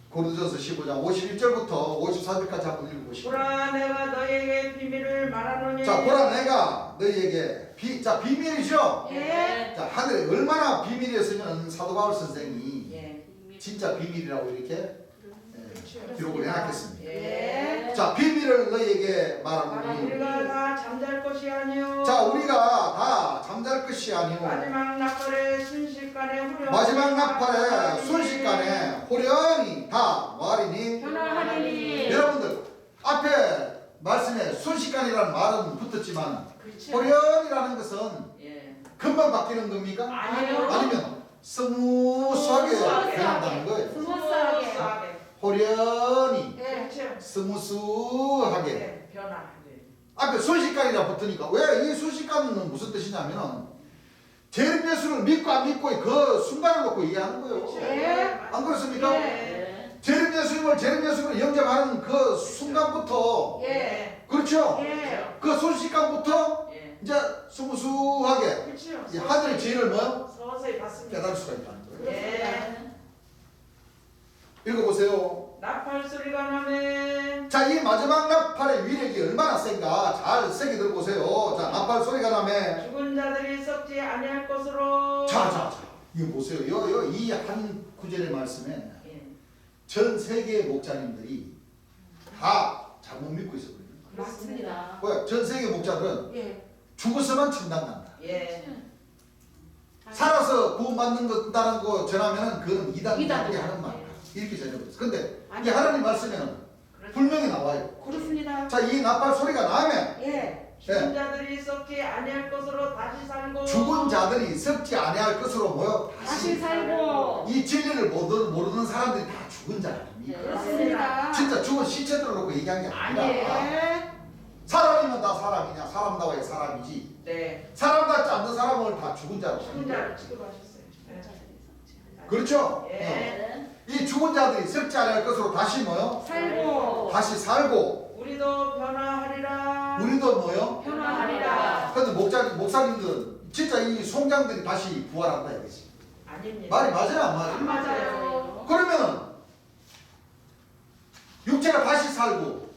S1: 고린도전서 15장 51절부터 54절까지 한번 읽어보시죠.
S2: 보라 내가 너에게 비밀을 말하노니
S1: 자, 보라 내가 너희에게 자 비밀이죠.
S3: 예.
S1: 자 하늘에 얼마나 비밀이었으면 사도 바울 선생이
S2: 예.
S1: 진짜 비밀이라고 이렇게 기록을 해놨겠습니다.
S2: 예.
S1: 자 비밀을 너희에게 말하노니
S2: 우리가 다 잠잘 것이 아니요.
S1: 자 우리가 다 잠잘 것이 아니오
S2: 마지막 나팔에 순식간에 후렴.
S1: 마지막 나팔에 순식간에 호련히 다 말이니
S3: 변화하리니.
S1: 여러분들 앞에 말씀에 순식간이라는 말은 붙었지만
S2: 그렇죠.
S1: 호련이라는 것은
S2: 예.
S1: 금방 바뀌는 겁니까?
S2: 아니요.
S1: 아니면 스무스하게
S2: 스무스하게.
S1: 변한다는 거예요.
S3: 스무스하게.
S1: 호련히
S3: 예.
S2: 그렇죠.
S1: 스무스하게
S2: 네, 변화. 네.
S1: 앞에 순식간이라 붙으니까 왜 이 순식간은 무슨 뜻이냐면은 재림예수를 믿고 안 믿고 그 순간을 놓고 얘기하는 거예요.
S3: 예.
S1: 안 그렇습니까?
S2: 예.
S1: 재림예수님을 영접하는 그 순간부터
S2: 예.
S1: 그렇죠?
S3: 예.
S1: 그 순식간부터
S2: 예.
S1: 이제 스무스하게
S2: 그렇죠.
S1: 이 하늘의 진리를 뭐
S2: 서서히 봤습니다.
S1: 깨달을 수가 있다는 거예요.
S2: 예.
S1: 읽어보세요.
S2: 나팔 소리가 나네.
S1: 자, 이 마지막 나팔의 위력이 얼마나 센가 잘 세게 들어보세요. 자, 나팔 소리가 나면
S2: 죽은 자들이 썩지 아니할 것으로.
S1: 자, 이거 보세요. 이 한 구절의 말씀에
S2: 예.
S1: 전 세계의 목자님들이 다 잘못 믿고 있었거든요.
S3: 맞습니다.
S1: 왜? 전 세계 목자들은
S3: 예.
S1: 죽었으면 천당 간다.
S2: 예.
S1: 살아서 구원받는 것다는 거 전하면은 그건 이단들이
S3: 이단이다.
S1: 하는 말. 이렇게 전해버렸어. 근데
S3: 아니.
S1: 이 하나님 말씀에는
S2: 그렇죠.
S1: 분명히 나와요.
S3: 그렇습니다.
S1: 자, 이 나팔 소리가 나면
S3: 예.
S2: 죽은 자들이 썩지 아니할 것으로 다시 살고.
S1: 죽은 자들이 썩지 아니할 것으로 모여
S3: 다시 살고.
S1: 이 진리를 모르는 사람들이 다 죽은 자 아닙니까?
S3: 그렇습니다.
S1: 진짜 죽은 시체들을 놓고 얘기한 게 아니라
S3: 예.
S1: 사람이면 다 사람이냐 사람다워야 사람이지
S2: 네.
S1: 사람답지 않는 사람을 다 죽은 자로
S2: 죽은 자를 취급하셨어요.
S1: 그렇죠?
S2: 예.
S1: 이 죽은 자들이 썩지 아니할 것으로 다시 뭐요?
S3: 살고.
S1: 다시 살고
S2: 우리도 변화하리라.
S1: 우리도 뭐요?
S3: 변화하리라.
S1: 근데 목사님들은 진짜 이 송장들이 다시 부활한다 이거지.
S2: 아닙니다.
S1: 말이 맞아요 안
S3: 안
S1: 맞아요?
S3: 맞아요.
S1: 그러면은 육체가 다시 살고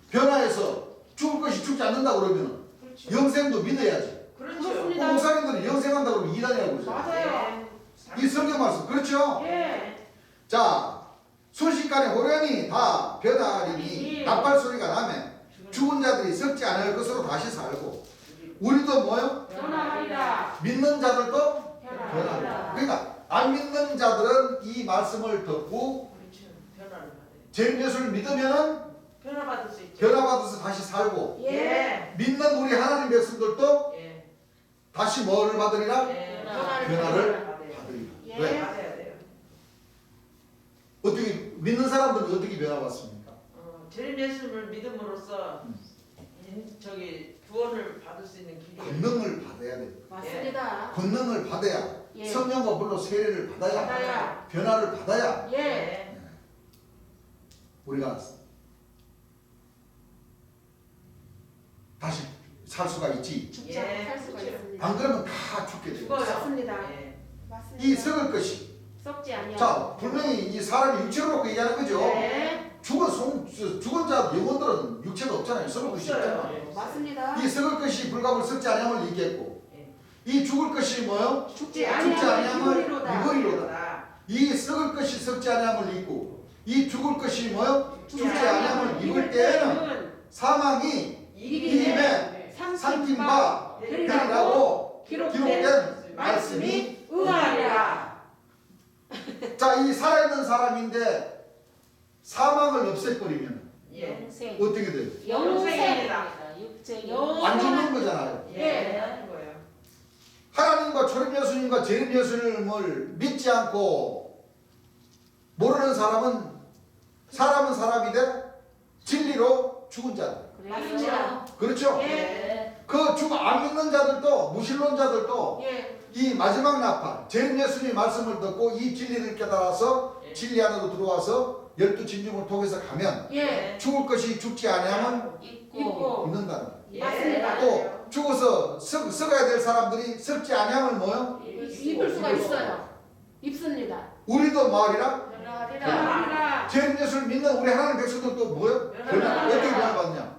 S1: 변화해서 죽을 것이 죽지 않는다 그러면은
S2: 그렇죠.
S1: 영생도 믿어야지.
S2: 그렇죠.
S3: 그렇습니다.
S1: 목사님들은 영생한다 그러면 이단이라고 그러죠.
S3: 맞아요.
S1: 이 성경 말씀 그렇죠?
S3: 예.
S1: 자 순식간에 호련히 다 변화하리니
S3: 예.
S1: 나팔 소리가 나면 죽은 자들이 썩지 않을 것으로 다시 살고 우리도 뭐요?
S3: 변화하리라.
S1: 믿는 자들도 변화하리라.
S3: 변화하리라.
S1: 그러니까 안 믿는 자들은 이 말씀을 듣고
S2: 그렇죠. 변화를 받아요.
S1: 재림예수를 믿으면은
S2: 변화받을 수 있죠.
S1: 변화받아서 다시 살고
S2: 예.
S1: 믿는 우리 하나님 백성들도
S2: 예.
S1: 다시 뭐를 받으리라?
S2: 예.
S1: 변화를
S2: 받아요.
S1: 받으리라.
S3: 예.
S1: 왜?
S2: 받아야 돼요.
S1: 어떻게 믿는 사람들은 어떻게 변화받습니까?
S2: 재림 예수님을 믿음으로써 저기 구원을 받을 수 있는 길이.
S1: 권능을 받아야 돼.
S3: 맞습니다.
S1: 권능을 받아야
S3: 예.
S1: 성령과 불로 세례를 받아야
S3: 받아야.
S1: 변화를 받아야
S3: 예.
S1: 우리가 다시 살 수가 있지.
S3: 죽지 않고
S2: 예.
S3: 살 수가
S2: 그렇죠.
S3: 있습니다.
S1: 안 그러면 다 죽게 되고
S2: 죽어요.
S3: 맞습니다.
S2: 예.
S3: 맞습니다.
S1: 이 썩을 것이
S3: 썩지 아니하고.
S1: 자 분명히 이 사람이 육체로 놓고 얘기하는 거죠.
S3: 네.
S1: 죽은 자 영혼들은 육체가 없잖아요. 썩을 것이
S2: 없어요.
S1: 없잖아요.
S3: 맞습니다.
S1: 이 썩을 것이 불갑을 썩지 아니함을 얘기했고
S2: 예.
S1: 이 죽을 것이 뭐요?
S3: 죽지
S1: 죽지
S3: 아니하고
S1: 아니함을 이거리로다. 이 썩을 것이 썩지 아니함을 입고 이 죽을 것이 뭐요? 죽지 아니함을 입을 때에는 사망이 이김에 삼킨 바 되리라고 기록된 말씀이
S3: 응하리라.
S1: 자, 이 살아있는 사람인데 사망을 없애버리면
S2: 예.
S3: 영생.
S1: 어떻게 돼요?
S3: 영생입니다.
S4: 육체
S1: 안 죽는 거잖아요.
S2: 예. 하는 거예요.
S1: 하나님과 초림 예수님과 재림 예수님을 믿지 않고 모르는 사람은 사람인데 진리로 죽은 자들.
S3: 맞습니다.
S1: 그렇죠?
S4: 예.
S1: 안 믿는 자들도 무신론자들도
S3: 예.
S1: 이 마지막 나팔 재림 예수님 말씀을 듣고 이 진리를 깨달아서
S2: 예.
S1: 진리 안으로 들어와서 12진중을 통해서 가면
S3: 예.
S1: 죽을 것이 죽지 아니하면
S3: 있고.
S1: 있는다는 거예요.
S2: 예.
S3: 맞습니다.
S1: 또 죽어서 썩어야 될 사람들이 썩지 아니하면 뭐요?
S3: 입을 수가 있어요. 입습니다.
S1: 우리도 말이라
S4: 변화하리라.
S3: 변화하리라.
S1: 재림 예수를 믿는 우리 하나님 백성들도 뭐요?
S2: 변화하리라.
S1: 어떻게 변화받냐?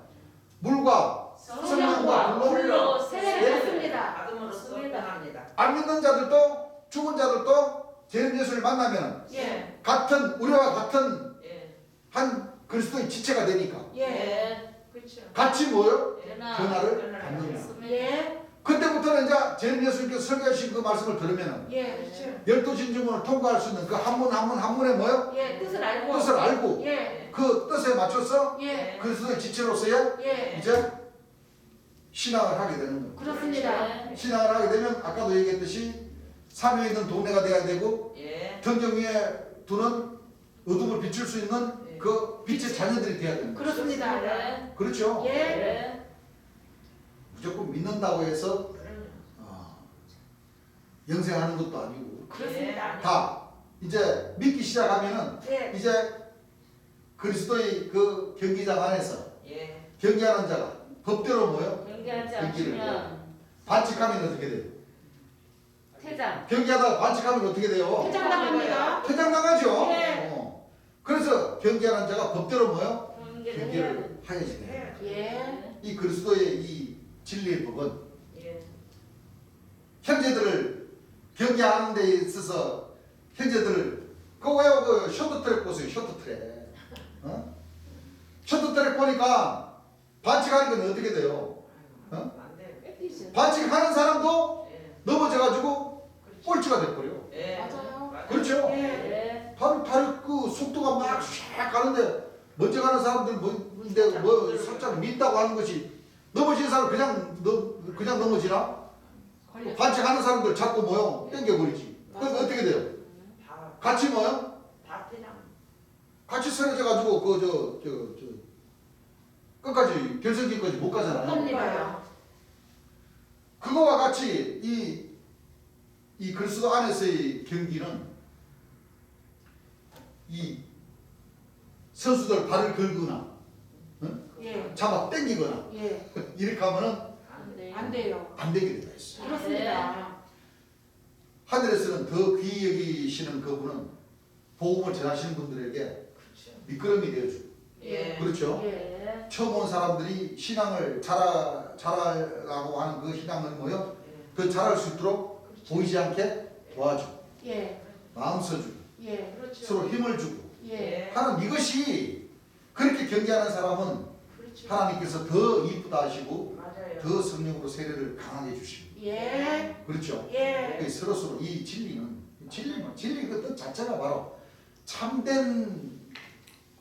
S1: 물과 성령과 불로
S3: 세례를 받습니다.
S2: 받음으로써 변합니다.
S1: 안 믿는 자들도 죽은 자들도 제 예수를 만나면
S3: 예.
S1: 같은 우리와 같은
S2: 예.
S1: 한 그리스도의 지체가 되니까
S3: 예.
S2: 그렇죠.
S1: 같이 뭐요?
S4: 변화.
S1: 변화를 받는다.
S3: 예.
S1: 그때부터는 이제 제 예수님께서 설교하신 그 말씀을 들으면
S3: 예.
S2: 그렇죠.
S1: 열두 진주문을 통과할 수 있는 그 한 문 한 문 한 문의 뭐요?
S3: 예. 뜻을 알고.
S1: 뜻을 알고
S3: 예.
S1: 그 뜻에 맞춰서
S3: 예.
S1: 그리스도의 지체로서의
S3: 예.
S1: 이제 신앙을 하게 되는 거예요.
S3: 그렇습니다.
S1: 신앙을 하게 되면 아까도 얘기했듯이 사명에 있는 동네가 돼야 되고
S2: 예.
S1: 등경 위에 두는 어둠을 비출 수 있는 그 빛의 자녀들이 돼야 됩니다.
S3: 그렇습니다.
S4: 네.
S1: 그렇죠?
S3: 예.
S4: 네.
S1: 무조건 믿는다고 해서
S2: 그럼요.
S1: 영생하는 것도 아니고
S3: 그렇습니다.
S1: 다 이제 믿기 시작하면은
S3: 예.
S1: 이제 그리스도의 그 경기장 안에서
S2: 예.
S1: 경기하는 자가 법대로 뭐요?
S4: 경계하지
S1: 경기를
S4: 않으면
S1: 반칙하면 어떻게 돼요?
S4: 퇴장.
S1: 경기하다가 반칙하면 어떻게 돼요?
S3: 퇴장당합니다.
S1: 퇴장당하죠.
S3: 예.
S1: 그래서 경기하는 자가 법대로 뭐요?
S4: 경계를 해야
S1: 경기를
S4: 돼.
S1: 하여야지 돼요.
S3: 예.
S1: 이 그리스도의 이 진리의 법은
S2: 예.
S1: 형제들을 경계하는 데 있어서 형제들을 그거요 그 쇼트트랙 보세요. 쇼트트랙. 쇼트트랙 보니까 반칙하는 건 어떻게 돼요?
S2: 안 돼.
S4: 뺏기죠.
S1: 반칙하는 사람도
S2: 예.
S1: 넘어져가지고 꼴찌가 돼버려.
S2: 예.
S3: 맞아요.
S1: 그렇죠?
S3: 예.
S4: 네.
S1: 다리 그 속도가 막 샥 가는데 먼저 가는 사람들 뭐 살짝 민다고 하는 것이 넘어지는 사람 그냥 넘어지나?
S3: 걸려.
S1: 반칙하는 사람들 자꾸 뭐요? 땡겨버리지. 그럼 어떻게 돼요?
S2: 다.
S1: 같이 뭐요?
S2: 다 퇴장.
S1: 같이 쓰러져가지고 끝까지 결승기까지 못 가잖아요.
S3: 겁니다.
S1: 그거와 같이 이 그리스도 안에서의 경기는 이 선수들 발을 걸거나
S3: 예.
S1: 잡아 당기거나
S3: 예.
S1: 이렇게 하면은
S4: 안 돼.
S3: 안 돼요.
S1: 안 되게 되어 있어요.
S3: 그렇습니다.
S1: 하늘에서는 더 귀히 여기시는 그분은 복음을 전하시는 분들에게
S2: 그렇죠.
S1: 미끄럼이 되어주고
S2: 예.
S1: 그렇죠?
S4: 예.
S1: 처음 온 사람들이 신앙을 잘하라고 하는 그 신앙을 뭐요?
S2: 예.
S1: 더 잘할 수 있도록 보이지 않게 도와주고
S3: 예.
S1: 마음 써주고
S3: 예.
S2: 그렇죠.
S1: 서로 힘을 주고
S3: 예.
S1: 하는 이것이 그렇게 경계하는 사람은
S2: 그렇죠.
S1: 하나님께서 더 이쁘다 하시고
S2: 맞아요.
S1: 더 성령으로 세례를 강하게 주시고
S3: 예.
S1: 그렇죠?
S3: 예.
S1: 서로서로 이 진리 그 뜻 자체가 바로 참된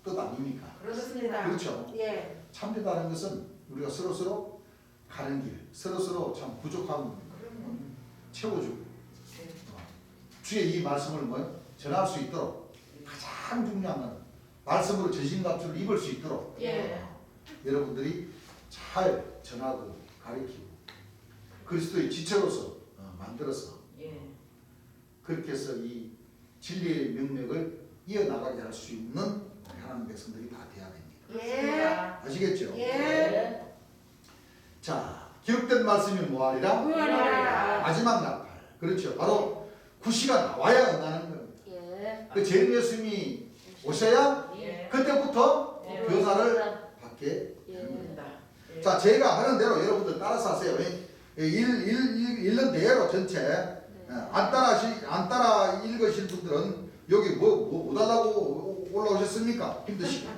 S1: 뜻 아닙니까?
S3: 그렇습니다.
S1: 그렇죠?
S3: 예.
S1: 참되다는 것은 우리가 서로서로 가는 길, 서로서로 참 부족함 채워주고 주의 이 말씀을 뭐 전할 수 있도록 가장 중요한 건 말씀으로 전신갑주를 입을 수 있도록
S3: 예.
S1: 여러분들이 잘 전하고 가르치고 그리스도의 지체로서 만들어서
S2: 예.
S1: 그렇게 해서 이 진리의 명맥을 이어나가게 할 수 있는 하나님 백성들이 다 돼야 됩니다.
S3: 예.
S1: 아시겠죠?
S3: 예.
S1: 자, 기록된 말씀이 뭐하리라?
S3: 구원이라.
S1: 마지막 나팔. 그렇죠. 바로 구시가 나와야 나는 겁니다.
S4: 예.
S1: 그 제일 예수님이 오셔야
S2: 예.
S1: 그때부터
S2: 예.
S1: 변화를 받게
S4: 예.
S1: 되는 겁니다.
S2: 예.
S1: 자, 제가 하는 대로 여러분들 따라서 하세요. 읽는 대로 전체 안 따라 읽으신 분들은 여기 못 하다고 올라오셨습니까? 힘드시고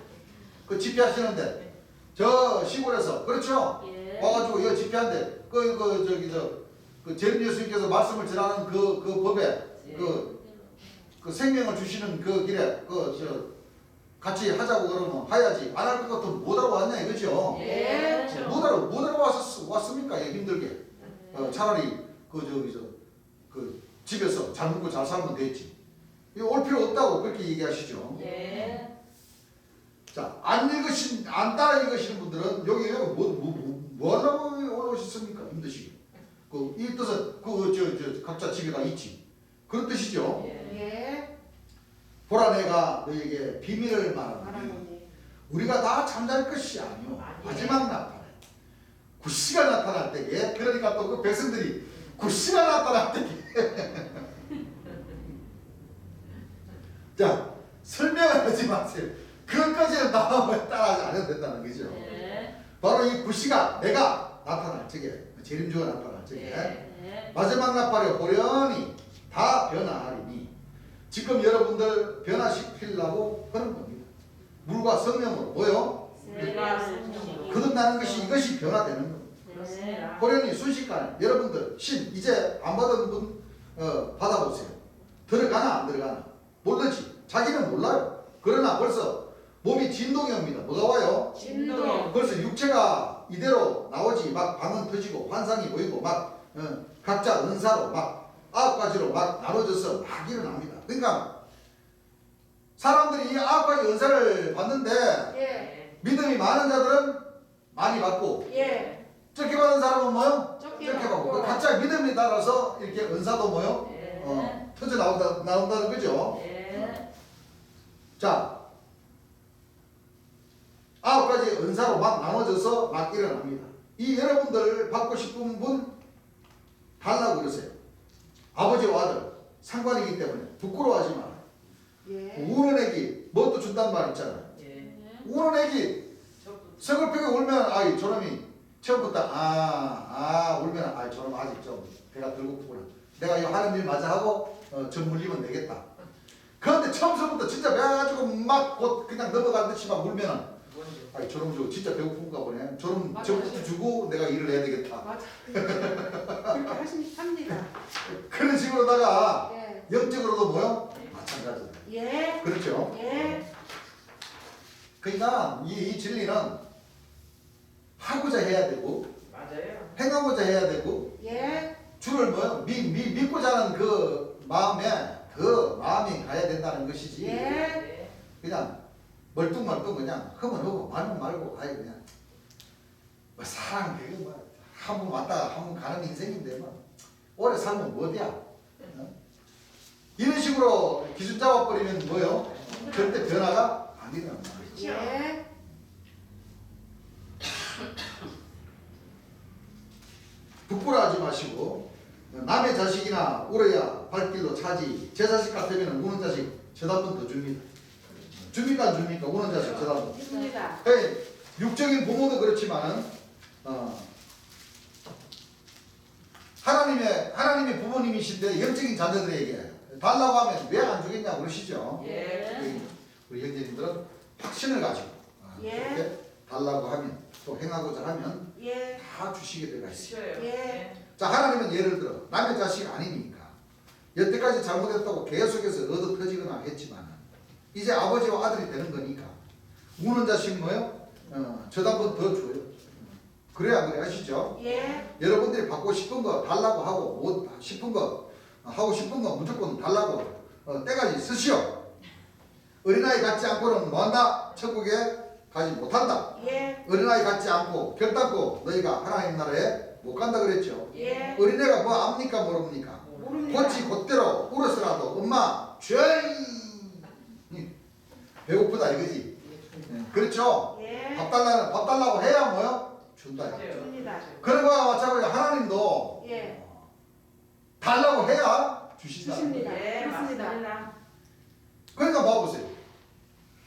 S1: 그 집회하시는데 저 시골에서 그렇죠?
S4: 예.
S1: 와가지고 이거 집회한데 그 제림 예수님께서 말씀을 전하는 그 법에 그 생명을 주시는 그 길에 같이 하자고 그러면 하야지 안 할 것 같으면 못 하러 왔냐 이거죠?
S3: 예.
S1: 못 하러 왔습니까? 힘들게 차라리 그 집에서 잘 먹고 잘 살면 되지. 이거 올 필요 없다고 그렇게 얘기하시죠.
S4: 예.
S1: 자, 안 따라 읽으시는 분들은 여기 뭐 하려고 올라오셨습니까? 힘드시게. 이 뜻은 각자 집에 가 있지. 그런 뜻이죠.
S3: 예.
S1: 보라 내가 너에게 비밀을 말하노니
S3: 말하노니.
S1: 우리가 다 잠잘 것이 아니요
S2: 아니에요.
S1: 마지막 나타나 구시가 나타날 때에 그러니까 또 그 백성들이 구시가 나타날 때에 설명을 하지 마세요. 그것까지는 따라하지 않아도 된다는 거죠.
S4: 예.
S1: 바로 이 불씨가 내가 나타날 적에 재림주가 나타날 적에
S2: 네.
S1: 마지막 나팔에 호련히 다 변화하리니 지금 여러분들 변화시키려고 하는 겁니다. 물과 성령으로 뭐요?
S2: 물과 성령으로.
S1: 거듭나는 것이 이것이 변화되는 겁니다.
S2: 그렇습니다.
S1: 호련히 순식간에 여러분들 신 이제 안 받은 분 받아보세요. 들어가나 안 들어가나 모르지. 자기는 몰라요. 그러나 벌써 몸이 진동이 옵니다. 뭐가 와요?
S2: 진동.
S1: 벌써 육체가 이대로 나오지. 막 방언 터지고 환상이 보이고 막 각자 은사로 막 9가지로 막 나눠져서 막 일어납니다. 그러니까 사람들이 이 9가지 은사를 받는데
S3: 예.
S1: 믿음이 많은 자들은 많이 받고
S3: 예.
S1: 적게 받은 사람은 뭐요?
S3: 적게
S1: 적게 받고
S3: 받고.
S1: 각자 믿음에 따라서 이렇게 은사도 뭐요?
S2: 예.
S1: 터져 나온다는 거죠.
S2: 예.
S1: 자, 9가지 은사로 막 나눠져서 막 일어납니다. 이 여러분들 받고 싶은 분 달라고 그러세요. 아버지와 아들 상관이기 때문에 부끄러워하지 마라.
S3: 예.
S1: 우는 애기 뭣도 준단 말 있잖아요.
S2: 예.
S1: 우는 애기
S2: 저도
S1: 서글프게 울면 아이 저놈이 처음부터 울면 아이 저놈 아직 좀 배가 들고프구나. 내가 이거 하는 일 마저 하고 전 물리면 되겠다. 그런데 처음서부터 진짜 배가지고 막 곧 그냥 넘어가는 듯이 막 울면은 아이 저놈 저 진짜 배고픈가 보네. 저놈
S3: 맞아요.
S1: 저부터 주고 내가 일을 해야 되겠다.
S3: 맞아. 그렇게 합니다.
S1: 그런 식으로다가
S3: 예.
S1: 영적으로도 뭐요? 마찬가지다.
S3: 예.
S1: 그렇죠.
S3: 예.
S1: 그러니까 이 진리는 하고자 해야 되고
S2: 맞아요.
S1: 행하고자 해야 되고
S3: 예.
S1: 주를 뭐요? 믿고자 하는 그 마음에 그 마음이 가야 된다는 것이지.
S3: 예.
S2: 예.
S1: 그냥 멀뚱멀뚱 그냥 허문하고 말면 말고 아예 그냥 뭐 사람 그게 뭐 한 번 왔다가 한 번 가는 인생인데 뭐 오래 살면 뭐야? 어? 이런 식으로 기준 잡아버리면 뭐요? 절대 변화가 안 일어난다.
S3: 예.
S1: 부끄러워하지 마시고 남의 자식이나 울어야 발길로 차지. 제 자식 같으면 우는 자식 저다 번 더 줍니다. 줍니까 안 줍니까? 우는 자식 저다 번.
S3: 있습니다.
S1: 육적인 부모도 그렇지만은 하나님의 부모님이신데 영적인 자녀들에게 달라고 하면 왜 안 주겠냐 그러시죠.
S2: 예.
S1: 우리 형제님들은 확신을 가지고
S3: 예.
S1: 그렇게 달라고 하면 또 행하고자 하면
S3: 예.
S1: 다 주시게 되어 있습니다.
S2: 쉬어요.
S3: 예.
S1: 자, 하나님은 예를 들어 남의 자식 아니니까 여태까지 잘못했다고 계속해서 얻어 터지거나 했지만 이제 아버지와 아들이 되는 거니까 우는 자식 뭐요? 저도 한번 더 줘요. 그래야 그래 하시죠?
S3: 예.
S1: 여러분들이 받고 싶은 거 달라고 하고 못 싶은 거 하고 싶은 거 무조건 달라고 때까지 쓰시오. 어린아이 갖지 않고는 뭐한다? 천국에 가지 못한다.
S3: 예.
S1: 어린아이 갖지 않고 결단코 너희가 하나님 나라에 못 간다 그랬죠.
S3: 예.
S1: 어린애가 뭐 압니까 모릅니까?
S3: 모릅니다.
S1: 곧지 곧대로 울어서라도 엄마 죄이 배고프다 이거지. 그렇죠?
S3: 예.
S1: 밥 달라고 해야 뭐요? 준다.
S3: 줍니다.
S1: 그런 거와 마찬가지로 하나님도
S3: 예.
S1: 달라고 해야 주신다.
S3: 주십니다.
S2: 예.
S3: 그렇습니다.
S2: 맞습니다.
S1: 그러니까 봐보세요.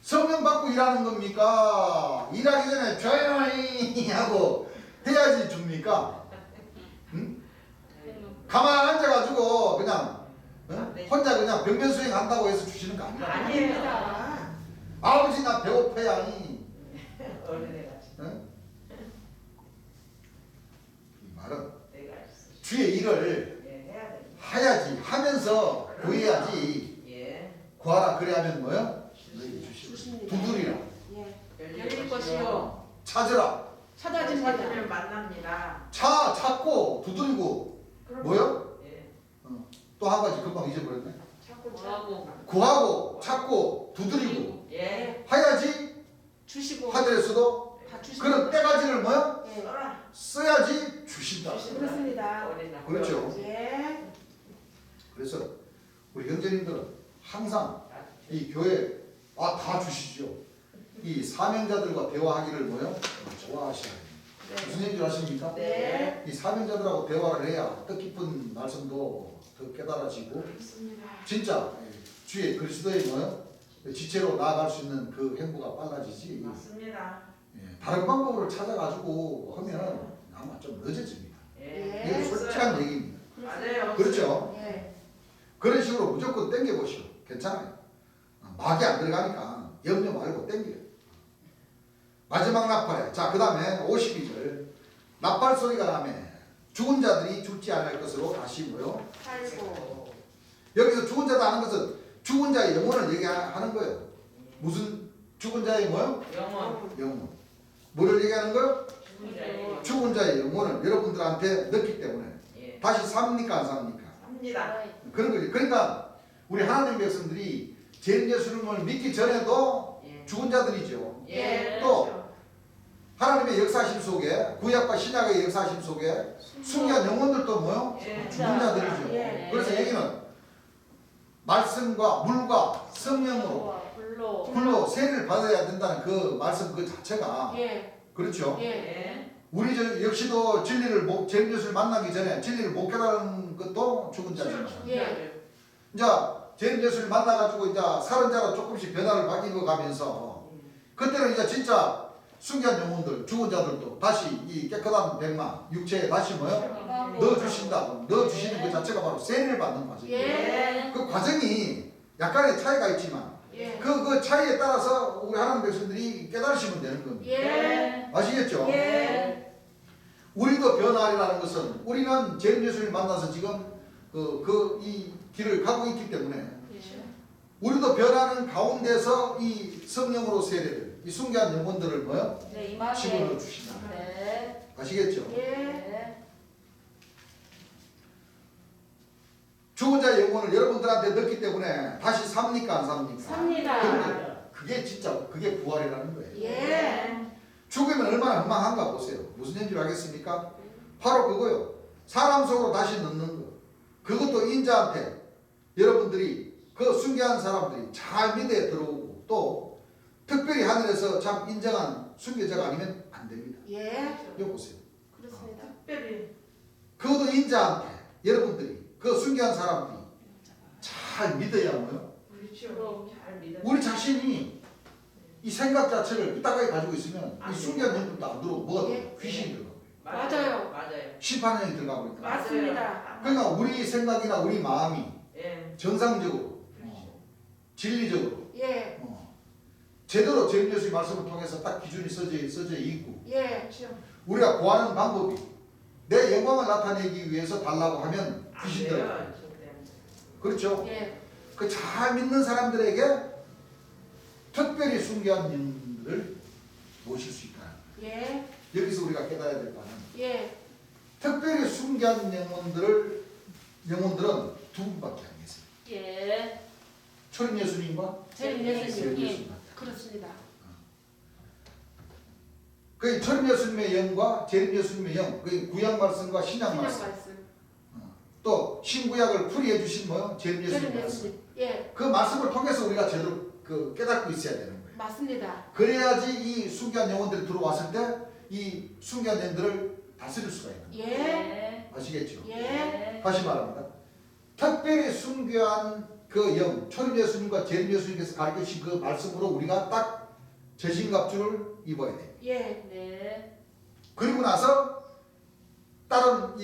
S1: 성령 받고 일하는 겁니까? 일하기 전에 조용히 하고 해야지 줍니까? 응? 가만 앉아가지고 그냥 혼자 그냥 변변수행 한다고 해서 주시는 거 아니야.
S3: 아닙니다.
S1: 아버지 나 배고파야 이
S2: 어린애가
S1: 응? 이 말은
S2: 내가 있어.
S1: 주의 일을
S2: 예. 해야 돼.
S1: 해야지 하면서 구해야지.
S2: 예.
S1: 구하라 그래 하면 뭐요? 너희 주시고
S3: 주십니다.
S1: 두드리라
S3: 예.
S2: 열릴 것이요.
S1: 찾으라
S3: 찾아집니다.
S2: 찾으면 만납니다.
S1: 찾고 두드리고 뭐요?
S2: 예.
S1: 또 한 가지 금방 잊어버렸네.
S2: 찾고 찾고.
S1: 구하고 찾고 두드리고
S2: 예.
S1: 해야지
S3: 주시고
S1: 하더라도
S3: 다 주십니다.
S1: 그런 때가지를 뭐요?
S3: 예.
S2: 써라.
S1: 써야지 주신다.
S3: 그렇습니다.
S2: 어린아.
S1: 그렇죠.
S3: 예.
S1: 그래서 우리 형제님들은 항상 이 교회 다 주시죠. 이 사명자들과 대화하기를 뭐요? 좋아하셔야 돼요. 무슨 얘기를 하십니까?
S3: 네.
S1: 이 사명자들하고 대화를 해야 뜻깊은 말씀도 더 깨달아지고
S3: 그렇습니다.
S1: 진짜 주의 그리스도의 뭐요? 지체로 나아갈 수 있는 그 행보가 빨라지지.
S2: 맞습니다.
S1: 예, 다른 방법으로 찾아가지고 하면 아마 좀 늦어집니다.
S2: 예.
S1: 이게 솔직한 얘기입니다.
S2: 맞아요.
S1: 그렇죠?
S3: 예.
S1: 그런 식으로 무조건 땡겨보시오. 괜찮아요. 막이 안 들어가니까 염려 말고 땡겨요. 마지막 나팔에 자 그 다음에 52절 나팔 소리가 나면 죽은 자들이 죽지 않을 것으로 다시 뭐요?
S3: 살고.
S1: 여기서 죽은 자다 하는 것은 죽은 자의 영혼을 얘기하는 거예요. 무슨 죽은 자의 뭐요?
S2: 영원.
S1: 영혼. 뭐를 얘기하는 거예요?
S2: 죽은 자의
S1: 죽은 자의 영혼을 여러분들한테 넣기 때문에
S2: 예.
S1: 다시 삽니까 안 삽니까?
S2: 삽니다.
S1: 그런 거지. 그러니까 우리 하나님 백성들이 죄인 예수님을 믿기 전에도
S2: 예.
S1: 죽은 자들이죠.
S2: 예.
S1: 또 하나님의 역사심 속에 구약과 신약의 역사심 속에 순교한 영혼들도 뭐요?
S2: 예.
S1: 죽은 자들이죠.
S3: 예.
S1: 그래서 얘기는 말씀과 물과 성령으로
S3: 불로.
S1: 불로 세례를 받아야 된다는 그 말씀 그 자체가
S3: 예.
S1: 그렇죠.
S3: 예.
S2: 예.
S1: 우리 역시도 진리를 죄인 예수를 만나기 전에 진리를 못 깨달은 것도 죽은 자입니다.
S3: 예.
S1: 이제 죄인 예수를 만나가지고 이제 살은 자로 조금씩 변화를 바뀌고 가면서 그때는 이제 진짜 순교한 영혼들, 죽은 자들도 다시 이 깨끗한 백마, 육체에 다시 뭐요? 넣어주신다. 넣어주시는 그 자체가 바로 세례를 받는 과정이에요.
S3: 예.
S1: 그 과정이 약간의 차이가 있지만
S3: 예.
S1: 그 차이에 따라서 우리 하나님 백성들이 깨달으시면 되는 겁니다.
S3: 예.
S1: 아시겠죠?
S3: 예.
S1: 우리도 변화하리라는 것은 우리는 죄인 예수를 만나서 지금 이 길을 가고 있기 때문에 우리도 변하는 가운데서 이 성령으로 세례를 이 순교한 영혼들을 뭐요?
S4: 네, 이마에.
S1: 집어넣어 주신다.
S4: 네.
S1: 아시겠죠?
S3: 예.
S4: 네.
S1: 죽은 자의 영혼을 여러분들한테 넣기 때문에 다시 삽니까 안 삽니까?
S3: 삽니다.
S1: 그런데 그게 진짜 그게 부활이라는 거예요.
S3: 예.
S1: 죽으면 얼마나 허망한가 보세요. 무슨 얘기를 하겠습니까? 바로 그거요. 사람 속으로 다시 넣는 거. 그것도 인자한테 여러분들이 그 순교한 사람들이 잘 믿어야 들어오고 또 특별히 하늘에서 참 인정한 순교자가 아니면 안 됩니다.
S3: 예.
S1: 이거 보세요.
S3: 그렇습니다.
S2: 특별히
S1: 그것도 인자한테 여러분들이 그 순교한 사람들이 잘 믿어야 뭐요?
S2: 그렇죠. 잘 믿어.
S1: 우리 자신이 이 생각 자체를 삐딱하게 가지고 있으면
S2: 안
S1: 이 순교한 영들도 안 들어오고 뭐가
S3: 예.
S1: 귀신이 들어가고
S3: 맞아요.
S2: 맞아요.
S1: 심판의 영이 들어가고 있다.
S3: 맞습니다.
S1: 그러니까 우리 생각이나 우리 마음이
S2: 예.
S1: 정상적으로 진리적으로
S3: 예.
S1: 제대로 죄인 예수의 말씀을 통해서 딱 기준이 써져 있고
S3: 예.
S1: 우리가 구하는 방법이 내 영광을 나타내기 위해서 달라고 하면 귀신 들어가요. 그렇죠?
S3: 예.
S1: 그 잘 믿는 사람들에게 특별히 순교한 영들을 모실 수 있다.
S3: 예.
S1: 여기서 우리가 깨달아야 될 바는
S3: 예.
S1: 특별히 순교한 영혼들은 두 분밖에 안 계세요.
S4: 예.
S1: 초림 예수님과
S3: 제일
S1: 예수
S3: 예수님.
S1: 예수님.
S3: 그렇습니다.
S1: 그 초림 예수님의 영과 재림 예수님의 영, 그 구약 말씀과 신약
S3: 신약
S1: 말씀,
S3: 말씀.
S1: 또 신구약을 풀이해 주신 뭐요? 재림
S3: 제일
S1: 예수님 말씀.
S3: 예수님. 예.
S1: 그 말씀을 통해서 우리가 제대로 그 깨닫고 있어야 되는 거예요.
S3: 맞습니다.
S1: 그래야지 이 순교한 영혼들이 들어왔을 때 이 순교한 영들을 다스릴 수가 있는 거예요.
S3: 예.
S4: 네.
S1: 아시겠죠?
S3: 예.
S1: 다시 말합니다. 특별히 순교한 그 영, 초림 예수님과 재림 예수님께서 가르치신 그 말씀으로 우리가 딱 전신갑주를 입어야 돼요.
S3: 예.
S4: 네.
S1: 그리고 나서 다른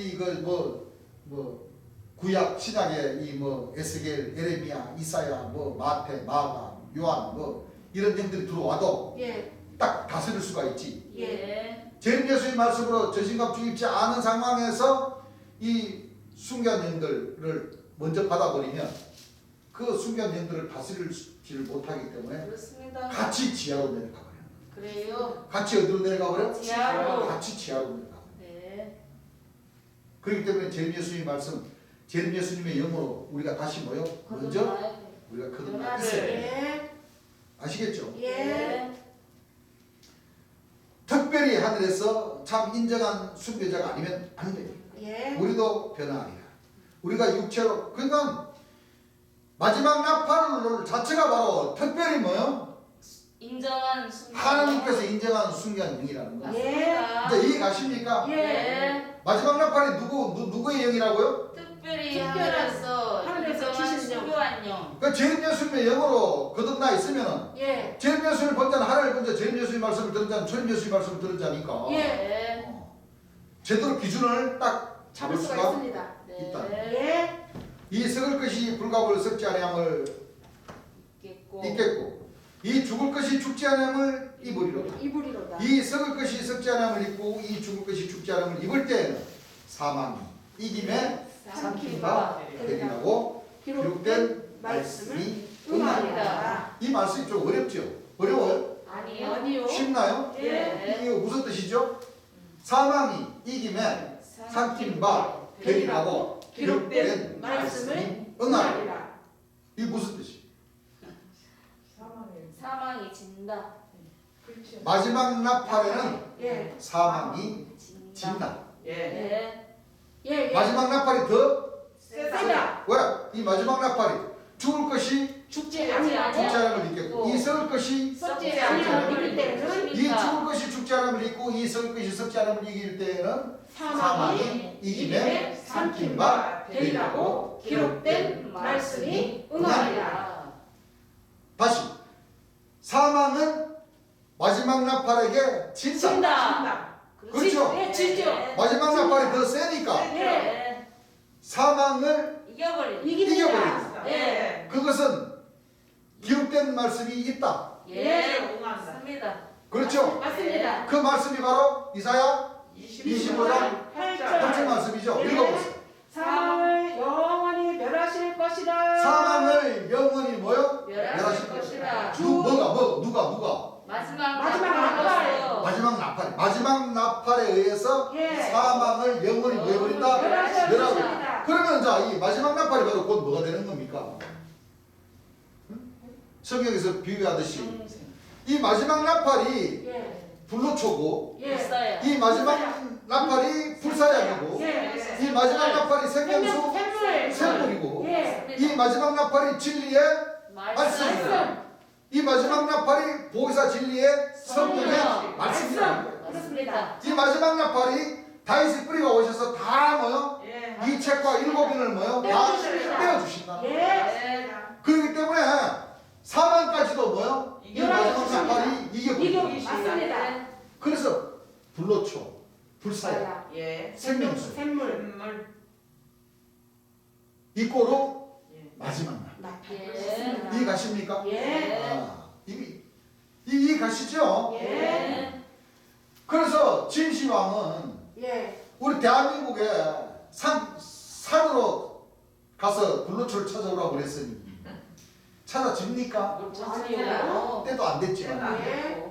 S1: 구약 신약의 이 에스겔, 에레미야, 이사야, 마태, 마가, 요한 이런 영들이 들어와도
S3: 예.
S1: 딱 다스릴 수가 있지.
S4: 예.
S1: 재림 예수의 말씀으로 전신갑주 입지 않은 상황에서 이 순교한 영들을 먼저 받아버리면 그 순교한 영들을 다스리지를 못하기 때문에
S3: 그렇습니다.
S1: 같이 지하로 내려가 버려요.
S3: 그래요.
S1: 같이 어디로 내려가 버려?
S3: 지하로.
S1: 같이 지하로 내려가.
S4: 네.
S1: 그렇기 때문에 재림 예수님의 말씀, 재림 예수님의 영으로 우리가 다시 뭐요? 먼저 우리가 거듭나 있어야 돼요.
S3: 예.
S1: 아시겠죠?
S3: 예.
S1: 특별히 하늘에서 참 인정한 순교자가 아니면 안 돼요.
S3: 예.
S1: 우리도 변화하리라. 우리가 육체로 그러니까 마지막 나팔 자체가 바로 특별히 뭐요?
S4: 인정한 순간.
S1: 하나님께서 인정한 순교한 영이라는 거예요.
S4: 맞습니다.
S1: 이제 이해가십니까?
S4: 예.
S1: 마지막 나팔이 누구의 영이라고요?
S4: 특별히
S3: 특별한
S4: 하늘에서
S3: 하늘에서
S4: 인정한
S3: 주신 영.
S4: 순교한 영.
S1: 그 재림 예수님의 영으로 거듭나 있으면은
S3: 예.
S1: 재림 예수님을 본자는 하나님 본자 재림 예수님 말씀을 들은 자는 초림 예수의 말씀을 들은 자니까
S3: 예.
S4: 네.
S1: 제대로 기준을 딱
S3: 잡을 수가 있습니다.
S1: 있다.
S3: 예.
S1: 이 썩을 것이 불갑을 썩지 아니함을
S4: 있겠고.
S1: 입겠고 이 죽을 것이 죽지 아니함을 입으리로다.
S3: 이불이로다.
S1: 이 썩을 것이 썩지 아니함을 입고 이 죽을 것이 죽지 아니함을 입을 때에는 사망이 이김에 삼킴바 되리라고 기록된 말씀이
S3: 응하리라.
S1: 이 말씀이 좀 어렵죠? 어려워요?
S4: 아니요.
S3: 아니요.
S1: 쉽나요?
S3: 예.
S1: 이게 무슨 뜻이죠? 사망이 이김에 삼킴바 되리라고 기록된 말씀이 응하리라. 이게 무슨 뜻이에요?
S4: 사망이 진다.
S1: 마지막 나팔에는
S3: 예.
S1: 사망이
S4: 진다.
S1: 진다.
S2: 예.
S4: 네.
S3: 예. 예.
S1: 마지막 나팔이 더
S3: 세다.
S1: 왜? 이 마지막 나팔이 죽을 것이
S3: 죽지 아니하고
S1: 죽지 않음을 믿겠고 이 썩을 것이
S3: 썩지 아니하고 믿을 때는
S1: 이 죽을 것이 죽지 않음을 믿고 이 썩을 것이 썩지 않음을 이길 때에는
S3: 사망이 이김에 삼킴바 되리라고 기록된 말씀이 응하리라.
S1: 다시 사망은 마지막 나팔에게 진다.
S3: 진다.
S1: 그렇죠?
S3: 예, 진죠.
S1: 마지막 나팔이 더 세니까
S4: 네.
S1: 사망을
S4: 이겨버리.
S3: 이깁니다.
S2: 예.
S1: 그것은 기록된 말씀이 있다.
S4: 예.
S2: 응한다.
S4: 맞습니다.
S1: 그렇죠?
S3: 맞습니다.
S1: 그 말씀이 바로 이사야 25장 8절 말씀이죠. 읽어보세요.
S3: 사망을 영원히 멸하실 것이라.
S1: 사망을 영원히 뭐요?
S4: 멸하실 것이라.
S1: 누가
S4: 마지막
S3: 나팔.
S1: 마지막 나팔에 의해서
S3: 예.
S1: 사망을 영원히 뭐 해버린다?
S3: 멸하실
S1: 멸하고.
S3: 것이다.
S1: 그러면 자, 이 마지막 나팔이 바로 곧 뭐가 되는 겁니까? 성경에서 비유하듯이 이 마지막 나팔이
S3: 예.
S1: 불로초고
S3: 예.
S4: 있어요.
S1: 이 마지막 나팔이 불사약이고
S3: 예.
S1: 이 마지막 나팔이 생명수
S3: 샘물.
S1: 샘물이고
S3: 예.
S1: 이 마지막 나팔이 진리의 말씀이고
S3: 말씀.
S1: 이 마지막 나팔이 보혜사 진리의 성령의
S4: 성령.
S1: 말씀이다.
S3: 그렇습니다.
S1: 이 마지막 나팔이 다윗의 뿌리가 오셔서 다 뭐요?
S2: 예.
S1: 이 책과 일곱인을 뭐요? 다
S3: 떼어주십니다.
S1: 떼어주신다.
S3: 예.
S4: 네.
S1: 그렇기 때문에 사망까지도 뭐요? 이 마지막
S3: 열어주십니다.
S1: 나팔이 이겨버린다.
S3: 맞습니다.
S1: 그래서 불로초, 불사야,
S2: 예.
S1: 생명수
S3: 샘물.
S2: 샘물.
S1: 이 꼴로
S2: 예.
S1: 마지막 날.
S3: 그렇습니다.
S1: 이해가십니까?
S3: 예.
S1: 아, 이해가시죠?
S3: 예.
S1: 그래서 진시황은
S3: 예.
S1: 우리 대한민국에 산으로 가서 불로초를 찾아오라고 그랬으니 찾아집니까?
S3: 아니요.
S1: 때도 안 됐지만.
S3: 예.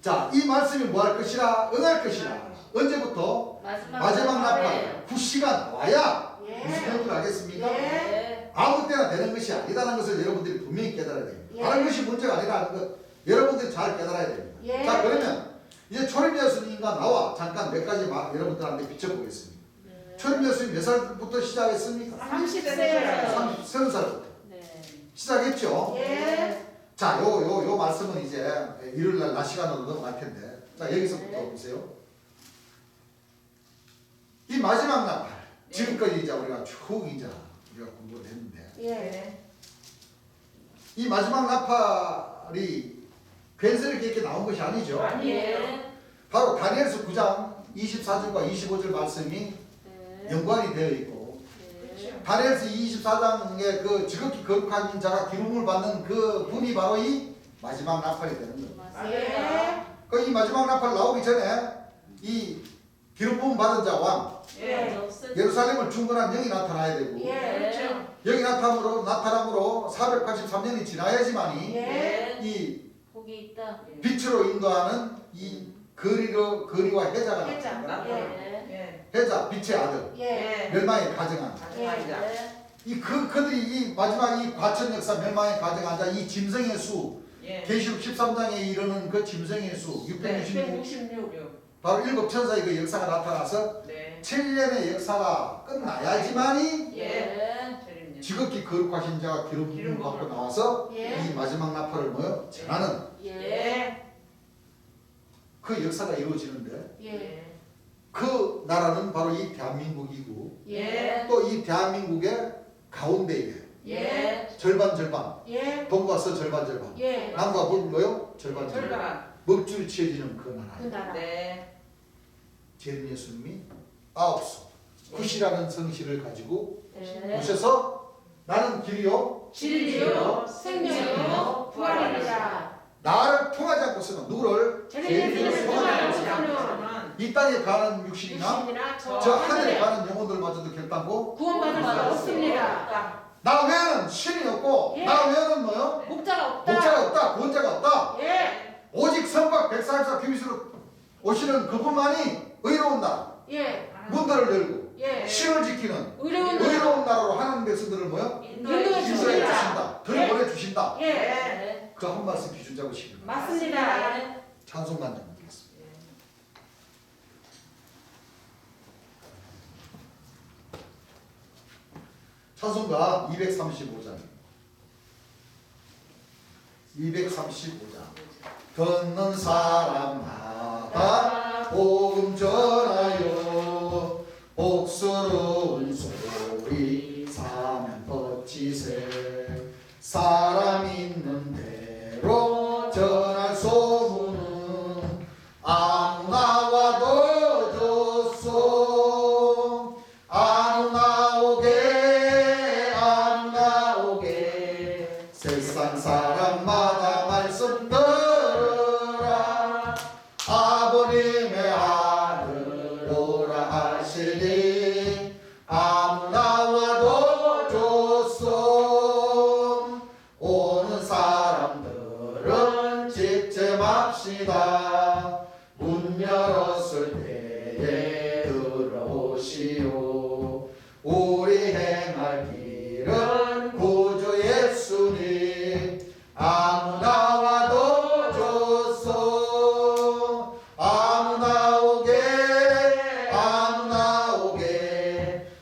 S1: 자, 이 말씀이 뭐 할 것이라? 응할 것이라. 언제부터? 마지막 나팔 9시간 와야 무슨
S3: 예.
S1: 내용을 알겠습니까?
S4: 네.
S1: 아무 때나 되는 것이 아니다는 것을 여러분들이 분명히 깨달아야 됩니다.
S3: 예.
S1: 다른 것이 문제가 아니라는 것 여러분들이 잘 깨달아야 됩니다.
S3: 예.
S1: 자, 그러면 이제 초림 예수님과 나와 잠깐 몇 가지 여러분들한테 비춰보겠습니다. 초림 예수님 몇 살부터 시작했습니까?
S3: 30세.
S1: 30살부터
S4: 네.
S1: 시작했죠.
S3: 예.
S1: 자, 요 말씀은 이제 일요일날 낮 시간으로 넘어갈 텐데, 자, 여기서부터 보세요. 이 마지막 나팔, 지금까지 이제 우리가 쭉 이제 우리가 공부를 했는데,
S3: 예.
S1: 이 마지막 나팔이 괜스럽게 이렇게 나온 것이 아니죠.
S4: 예.
S1: 바로 다니엘서 9장 24절과 25절 말씀이
S4: 네.
S1: 연관이 되어 있고,
S4: 네.
S1: 다니엘서 24장의 그 지극히 거룩한 자가 기름을 받는 그 분이 바로 이 마지막 나팔이 되는 거예요.
S4: 맞습니다.
S1: 그 이 마지막 나팔 나오기 전에 이 기름 부음 받은 자 왕
S2: 예.
S1: 예루살렘을 중건한 영이 나타나야 되고
S3: 예.
S2: 그렇죠.
S1: 영이 나타남으로 483년이 지나야지만이
S3: 예.
S1: 이
S4: 복이 있다.
S1: 빛으로 인도하는 이 거리와 해자가
S3: 해자.
S1: 나타난다.
S4: 예.
S2: 예.
S1: 해자 빛의 아들
S3: 예.
S1: 멸망에 가정한
S2: 마지막이다.
S4: 네.
S1: 그들이 이 마지막 이 과천 역사 멸망에 가정한 자 이 짐승의 수
S2: 예.
S1: 계시록 13장에 이르는 그 짐승의 수 666
S3: 166.
S1: 바로 일곱 천사의 그 역사가 나타나서
S2: 네.
S1: 7년의 역사가 끝나야지만이
S4: 예.
S2: 재림년.
S1: 지극히 거룩하신 자가 기름 부음을 받고 나와서
S3: 예.
S1: 이 마지막 나팔을 뭐요? 전하는
S4: 예.
S1: 그 역사가 이루어지는데
S3: 예.
S1: 그 나라는 바로 이 대한민국이고
S3: 예.
S1: 또 이 대한민국의 가운데에
S4: 예.
S1: 절반 절반.
S3: 예.
S1: 동과 서 절반 절반.
S3: 예.
S1: 남과 북 뭐요? 절반 절반.
S2: 절반.
S1: 먹줄 지어지는 그
S3: 그
S1: 나라.
S3: 나라.
S2: 네.
S1: 재림 예수님이 9수 굿이라는 성실을 가지고
S4: 네.
S1: 오셔서 나는 길이요
S3: 진리요 생명이요 부활이니라.
S1: 나를 통하지 않고서는 누구를
S3: 재림 예수님을 통하지 않고서는
S2: 저는
S1: 이 땅에 가는 육신이나
S3: 육신이나
S1: 저
S3: 저
S1: 하늘에
S3: 하늘에
S1: 가는 영혼들마저도 결단코
S3: 구원받을 수 없습니다.
S1: 나 외에는 신이 없고
S3: 예.
S1: 나 외에는 뭐요?
S3: 목자가 없다.
S1: 목자가 없다 구원자가 없다.
S3: 예.
S1: 오직 선박 144 규빗으로 오시는 그분만이 의로운 나라
S3: 예.
S1: 문들을 열고
S3: 예.
S1: 신을 지키는
S3: 의로운 나라.
S1: 의로운 나라로 하나님 백성들을 뭐요?
S3: 인도해
S1: 인도해
S3: 주십니다.
S1: 주신다. 들어보내주신다.
S3: 예.
S4: 네.
S1: 그 한 말씀 기준 잡으시기 바랍니다.
S3: 맞습니다.
S1: 찬송만 좀 드리겠습니다. 찬송가 235장 235장 걷는 사람마다 복음 전하여 복스러운 소리 사면 버치세 사람 있는 대로 전할 소문은 아무나 와도 좋소 아무나 오게 세상 사람마다 말씀 들으라 아버님의 아들 오라 하시니 아무나 와도 좋소 오는 사람들은 집중합시다 문 열었을 때에 들어오시오 우리 행할 길은 구주 예수님 아무나 와도 좋소 아무나 오게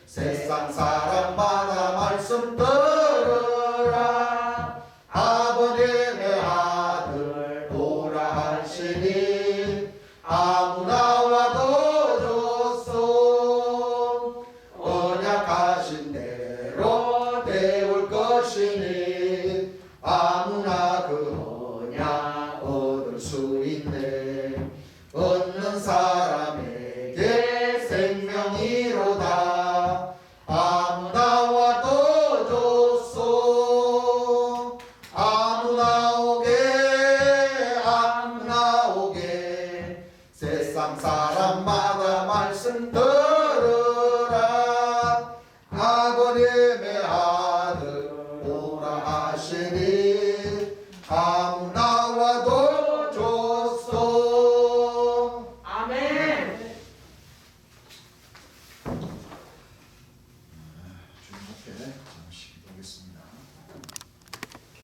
S1: 세상 사람마다 말씀 들으라 아버님의 아들 오라 하시니 아무나 와도 좋소 언약하신 대로 배울 것이니 아무나 그 언약 얻을 수 있네 얻는 사람에게 생명이로다 아무나 와도 좋소 아무나 오게 세상 사람마다 말씀 들으라 아버님의 아들 오라 하시니 아무나